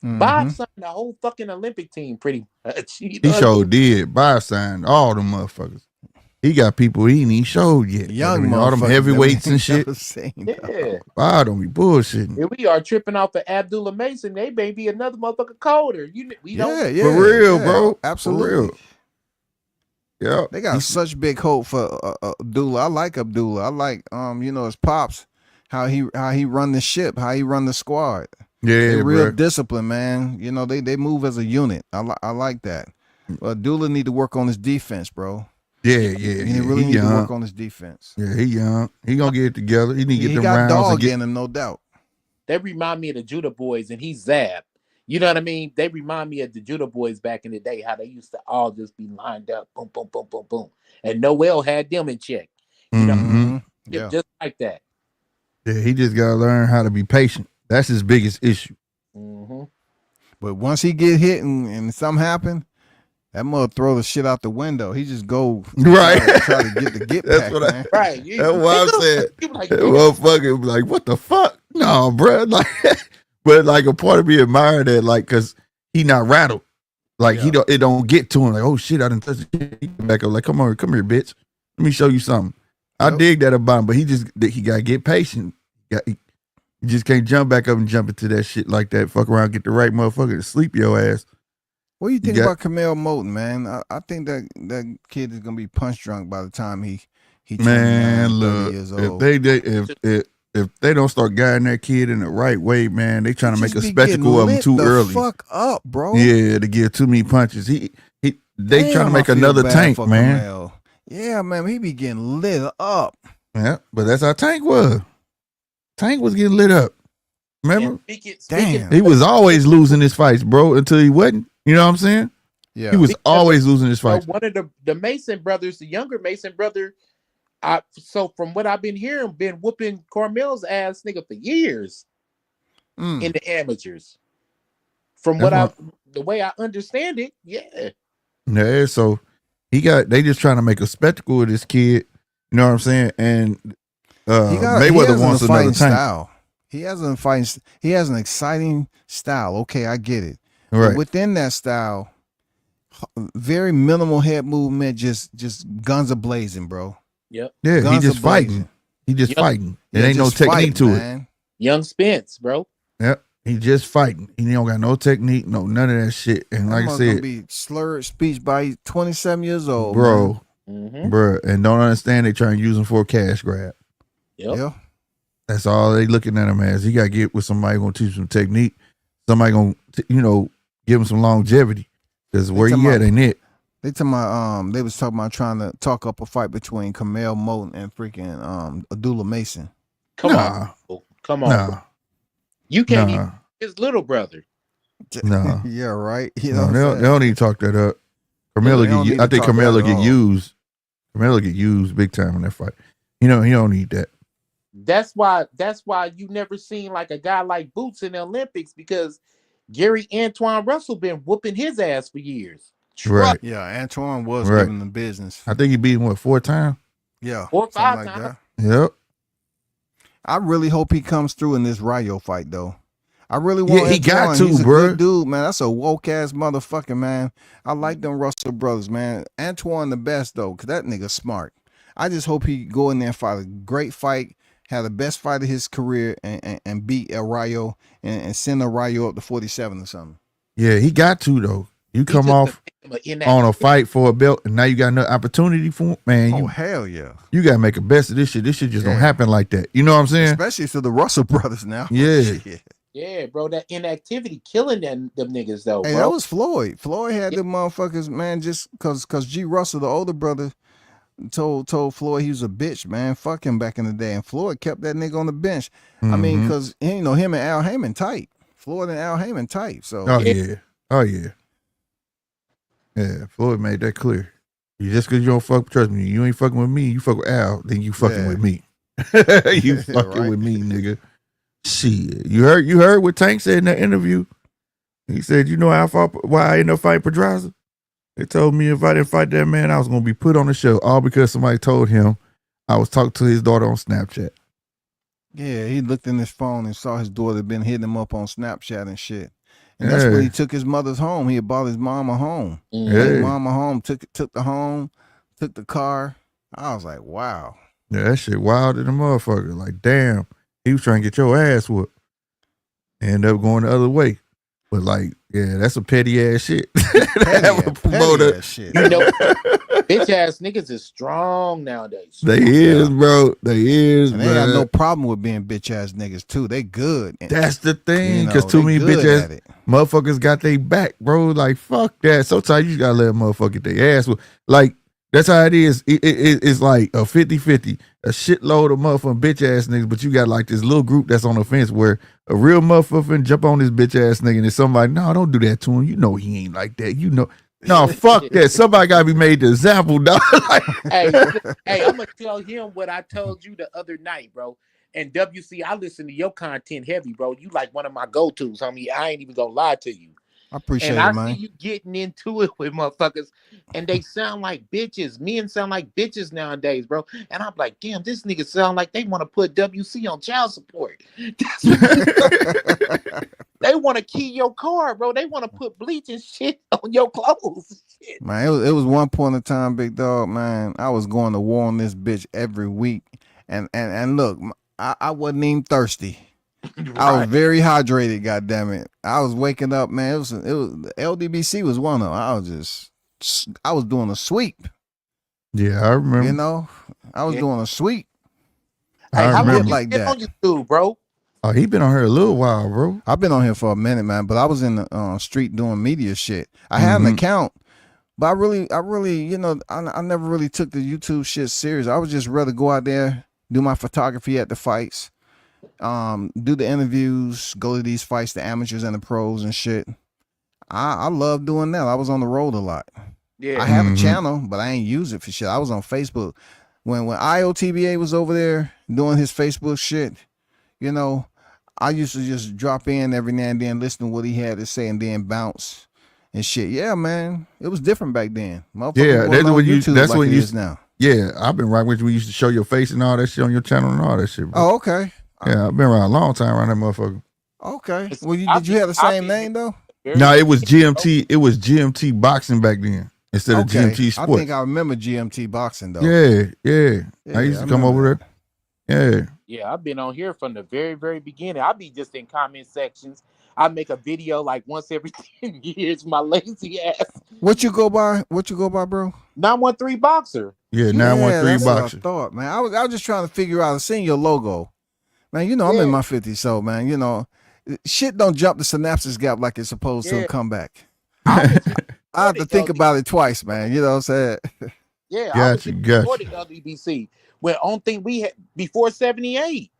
Bob Mhm. signed the whole fucking Olympic team pretty much. You He know what I sure mean? did. Bob signed all them motherfuckers. He got people he ain't even showed yet. Young I mean, all them motherfuckers heavyweights that we and shit. never seen, dog. Yeah. Bob don't be bullshitting. Here we are tripping off of Abdullah Mason. They may be another motherfucker colder. We don't. Yeah, For real, yeah, bro. Absolutely. For real. Yeah. They got such big hope for Abdullah. I like Abdullah. I like his pops, how he run the ship, how he run the squad. Yeah, They real bro. disciplined, man. You know, they move as a unit. I like that. But Abdullah need to work on his defense, bro. Yeah. He really he need to young. work on his defense. Yeah, he young. He gonna get it together. He need to get He them got rounds and dog get. in him, no doubt. They remind me of the Judah Boys, and he's Zab. You know what I mean? They remind me of the Judah Boys back in the day, how they used to all just be lined up, boom, boom, boom, boom, boom. And Noel had them in check. You know, Mhm. Yeah. just like that. Yeah, he just gotta learn how to be patient. That's his biggest issue. Mm-hmm. But once he get hit and something happen, that mother throw the shit out the window. He just go Right. try to get the get That's back, what I- man. Right. That's what I said. You like, That motherfucker be like, what the fuck? No, bro. Like, but like a part of me admire that, like, cause he not rattled. Like Yeah. it don't get to him. Like, oh shit, I didn't touch the shit. He get back up. Like, come here, bitch. Let me show you something. I Yep. dig that about him, but he gotta get patient. He just can't jump back up and jump into that shit like that. Fuck around, get the right motherfucker to sleep your ass. What do you think got- about Kamel Moten, man? I think that kid is gonna be punch drunk by the time he Man, 29, 30 look, years if old. if they don't start guiding that kid in the right way, man, they trying to make Just a be getting spectacle of him lit too the early. Fuck up, bro. Yeah, to give too many punches. They Damn, trying to make I feel another bad Tank, for man. Kamel. Yeah, man, he be getting lit up. Yeah, but that's how Tank was. Tank was getting lit up. Remember? Damn. He was always losing his fights, bro, until he wasn't. You know what I'm saying? Yeah, He was Because- always losing his fights. one of the Mason brothers, the younger Mason brother, so from what I've been hearing, been whooping Carmel's ass nigga for years Mm. in the amateurs. From That's the way I understand it, yeah. Yeah, so they just trying to make a spectacle of this kid. You know what I'm saying? And Mayweather wants another Tank. style. He has an exciting style. Okay, I get it. But Right. within that style, very minimal head movement, just guns are blazing, bro. Yeah, he Guns just are fighting. blazing. He just Yep. fighting. There Yeah, ain't no just technique fighting, to it. man. Young Spence, bro. Yep. He just fighting. He don't got no technique, no none of that shit. And That like I mother's gonna said, be slurred speech by 27 years old, bro, Mm-hmm. bro, and don't understand they trying to use him for a cash grab. Yep. Yeah. That's all they looking at him as. He got to get with somebody gonna teach him technique. Somebody gonna give him some longevity. Because where talking he at about- ain't it. They talking about they was talking about trying to talk up a fight between Kamel Moten and freaking Abdullah Mason. Come Nah. on. Bro. Come on. Nah, bro. You can't even nah, his little brother. nah. Yeah, right. You No, know what I'm they saying? don't need to talk that up. Carmelo They don't get, need I to think talk Carmelo that at get all. used. Carmelo get used big time in that fight. He don't need that. That's why you never seen like a guy like Boots in the Olympics, because Gary Antoine Russell been whooping his ass for years. Right. Yeah, Antoine was Right. giving the business. I think he beat him, what, 4 times? Yeah, 4 or something 5 like times. that. Yep. I really hope he comes through in this Rayo fight, though. I really want. Yeah, he got Antoine. to, He's a bruh. good dude, man. That's a woke ass motherfucker, man. I like them Russell brothers, man. Antoine the best though, cause that nigga smart. I just hope he go in there and fight a great fight, have the best fight of his career, and beat El Rayo and send El Rayo up to 47 or something. Yeah, he got to, though. You He come just off a victim of on a inactivity. fight for a belt, and now you got another opportunity for him. Man, Oh you hell yeah! you gotta make the best of this shit. This shit just don't Yeah. happen like that. You know what I'm saying? Especially to the Russell brothers now. Yeah. Shit. Yeah, bro, that inactivity killing them niggas though, Hey, bro. that was Floyd. Floyd had Yeah. them motherfuckers, man, just cause G Russell, the older brother, told Floyd he was a bitch, man. Fuck him back in the day. And Floyd kept that nigga on the bench. I mean, Mhm. cause you know, him and Al Heyman tight. Floyd and Al Heyman tight. So Oh Yeah. yeah. Oh yeah. Yeah, Floyd made that clear. You just cause you don't fuck, trust me, you ain't fucking with me, you fuck with Al, then you fucking Yeah. with me. You fucking Right. with me, nigga. Shit. You heard what Tank said in that interview? He said, you know why I ended up fighting Pedraza? They told me if I didn't fight that man, I was gonna be put on the show, all because somebody told him I was talking to his daughter on Snapchat. yeah, he looked in his phone and saw his daughter been hitting him up on Snapchat and shit. And that's when Yeah. he took his mother's home. He had bought his mama home. Mhm. Took Yeah. mama home, took the home, took the car. I was like, wow. Yeah, that shit wild in the motherfucker. Like, damn, he was trying to get your ass whooped. End up going the other way. But like, yeah, that's some petty ass shit. Have a promoter. Petty ass shit. You know, bitch ass niggas is strong nowadays. They is, bro. They is, And they got bro. no problem with being bitch ass niggas too. They good. And, That's the you thing, know, because too they many good bitch ass at it. motherfuckers got they back, bro. Like, fuck that. Sometimes you just gotta let a motherfucker get their ass whooped. Like, that's how it is. It's like a 50-50. A shitload of motherfucking bitch ass niggas, but you got like this little group that's on the fence where a real motherfucker finna jump on this bitch ass nigga and then somebody, no, don't do that to him. You know he ain't like that. You know. No, fuck that. Somebody gotta be made the example, dog. Like, Hey, I'm gonna tell him what I told you the other night, bro. And WC, I listen to your content heavy, bro. You like one of my go-tos, homie. I ain't even gonna lie to you. I appreciate And it, I man. see you getting into it with motherfuckers, and they sound like bitches. Men sound like bitches nowadays, bro. And I'm like, damn, this nigga sound like they want to put WC on child support. That's what they want to key your car, bro. They want to put bleach and shit on your clothes. Shit. Man, it was one point in time, big dog, man. I was going to war on this bitch every week. And look, I wasn't even thirsty. I was Right. very hydrated, goddammit. I was waking up, man. It was LDBC was one of them. I was doing a sweep, yeah, I remember. you know. I was Yeah. doing a sweep. Hey, I how long remember. you like been that. on YouTube, bro? Oh, he been on here a little while, bro. I've been on here for a minute, man, but I was in the street doing media shit. I had an Mhm. account, but I really, you know, I never really took the YouTube shit serious. I would just rather go out there, do my photography at the fights, do the interviews, go to these fights, the amateurs and the pros and shit. I love doing that. I was on the road a lot. Yeah. I have a Mhm. channel, but I ain't use it for shit. I was on Facebook when IOTBA was over there doing his Facebook shit. You know, I used to just drop in every now and then, listen to what he had to say, and then bounce and shit. Yeah, man, it was different back then. Motherfuckers Yeah, wasn't that's on when you- YouTube that's like when it you- is now. Yeah, I've been right with you. We used to show your face and all that shit on your channel and all that shit, bro. Oh, okay, Yeah, I've been around a long time around that motherfucker. okay. It's- Well, did I've you have the been- I've same been- name though? Very- No, it was GMT. It was GMT boxing back then instead of Okay, GMT I sports. think I remember GMT boxing though. Yeah. Yeah, I used I to come remember over there. Yeah. Yeah, I've been on here from the very, very beginning. I'll be just in comment sections. I make a video like once every 10 years, my lazy ass. What you go by? What you go by, bro? 913 Boxer. Yeah, 913 that's what I boxer. thought, man. I was just trying to figure out. I seen your logo, man. You know, I'm in Yeah. my 50s, so man, you know, shit don't jump the synapses gap like it's supposed Yeah. to come back. I was I have to think about it twice, man. You know what I'm saying? Yeah, I Got was you. before the LDBC. When only thing we had before 78.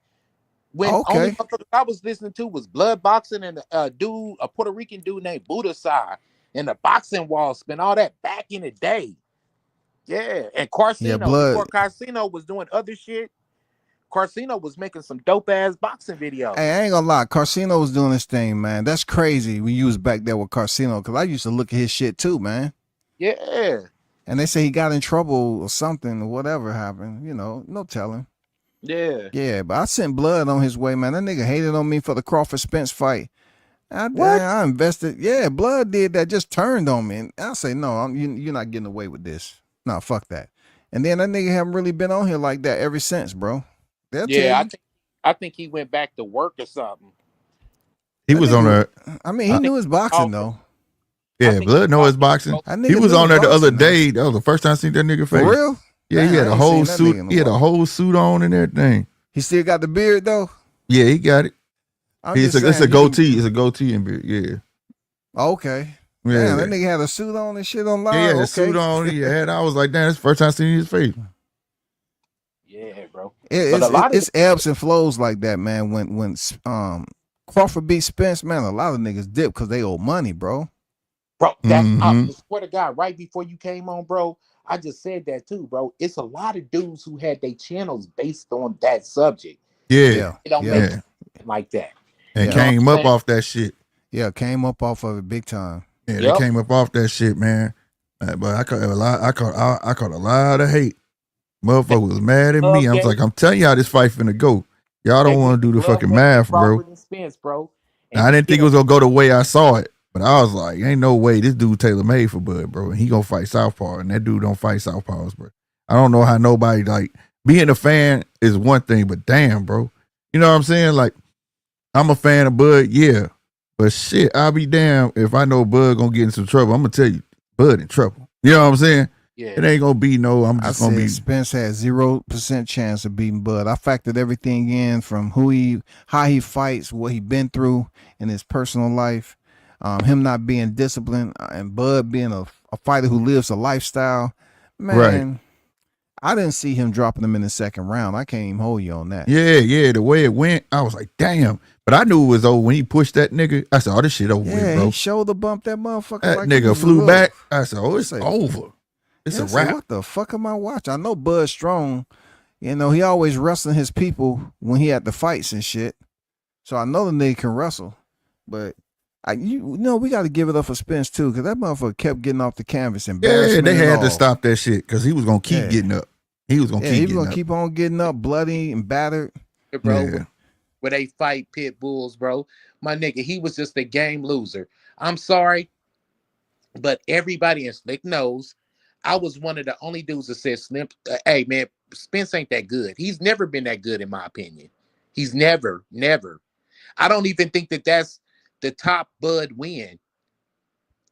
When Okay. only motherfuckers I was listening to was blood boxing and a Puerto Rican dude named Buddha Sai and the boxing wall spin, all that back in the day. Yeah, and Carcino, Blood. before Carcino was doing other shit. Carcino was making some dope ass boxing videos. Hey, I ain't gonna lie, Carcino was doing this thing, man. That's crazy when you was back there with Carcino, because I used to look at his shit too, man. Yeah. And they say he got in trouble or something, or whatever happened. You know, no telling. Yeah. Yeah, but I sent Blood on his way, man. That nigga hated on me for the Crawford Spence fight. What? I invested. Yeah, Blood did that. Just turned on me, and I say no. You're not getting away with this. No, fuck that. And then that nigga haven't really been on here like that ever since, bro. They'll tell Yeah, you. I think he went back to work or something. He That was on nigga- a I mean, he knew his boxing though. yeah. think Blood he know his fought- boxing. That nigga He was knew on his there the other boxing, man. day. That was the first time I seen that nigga face. For real? Yeah, he Damn, had I a ain't whole seen that suit. nigga in a He had a while. whole suit on and everything. He still got the beard though. Yeah, he got it. I'm It's just a saying, you goatee. It's a goatee and beard. Yeah. can- Okay. Yeah. Damn, that nigga had a suit on and shit on live. Yeah, he had Okay. a suit on. He had. I was like, damn, that's the first time I seen his face. Yeah, bro. It's, But a lot of it's ebbs and flows like that, man. When Crawford beat Spence, man, a lot of niggas dip because they owe money, bro. Bro, that I Mhm. swear to God, right before you came on, bro, I just said that too, bro. It's a lot of dudes who had their channels based on that subject. Yeah. It don't Yeah. make Yeah. it like that. And Yeah. came up off that shit. Yeah, came up off of it big time. Yeah, Yep. they came up off that shit, man. But I caught a lot. I caught a lot of hate. Motherfucker was mad at me. I was like, I'm telling y'all, this fight finna go. Y'all don't want to do the fucking math, bro. Crawford and Spence, bro. Now, I didn't think it was gonna go the way I saw it, but I was like, ain't no way this dude tailor made for Bud, bro. And he gonna fight Southpaw, and that dude don't fight Southpaws, bro. I don't know how nobody like being a fan is one thing, but damn, bro, you know what I'm saying? Like, I'm a fan of Bud, yeah, but shit, I'll be damned if I know Bud gonna get in some trouble. I'm gonna tell you, Bud in trouble. You know what I'm saying? It Yeah. ain't gonna be no. I'm I just gonna said be. Spence had 0% chance of beating Bud. I factored everything in from how he fights, what he been through in his personal life, him not being disciplined, and Bud being a fighter who lives a lifestyle. Man, Right. I didn't see him dropping him in the second round. I can't even hold you on that. Yeah, the way it went, I was like, damn. But I knew it was over when he pushed that nigga. I said, oh, this shit over with, Yeah, bro. he shoulder bumped that motherfucker. That like he nigga was a flew little- back. I said, oh, it's Say- over. It's Yeah, a I said, wrap. what the fuck am I watching? I know Bud Strong. You know, he always wrestling his people when he at the fights and shit. So I know the nigga can wrestle. But you know, we got to give it up for Spence too, because that motherfucker kept getting off the canvas. Yeah, Embarrassment they and had to all. stop that shit because he was gonna keep Yeah. getting up. He was gonna Yeah, keep he was getting gonna up. keep on getting up, bloody and battered. Bro, Yeah. where they fight pit bulls, bro. My nigga, he was just a game loser. I'm sorry, but everybody in Slick knows I was one of the only dudes that said, hey, man, Spence ain't that good. He's never been that good, in my opinion. He's never. I don't even think that that's the top Bud win.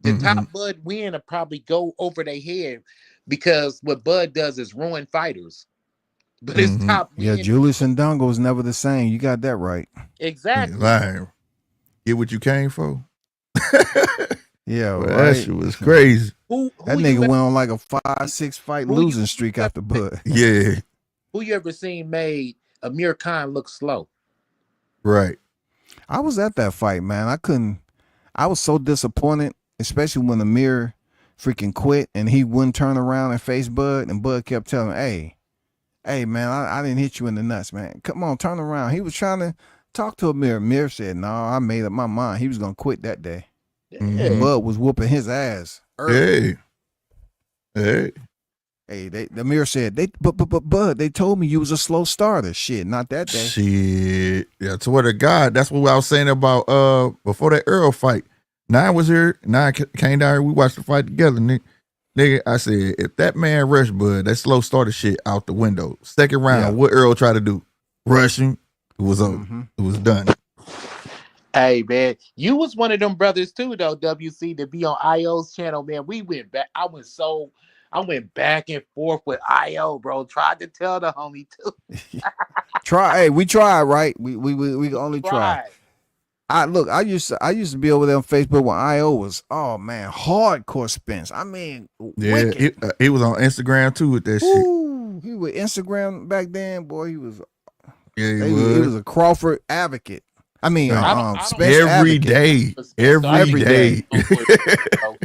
The Mhm. top Bud win will probably go over their head because what Bud does is ruin fighters. But his Mhm. top Yeah, win, Julius and Dongo is never the same. You got that right. exactly. Lying. Get what you came for. Yeah, Well, right. that shit was crazy. Who That you nigga ever- went on like a 5-6 fight who you- losing streak after Bud. Yeah, Who you ever seen made Amir Khan look slow? right. I was at that fight, man. I was so disappointed, especially when Amir freaking quit and he wouldn't turn around and face Bud, and Bud kept telling him, hey, man, I didn't hit you in the nuts, man. Come on, turn around. He was trying to talk to Amir. Amir said, no, I made up my mind. He was going to quit that day. Mhm. Yeah. Bud was whooping his ass early. Hey. Hey, Amir said, but Bud, they told me you was a slow starter. Shit, not that day. Shit. Yeah, swear to God, that's what I was saying about before that Earl fight. Nine was here. Nine came down here. We watched the fight together, nigga. I said, if that man rushed Bud, that slow starter shit out the window. Second round, Yeah. what Earl tried to do? Rush him. It was over. Mhm. It was done. Hey, man, you was one of them brothers too, though. WC to be on IO's channel, man. We went back. I went back and forth with IO, bro. Tried to tell the homie too. Hey, we tried, right? We only tried. Tried. I used to be over there on Facebook when IO was, oh man, hardcore Spence. I mean, Yeah, wicked. he was on Instagram too with that shit. Ooh, he was Instagram back then, boy. He was Yeah, he was a Crawford advocate. I mean, Yeah. I don't- Spence every advocate. day. So Every day. Bro.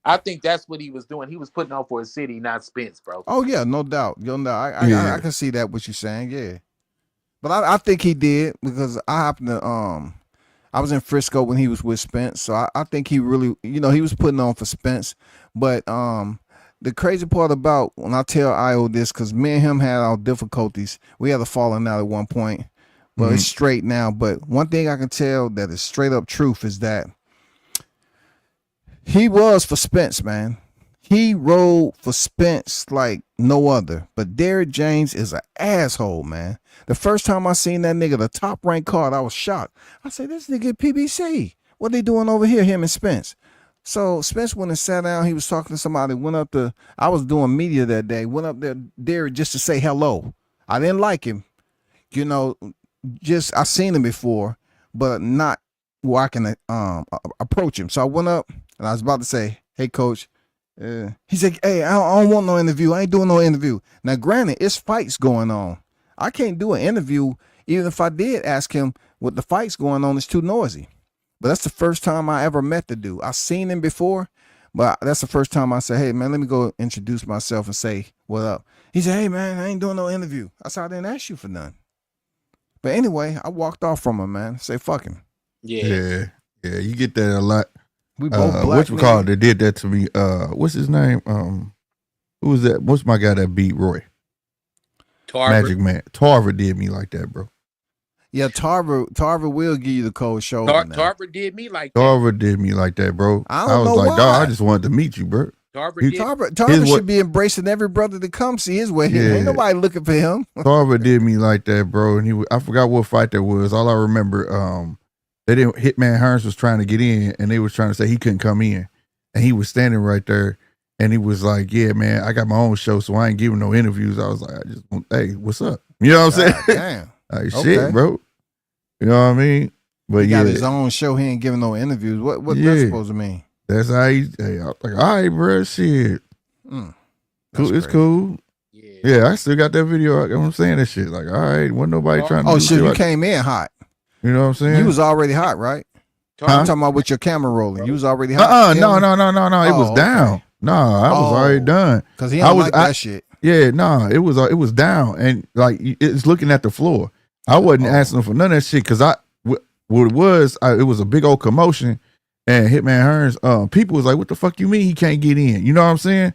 I think that's what he was doing. He was putting on for his city, not Spence, bro. Oh yeah, no doubt. I Yeah. can see that what you're saying. Yeah. But I think he did because I happened to I was in Frisco when he was with Spence, so I think he really, you know, he was putting on for Spence. But the crazy part about when I tell Io this, because me and him had our difficulties, we had a falling out at one point, but it's straight now. But one thing I can tell that is straight up truth is that he was for Spence, man. He rode for Spence like no other. But Derrick James is an asshole, man. The first time I seen that nigga, the top ranked card, I was shocked. I said, this nigga PBC. What they doing over here, him and Spence? So Spence went and sat down. He was talking to somebody, I was doing media that day, went up there, Derrick, just to say hello. I didn't like him. You know, I seen him before, but not where I can approach him. So I went up and I was about to say, hey, coach. He said, hey, I don't want no interview. I ain't doing no interview. Now, granted, it's fights going on. I can't do an interview. Even if I did ask him with the fights going on, it's too noisy. But that's the first time I ever met the dude. I seen him before, but that's the first time I said, hey, man, let me go introduce myself and say, what up? He said, hey, man, I ain't doing no interview. I said, I didn't ask you for none. But anyway, I walked off from him, man. Say, fuck him. Yeah. Yeah, you get that a lot. We both black. They did that to me. What's his name? Who was that? What's my guy that beat Roy? Tarver. Magic Man. Tarver did me like that, bro. Yeah, Tarver will give you the cold shoulder. Tarver did me like that. Tarver did me like that, bro. I don't know was like, why. dog, I just wanted to meet you, bro. Tarver should be embracing every brother that comes see his way. Yeah. Ain't nobody looking for him. Tarver did me like that, bro. And I forgot what fight that was. All I remember, Hitman Hearns was trying to get in, and they was trying to say he couldn't come in, and he was standing right there, and he was like, "Yeah, man, I got my own show, so I ain't giving no interviews." I was like, "Hey, what's up?" You know what I'm saying? Damn. Like, shit, bro. You know what I mean? But he got his own show. He ain't giving no interviews. What that supposed to mean? That's how I was like, all right, bro, shit. Cool. It's crazy. Cool. Yeah, I still got that video. I'm saying that shit. Like, all right, wasn't nobody trying to. Oh shit, you came in hot. You know what I'm saying? You was already hot, right? I'm talking about with your camera rolling. You was already hot. No. It was down. Okay. No, I was already done. Because he don't like that shit. Yeah, no, it was down, and like it's looking at the floor. I wasn't asking for none of that shit because what it was a big old commotion, and Hitman Hearns, people was like, "What the fuck you mean he can't get in?" You know what I'm saying?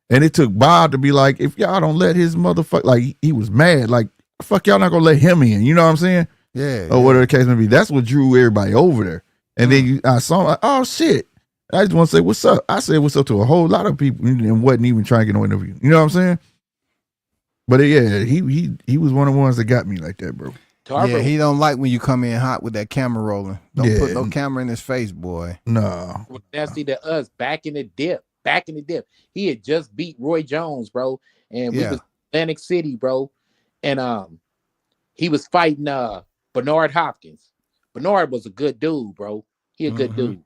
And it took Bob to be like, "If y'all don't let his motherfucker," like he was mad, like, "Fuck y'all not gonna let him in?" You know what I'm saying? Yeah. Or whatever the case may be. That's what drew everybody over there. And then I saw him, like, oh shit. I just want to say what's up. I said what's up to a whole lot of people and wasn't even trying to get no interview. You know what I'm saying? But yeah, he was one of the ones that got me like that, bro. Yeah, he don't like when you come in hot with that camera rolling. Don't put no camera in his face, boy. No. Nasty to us back in the dip. He had just beat Roy Jones, bro. And we was Atlantic City, bro. And he was fighting Bernard Hopkins. Bernard was a good dude, bro. He a good dude.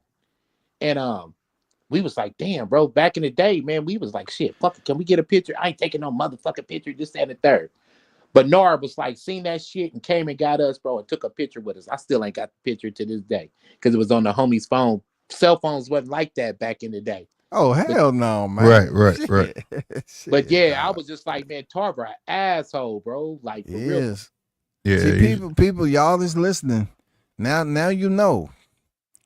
And we was like, damn, bro, back in the day, man, we was like, shit, fuck it, can we get a picture? I ain't taking no motherfucking picture, this, that, and the third. Bernard was like, seen that shit and came and got us, bro, and took a picture with us. I still ain't got the picture to this day because it was on the homie's phone. Cell phones wasn't like that back in the day. Oh, hell no, man. Right. But yeah, I was just like, man, Tarver, an asshole, bro. Like, for real. Yeah. See, people, y'all is listening. Now you know.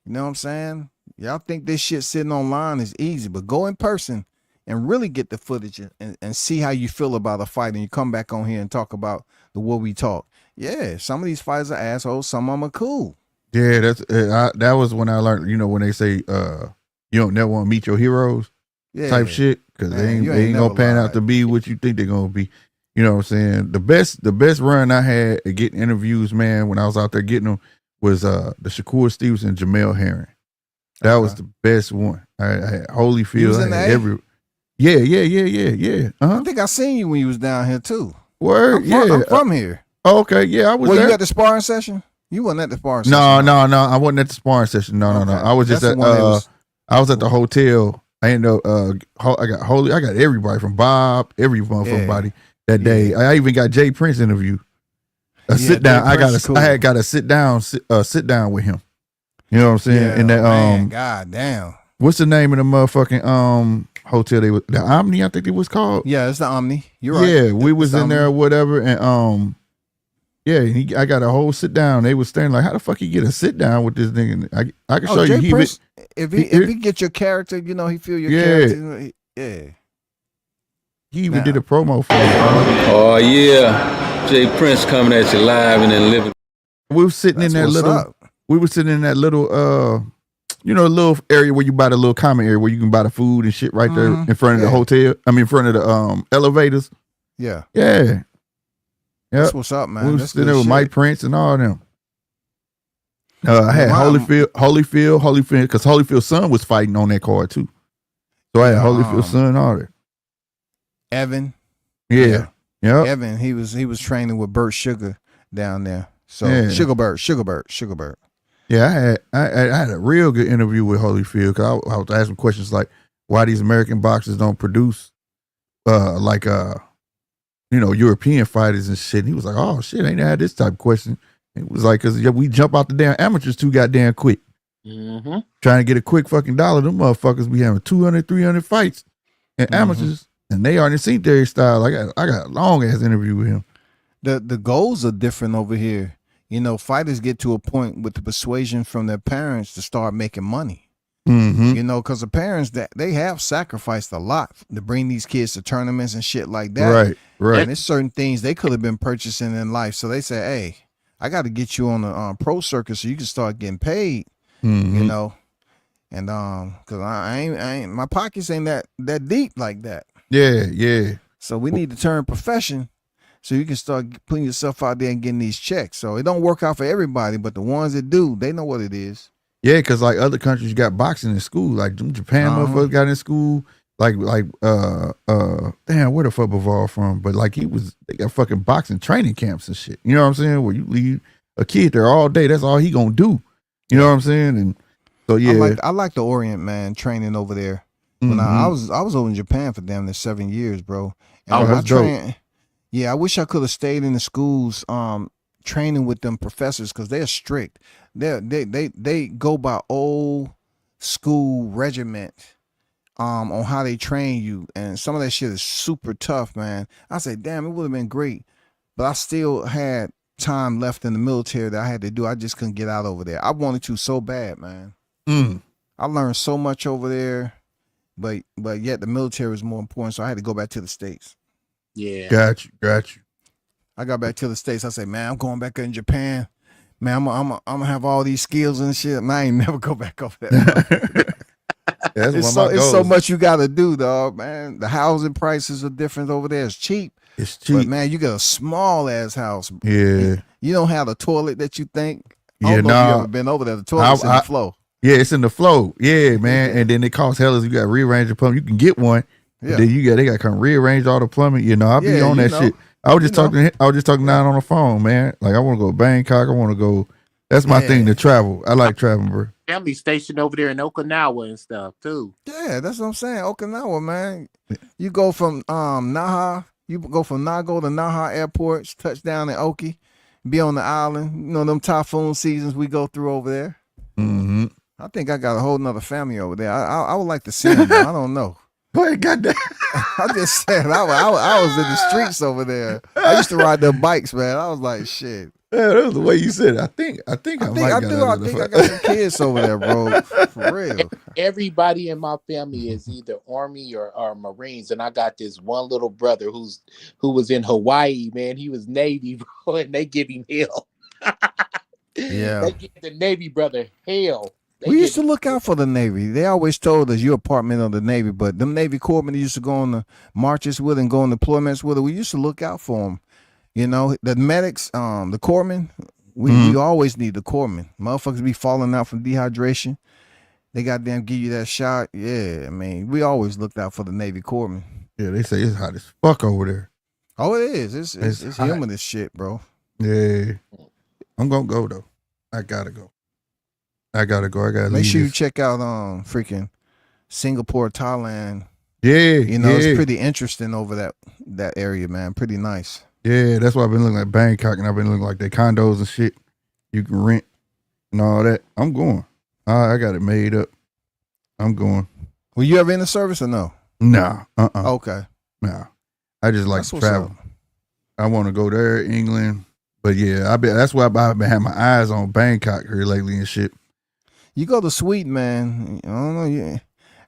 You know what I'm saying? Y'all think this shit sitting online is easy, but go in person and really get the footage and see how you feel about a fight, and you come back on here and talk about the what we talk. Yeah, some of these fighters are assholes. Some of them are cool. Yeah, that was when I learned, you know, when they say you don't never want to meet your heroes type shit, because they ain't gonna pan out to be what you think they're gonna be. You know what I'm saying? The best run I had at getting interviews, man, when I was out there getting them was the Shakur Stevenson and Jamel Herring. That was the best one. I had Holyfield. Yeah. I think I seen you when you was down here too. Word, I'm from here. Oh, okay, yeah, I was there. You at the sparring session? You wasn't at the sparring session. No, I wasn't at the sparring session. No. I was just I was at the hotel. I ain't know. I got everybody from Bob, every motherfucking that day. I even got Jay Prince interview. Sit down. I had got a sit down with him. You know what I'm saying? Yeah, and that man, God damn. What's the name of the motherfucking hotel the Omni, I think it was called? Yeah, it's the Omni. You're right. Yeah, we was in there or whatever, and Yeah, I got a whole sit down. They was standing like, how the fuck you get a sit down with this nigga? I can show Jay you. Prince, if he get your character, you know, he feel your character. Yeah. He even did a promo for it. Oh yeah, Jay Prince coming at you live and then living. We were sitting in that little. Up. We were sitting in that little, you know, little area where you buy the little common area where you can buy the food and shit right there in front of the hotel. I mean, in front of the elevators. Yeah. Yeah. That's what's up, man. We was sitting there with Mike Prince and all of them. I had Holyfield, because Holyfield's son was fighting on that card too. So I had Holyfield's son all there. Evan. Yeah. Evan, he was training with Bert Sugar down there. So Sugarbird. Yeah, I had a real good interview with Holyfield because I was asking questions like why these American boxers don't produce you know, European fighters and shit. And he was like, oh shit, I ain't had this type of question. It was like, cause we jump out the damn amateurs too goddamn quick. Mm-hmm. Trying to get a quick fucking dollar. Them motherfuckers be having 200, 300 fights in amateurs. And they already seen their style. I got a long ass interview with him. The goals are different over here. You know, fighters get to a point with the persuasion from their parents to start making money. Mm-hmm. You know, because the parents they have sacrificed a lot to bring these kids to tournaments and shit like that. Right. And there's certain things they could have been purchasing in life. So they say, hey, I got to get you on the pro circuit so you can start getting paid. Mm-hmm. You know, and because I ain't my pockets ain't that deep like that. Yeah. So we need to turn profession so you can start putting yourself out there and getting these checks. So it don't work out for everybody, but the ones that do, they know what it is. Yeah, because like other countries got boxing in school. Like Japan motherfuckers got in school. Like damn, where the fuck Bivol from? But like they got fucking boxing training camps and shit. You know what I'm saying? Where you leave a kid there all day, that's all he gonna do. You know what I'm saying? And so yeah. I like the Orient, man, training over there. When I was over in Japan for damn near 7 years, bro. And that's dope. Yeah, I wish I could have stayed in the schools training with them professors because they're strict. They go by old school regiment on how they train you, and some of that shit is super tough, man. I say, damn, it would have been great, but I still had time left in the military that I had to do. I just couldn't get out over there. I wanted to so bad, man. I learned so much over there, but yet the military was more important, so I had to go back to the States. Yeah, got you. I got back to the States. I said, man, I'm going back in Japan. Man, I'm gonna have all these skills and shit. Man, I ain't never go back over there. It's so much you got to do, dog. Man, the housing prices are different over there. It's cheap. It's cheap. But man, you got a small ass house. Yeah. You don't have the toilet that you think. Yeah, I don't know if you ever been over there. The toilet's in the flow. Yeah, it's in the flow. Yeah, man. And then it costs hell as you got to rearrange the plumbing. You can get one. Yeah. Then they got to come rearrange all the plumbing. You know, I'll be on that shit. I was just talking now on the phone, man. Like I want to go to Bangkok. I want to go. That's my thing to travel. I like traveling, bro. Family stationed over there in Okinawa and stuff too. Yeah, that's what I'm saying. Okinawa, man. You go from Naha. You go from Nago to Naha airports. Touch down in Oki. Be on the island. You know them typhoon seasons we go through over there. Mm-hmm. I think I got a whole nother family over there. I would like to see them. I don't know. Go ahead, goddamn. I just said I was in the streets over there. I used to ride their bikes, man. I was like, shit. Yeah, that was the way you said it. I think I got some kids over there, bro. For real. Everybody in my family is either Army or Marines, and I got this one little brother who was in Hawaii, man. He was Navy, bro, and they give him hell. Yeah. They give the Navy brother hell. We used to look out for the Navy. They always told us you're a part of the Navy, but them Navy corpsmen used to go on the marches with and go on deployments with it. We used to look out for them. You know, the medics, the corpsmen, we always need the corpsmen. Motherfuckers be falling out from dehydration. They goddamn give you that shot. Yeah, I mean, we always looked out for the Navy corpsmen. Yeah, they say it's hot as fuck over there. Oh, it is. It's humid as shit, bro. Yeah. I'm going to go, though. I got to go. I gotta make sure you check out freaking Singapore, Thailand. Yeah, you know it's pretty interesting over that area, man. Pretty nice. Yeah, that's why I've been looking at Bangkok, and I've been looking like their condos and shit you can rent and all that. I'm going. I got it made up. I'm going. Were you ever in the service or no? Nah. Okay. Nah. I just like to travel. I want to go there, England, But yeah, that's why I've been having my eyes on Bangkok here lately and shit. You go to Sweden, man. I don't know. Yeah.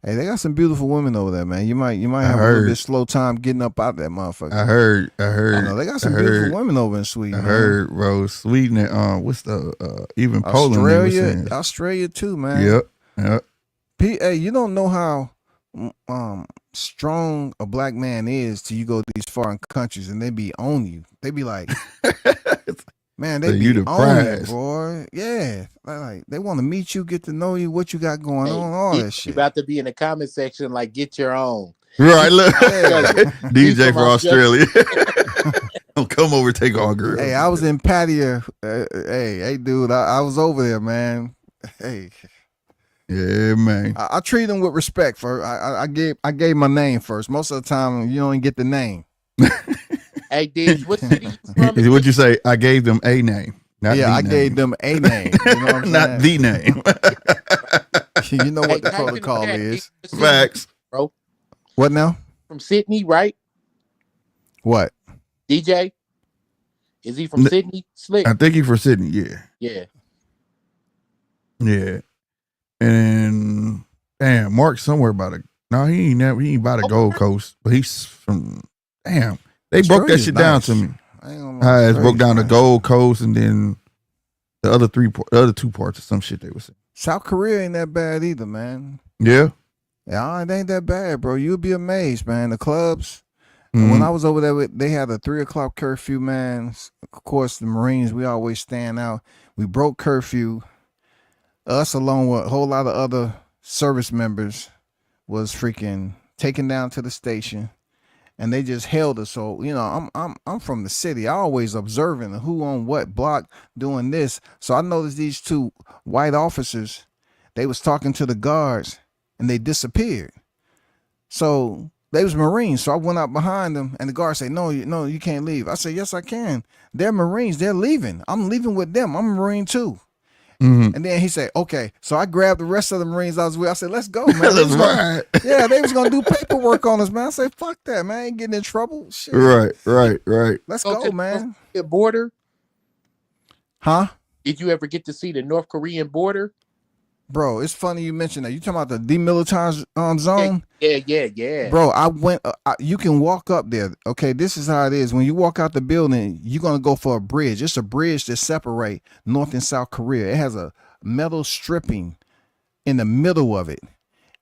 Hey, they got some beautiful women over there, man. You might have a little bit slow time getting up out that motherfucker. I heard. Know, they got some beautiful women over in Sweden. I heard, bro. Sweden and what's the even Poland? Australia too, man. Yep. Hey, you don't know how strong a black man is till you go to these foreign countries and they be on you. They be like, man, they be on you, boy. Yeah, like they want to meet you, get to know you, what you got going on, all that shit. You about to be in the comment section like, get your own. Right, look, DJ for Australia. Don't come over, take all girls. Hey, I was in Pattaya. Hey, dude, I was over there, man. Hey. Yeah, man. I treat them with respect. I gave my name first. Most of the time, you don't even get the name. Hey, Diggs, what city you from? What'd you say? I gave them a name. I gave them a name. You know what I'm not the name. You know what the protocol is. Facts, bro. What now? From Sydney, right? What? DJ? Is he from Sydney? Slick. I think he's from Sydney. Yeah. Yeah. Yeah. And damn, Mark somewhere about he ain't by the Gold Coast, but he's from they broke that shit down to me. It broke down the Gold Coast and then the other two parts of some shit they were saying. South Korea ain't that bad either, man. Yeah. Yeah, it ain't that bad, bro. You'll be amazed, man. The clubs. When I was over there, they had a 3:00 curfew, man. Of course, the Marines, we always stand out. We broke curfew. Us, along with a whole lot of other service members, was freaking taken down to the station, and they just held us. So I'm from the city. I always observing who on what block doing this. So I noticed these two white officers. They was talking to the guards, and they disappeared. So they was Marines. So I went out behind them, and the guard said, "No, you can't leave." I said, "Yes, I can. They're Marines. They're leaving. I'm leaving with them. I'm a Marine too." And then he said, "Okay." So I grabbed the rest of the Marines I was with. I said, "Let's go, man." They was gonna do paperwork on us, man. I said, "Fuck that, man. I ain't getting in trouble." Shit. Right. Let's go, man. The border? Huh? Did you ever get to see the North Korean border? Bro, it's funny you mentioned that. You talking about the demilitarized zone? Yeah. Bro, I went. You can walk up there. Okay, this is how it is. When you walk out the building, you're gonna go for a bridge. It's a bridge that separate North and South Korea. It has a metal stripping in the middle of it.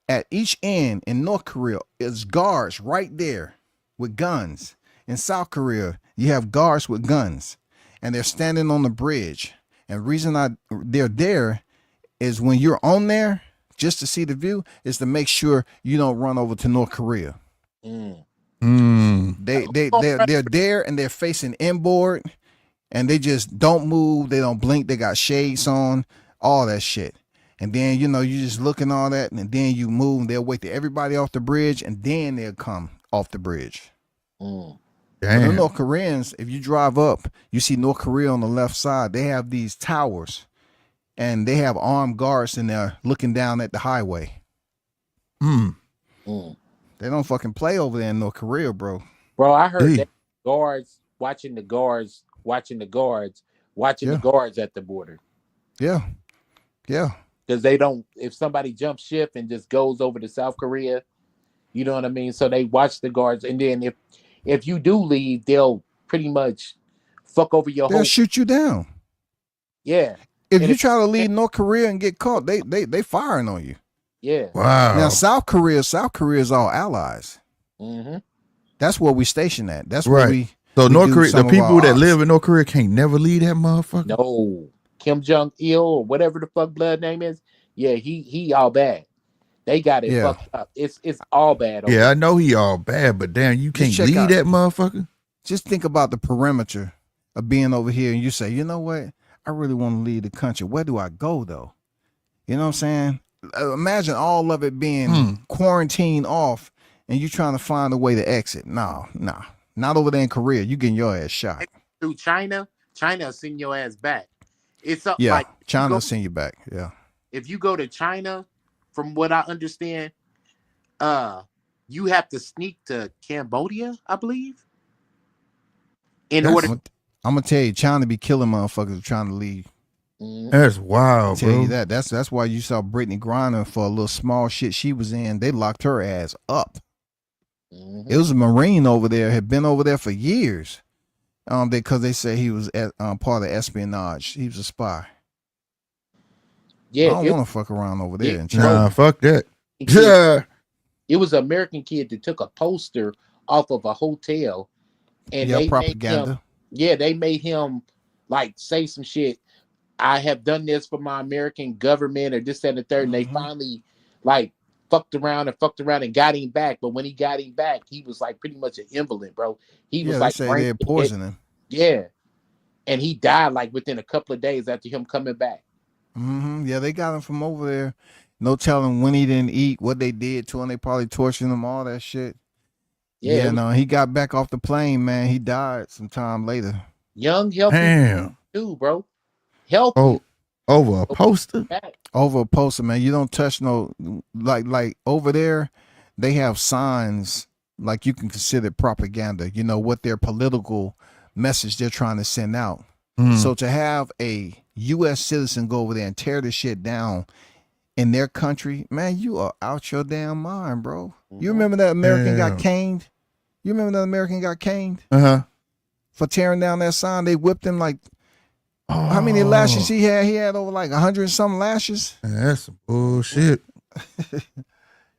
At each end in North Korea is guards right there with guns. In South Korea, you have guards with guns, and they're standing on the bridge. And the reason they're there is when you're on there just to see the view is to make sure you don't run over to North Korea. They're there and they're facing inboard, and they just don't move. They don't blink. They got shades on, all that shit. And then you just look and all that, and then you move. And they'll wait till everybody off the bridge, and then they'll come off the bridge. Damn. The North Koreans, if you drive up, you see North Korea on the left side. They have these towers. And they have armed guards in there looking down at the highway. They don't fucking play over there in North Korea, bro. Bro, I heard that guards watching the guards at the border. Yeah. Because they don't, if somebody jumps ship and just goes over to South Korea, you know what I mean? So they watch the guards, and then if you do leave, they'll pretty much fuck over your They'll shoot you down. Yeah. If you try to leave North Korea and get caught, they firing on you. Yeah. Wow. Now South Korea is all allies. That's where we stationed at. That's where we. So North Korea, the people that live in North Korea can't never leave that motherfucker. No, Kim Jong-il or whatever the fuck blood name is. Yeah, he all bad. They got it fucked up. It's all bad. Yeah, I know he all bad, but damn, you can't leave that motherfucker. Just think about the perimeter of being over here, and you say, you know what? I really want to leave the country. Where do I go, though? You know what I'm saying? Imagine all of it being quarantined off, and you trying to find a way to exit. No. Not over there in Korea. You getting your ass shot. Through China will send your ass back. It's up like China will send you back. Yeah. If you go to China, from what I understand, you have to sneak to Cambodia, I believe. I'm gonna tell you, China be killing motherfuckers trying to leave. That's wild, I'll tell bro. you that. That's why you saw Brittany Griner for a little small shit she was in. They locked her ass up. It was a Marine over there, had been over there for years. Because they say he was part of espionage. He was a spy. Yeah, I don't want to fuck around over there in China. Nah, fuck that. It was an American kid that took a poster off of a hotel, and they propaganda. They made him like say some shit. I have done this for my American government, or this, that, and the third. And they finally like fucked around and got him back. But when he got him back, he was like pretty much an invalid, bro. He was like, they say they're poisoning. Yeah, and he died like within a couple of days after him coming back. Yeah, they got him from over there. No telling when he didn't eat, what they did to him. They probably tortured him, all that shit. Yeah, no, he got back off the plane, man. He died sometime later. Young, healthy, damn, dude, bro. Healthy. Oh, over a poster. Over a poster, man. You don't touch no like over there. They have signs like you can consider propaganda. You know what their political message they're trying to send out. So to have a U.S. citizen go over there and tear this shit down in their country, man, you are out your damn mind, bro. You remember that American got caned? You remember that American got caned? For tearing down that sign? They whipped him like, how many lashes he had? He had over like 100 and some lashes. Man, that's some bullshit.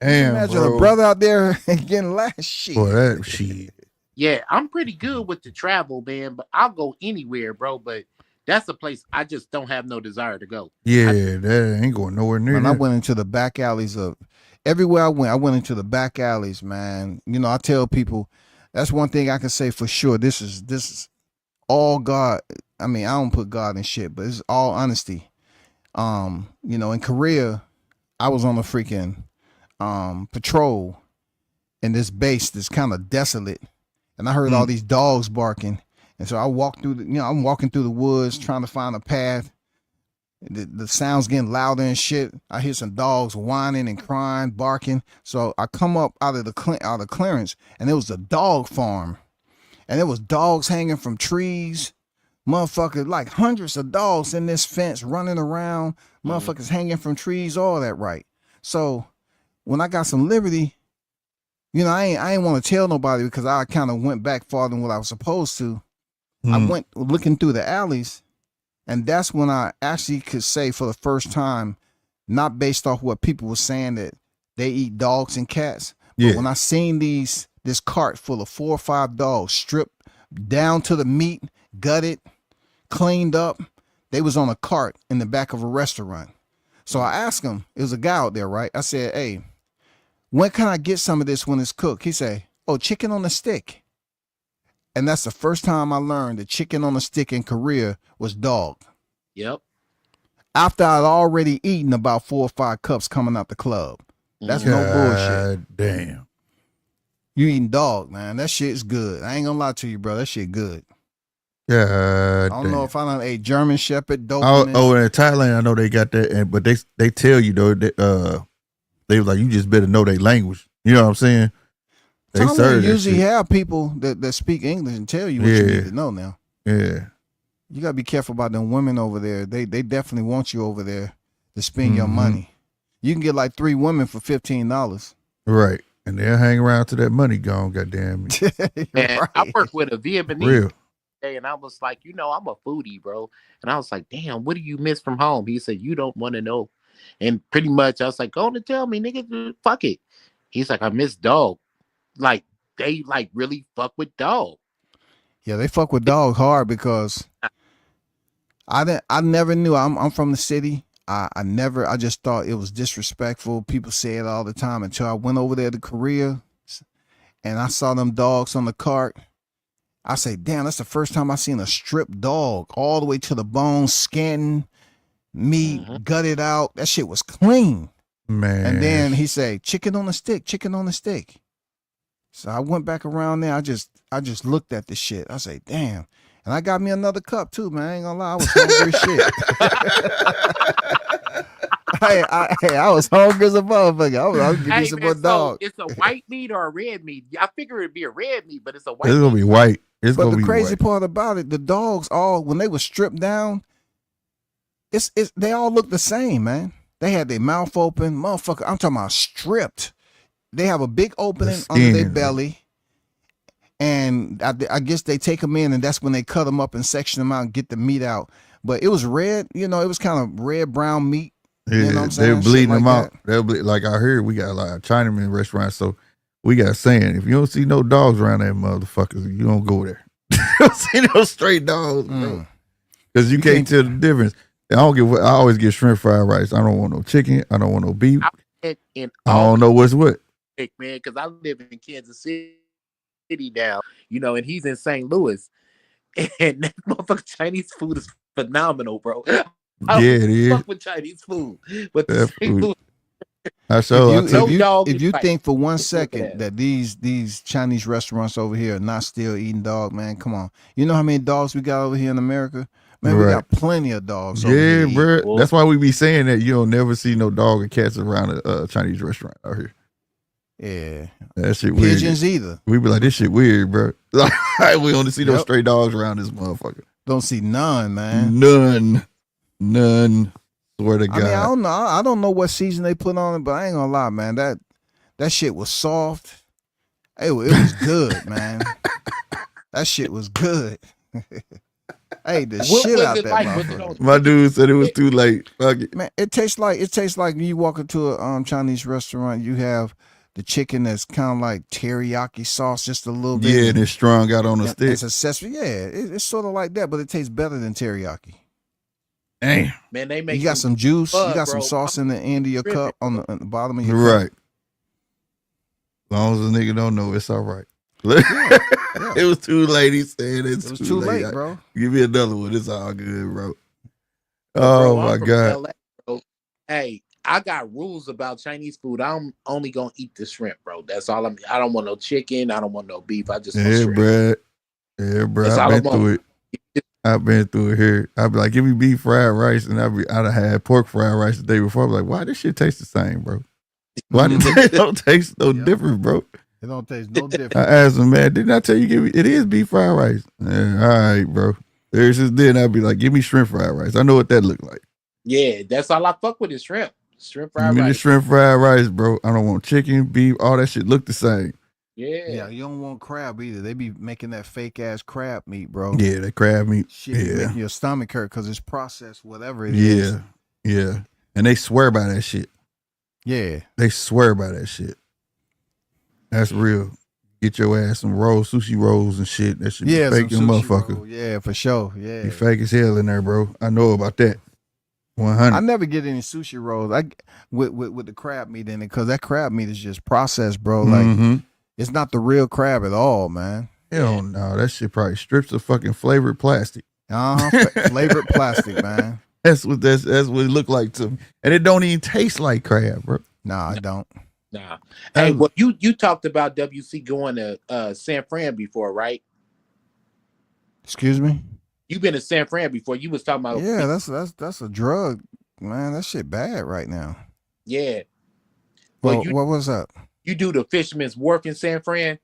Damn, imagine bro. a brother out there getting lashed. Shit. Boy, that shit. Yeah, I'm pretty good with the travel, man, but I'll go anywhere, bro. But that's a place I just don't have no desire to go. Yeah, that ain't going nowhere near. Man, I went into the back alleys of everywhere I went into the back alleys, man. You know, I tell people that's one thing I can say for sure. This is all God. I mean, I don't put God in shit, but it's all honesty. You know, in Korea, I was on a freaking patrol in this base that's kind of desolate. And I heard all these dogs barking. And so I walked through I'm walking through the woods trying to find a path. The sound's getting louder and shit. I hear some dogs whining and crying, barking. So I come up out of the clearance, and it was a dog farm. And there was dogs hanging from trees. Motherfuckers, like hundreds of dogs in this fence running around. Motherfuckers hanging from trees, all that, right? So when I got some liberty, you know, I ain't want to tell nobody because I kind of went back farther than what I was supposed to. I went looking through the alleys, and that's when I actually could say for the first time, not based off what people were saying that they eat dogs and cats, but when I seen this cart full of 4 or 5 dogs stripped down to the meat, gutted, cleaned up, they was on a cart in the back of a restaurant. So I asked him, it was a guy out there, right? I said, hey, when can I get some of this when it's cooked? He said, oh, chicken on a stick. And that's the first time I learned that chicken on a stick in Korea was dog. Yep. After I'd already eaten about 4 or 5 cups coming out the club. That's no bullshit. Damn. You eating dog, man. That shit's good. I ain't gonna lie to you, bro. That shit good. Yeah. I don't know if I done ate German Shepherd, dope. In Thailand, I know they got that, but they tell you though that they was like, you just better know their language. You know what I'm saying? They usually have people that speak English and tell you what you need to know now. Yeah. You gotta be careful about them women over there. They definitely want you over there to spend your money. You can get like 3 women for $15. Right. And they'll hang around till that money gone, goddamn me. Man, Right. I work with a Vietnamese Real. today, and I was like, you know, I'm a foodie, bro. And I was like, damn, what do you miss from home? He said, you don't want to know. And pretty much I was like, go on and tell me, nigga, fuck it. He's like, I miss dog. Like, they like really fuck with dog. Yeah, they fuck with dog hard because I never knew. I'm from the city. I just thought it was disrespectful. People say it all the time until I went over there to Korea and I saw them dogs on the cart. I say, damn, that's the first time I seen a stripped dog all the way to the bone, skin, meat, gutted out. That shit was clean. Man. And then he say, chicken on a stick, chicken on a stick. So I went back around there. I just looked at the shit. I say, damn. And I got me another cup too, man. I ain't gonna lie. I was hungry as shit. I was hungry as a motherfucker. I was gonna give me some more dog. It's a white meat or a red meat? I figure it'd be a red meat, but it's a white It's gonna meat. be white. It's But gonna the be crazy whack. part about it, the dogs all when they were stripped down, it's they all look the same, man. They had their mouth open, motherfucker. I'm talking about stripped. They have a big opening under their skin, belly, and I guess they take them in, and that's when they cut them up and section them out and get the meat out. But it was red, you know, it was kind of red brown meat. Yeah, You know what I'm saying? they're bleeding Shit them like out. They'll be like out here. We got a lot of Chinaman restaurants, so we got a saying: if you don't see no dogs around that motherfuckers, you don't go there. You don't see no straight dogs, bro, because you can't tell the difference. I don't give. I always get shrimp fried rice. I don't want no chicken. I don't want no beef. I don't know what's what. Man, because I live in Kansas City now, you know, and he's in St. Louis, and that motherfucking Chinese food is phenomenal, bro. I Yeah, it is. fuck with Chinese food, but That St. food. Louis, I show. If you right. think for one at second that. that these Chinese restaurants over here are not still eating dog, man, come on. You know how many dogs we got over here in America? Man, we Right. got plenty of dogs over Yeah, here. bro. That's why we be saying that you don't never see no dog and cats around a Chinese restaurant out here. Yeah. That shit weird. Pigeons either. We be like, this shit weird, bro. Like, we only see no Yep. stray dogs around this motherfucker. Don't see none, man. None. Swear to God. I mean, I don't know. I don't know what season they put on it, but I ain't gonna lie, man. That shit was soft. It was good, man. That shit was good. I ate the What shit was out it that like? Was it motherfucker. on My dude said it was too late. Fuck it. Man, it tastes like when you walk into a Chinese restaurant, you have the chicken that's kind of like teriyaki sauce, just a little bit. Yeah, and it's strung out on a and stick. it's a sesame. Yeah, it's sort of like that, but it tastes better than teriyaki. Damn. Man, they make You got some juice. You bud, got some bro. sauce in the end of your Tripping, cup on the bottom of your cup. Right. As long as the nigga don't know, it's all right. Yeah. It was too late. He said It was too late, bro. Give me another one. It's all good, bro. Bro, Oh I'm my from God. LA, bro. Hey, I got rules about Chinese food. I'm only gonna eat the shrimp, bro. That's all I don't want no chicken. I don't want no beef. I just want Yeah, shrimp. bro. Yeah, bro. That's I've all been I through want. it. I've been through it here. I'd be like, give me beef fried rice, and I'd have had pork fried rice the day before. I'm like, why this shit taste the same, bro? Why did it don't taste no Yep. different, bro? It don't taste no different. I asked him, man, didn't I tell you give me? It is beef fried rice. Yeah, all right, bro. Ever since then, I'd be like, give me shrimp fried rice. I know what that look like. Yeah, that's all I fuck with is shrimp. Shrimp Give fried me the rice. shrimp fried rice, bro. I don't want chicken, beef, all that shit look the same. Yeah. Yeah, you don't want crab either. They be making that fake ass crab meat, bro. Yeah, that crab meat. Shit be Yeah, making your stomach hurt because it's processed, whatever it is. yeah, yeah. And they swear by that shit. Yeah. They swear by that shit. That's real. Get your ass some rolls, sushi rolls and shit. That should Yeah, be fake, some sushi motherfucker. roll. Yeah, for sure. Yeah. Be fake as hell in there, bro. I know about that. 100. I never get any sushi rolls. With the crab meat in it because that crab meat is just processed, bro. Like Mhm. it's not the real crab at all, man. Hell no, that shit probably strips of fucking flavored plastic. Flavored plastic, man. That's what it look like to me. And it don't even taste like crab, bro. Nah, I don't. Nah. Hey, well, you talked about WC going to San Fran before, right? Excuse me. You've been to San Fran before. You was talking about Yeah, that's a drug, man. That shit bad right now. yeah. Well, Well, what was up? you do the Fisherman's Wharf in San Fran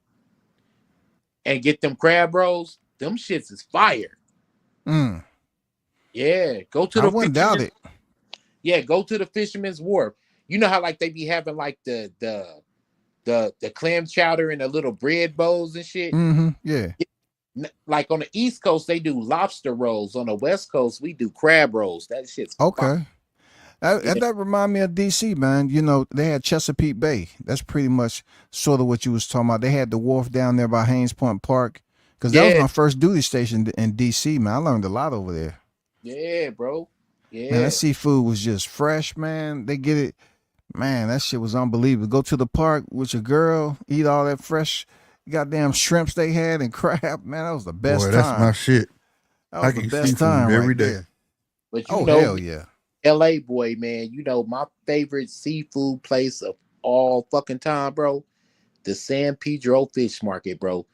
and get them crab rolls. Them shits is fire. Mm, Yeah, go to I the wouldn't doubt Fisherman's- it. Yeah, go to the Fisherman's Wharf. You know how like they be having like the clam chowder and the little bread bowls and shit. Mm-hmm. Yeah. Like on the East Coast, they do lobster rolls. On the West Coast, we do crab rolls. That shit's Okay. fire. That remind me of DC, man. You know, they had Chesapeake Bay. That's pretty much sort of what you was talking about. They had the wharf down there by Haynes Point Park. Because that was Yeah. my first duty station in DC, man. I learned a lot over there. Yeah, bro. Yeah. Man, that seafood was just fresh, man. They get it. Man, that shit was unbelievable. Go to the park with your girl, eat all that fresh goddamn shrimps they had and crab. Man, that was the best Boy, time. that's my shit. That was I the can best seafood time every right day. there. But you Oh, know, hell yeah. LA boy, man, you know my favorite seafood place of all fucking time, bro. The San Pedro Fish Market, bro.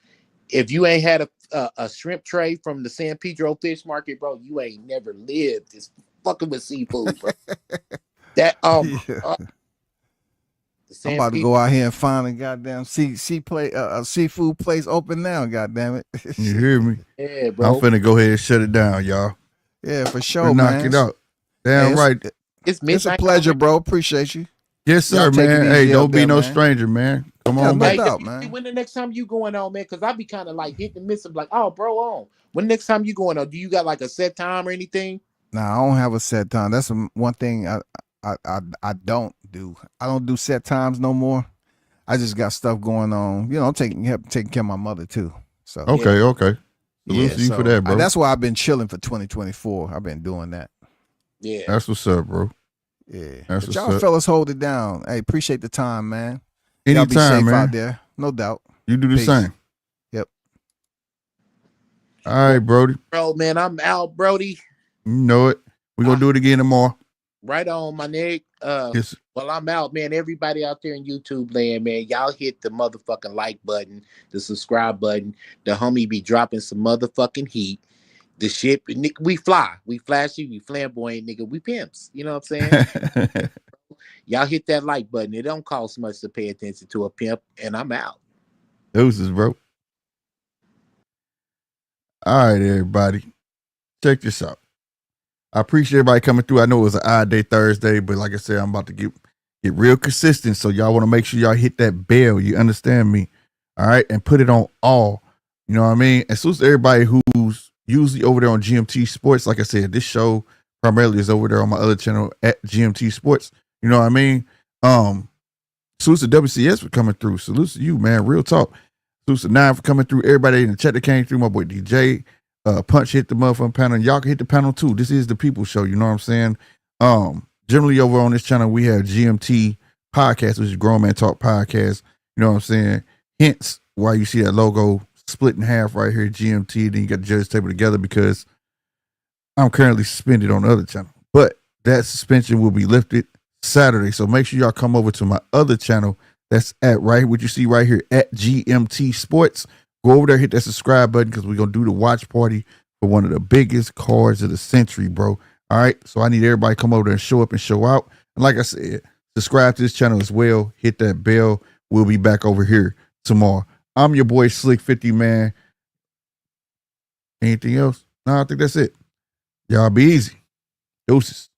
If you ain't had a shrimp tray from the San Pedro Fish Market, bro, you ain't never lived. It's fucking with seafood, bro. That Yeah. I'm about to go out here and find a goddamn seafood place open now. Goddamn it! You hear me? Yeah, bro. I'm finna go ahead and shut it down, y'all. Yeah, for sure, We'll knock man. it out. Damn Hey, right. It's It's a midnight pleasure, already. bro. Appreciate you. Yes, Y'all sir, take it man. easy Hey, up don't be there, no man. stranger, man. Come Yeah, on, no back. doubt, Hey, man. when the next time you going on, man? Because I be kind of like hit and miss. I'm like, oh, bro, on. When next time you going on? Do you got like a set time or anything? Nah, I don't have a set time. That's one thing I don't do. I don't do set times no more. I just got stuff going on. You know, I'm taking care of my mother too. So Okay, okay. Salute to you for that, bro. that's why I've been chilling for 2024. I've been doing that. Yeah. That's what's up, bro. Yeah. That's But y'all what's up. fellas hold it down. Hey, appreciate the time, man. Y'all be Anytime, safe man. out there. No doubt. You do the Peace. same. Yep. All right, Brody. Bro, man, I'm out, Brody. You know it. We're gonna do it again tomorrow. Right on, my nigga. Yes. Well, I'm out, man. Everybody out there in YouTube land, man, y'all hit the motherfucking like button, the subscribe button. The homie be dropping some motherfucking heat. The shit, we fly. We flashy, we flamboyant, nigga. We pimps. You know what I'm saying? Y'all hit that like button. It don't cost much to pay attention to a pimp, and I'm out. Deuces, bro. All right, everybody. Check this out. I appreciate everybody coming through. I know it was an odd day Thursday, but like I said, I'm about to get real consistent. So y'all want to make sure y'all hit that bell. You understand me? All right. And put it on all. You know what I mean? And so everybody who's usually over there on GMT Sports, like I said, this show primarily is over there on my other channel at GMT Sports. You know what I mean? Salute to WCS for coming through. Salute to you, man. Real talk. Salute to 9 for coming through. Everybody in the chat that came through. My boy DJ. Punch hit the motherfucking panel, and y'all can hit the panel too. This is the people show, you know what I'm saying? Generally over on this channel, we have GMT podcast, which is Grown Man Talk Podcast, you know what I'm saying? Hence why you see that logo split in half right here, GMT, then you got the judge table together because I'm currently suspended on the other channel. But that suspension will be lifted Saturday. So make sure y'all come over to my other channel that's at right, what you see right here at GMT Sports. Go over there, hit that subscribe button because we're going to do the watch party for one of the biggest cards of the century, bro. All right. So I need everybody to come over there and show up and show out. And like I said, subscribe to this channel as well. Hit that bell. We'll be back over here tomorrow. I'm your boy Slick 50, man. Anything else? No, I think that's it. Y'all be easy. Deuces.